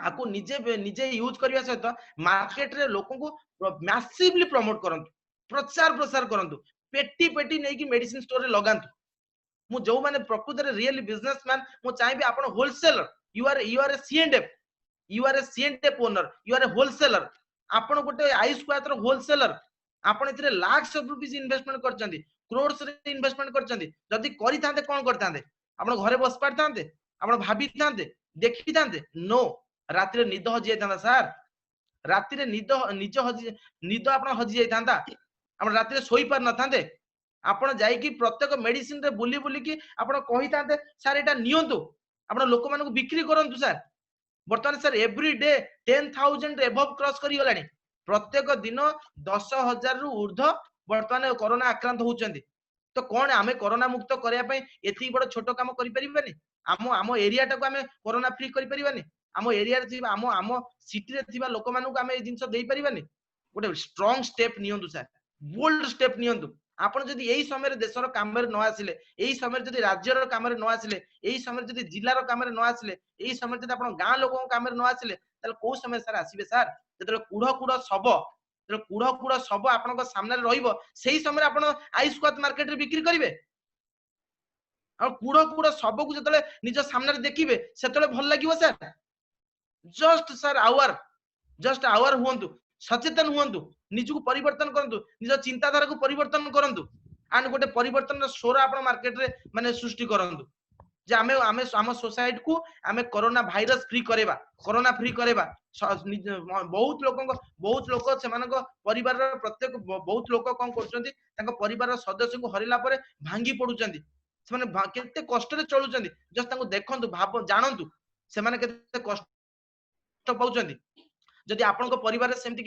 आको निजे यूज करिया सहित मार्केट रे लोकन को मैसिवली प्रमोट करंतु प्रचार प्रसार करंतु पेटी नै कि मेडिसिन स्टोर रे लगांतु मु जो माने प्रकृत रे रियली बिजनेसमैन मु चाहिबी आपण wholesaler you are a C&F owner you are a wholesaler आपण गोटे आई स्क्वायर रो होलसेलर आपण इतरे लाख्स ऑफ रुपीस इन्वेस्टमेंट करचंदी क्रोड्स रे इन्वेस्टमेंट करचंदी जदी करि थांते कोन करथांते आपण घरे बस पारथांते आपण भाबी थांते देखि थांते नो राति रे निद हजि जायतांता सर राति रे निद आपण हजि जायतांता आपण राति रे सोई पार न थांते आपण जाई कि प्रत्येक मेडिसिन रे बुली कि आपण कहि थांते सर एटा नियंतु आपण लोक मानको बिक्री करंतु सर वर्तमान sir every day 10,000 above cross करी गलानी प्रत्येक दिन 10,000 रु ऊर्ध्व वर्तमान कोरोना आक्रांत होउचंदी तो कौन आमे कोरोना मुक्त करया पई एती बड़ छोट काम करि परिबानी आम एरिया टाको आमे कोरोना फ्री करि परिबानी आम एरिया रे थिबा आम सिटी रे थिबा लोक मानु आमे ए जिंस देई परिबानी गोटे स्ट्रांग स्टेप नियंतु सर बोल्ड स्टेप नियंतु आपण जदि एही समय देशर काम न आसिले एही समय जदि राज्यर काम न आसिले एही समय जदि जिल्लार काम न आसिले एही समय जदि आपण गां लोक काम न आसिले ताले को समय सर आसीबे सर जतले कुढ़ सब आपन सामने रहिबो सेही समय आपण आइस्क्वाथ मार्केट रे बिक्री करिवे आ कुढ़ सब को जतले निज सामने देखिबे सेतले भल लागिवो सर जस्ट आवर हुंतु सचेतन हुंतु निजको परिवर्तन करंतु निज चिंताधारा को परिवर्तन करंतु आन गोटे परिवर्तन स्वर आपण मार्केट रे माने सृष्टि करंतु जे आमे आमे आम सोसाइटी को आमे कोरोना भाइरस फ्री करेबा बहुत लोक सेमानक परिवार प्रत्येक बहुत लोक कोन करचंती तांको परिवार सदस्य को हरिला परे भांगी पडुचंती से माने केते कष्ट रे चलुचंती जस्ट तांको देखंतु भाव जानंतु से माने केते कष्ट पाउचंती जदि आपनको परिवार सेमति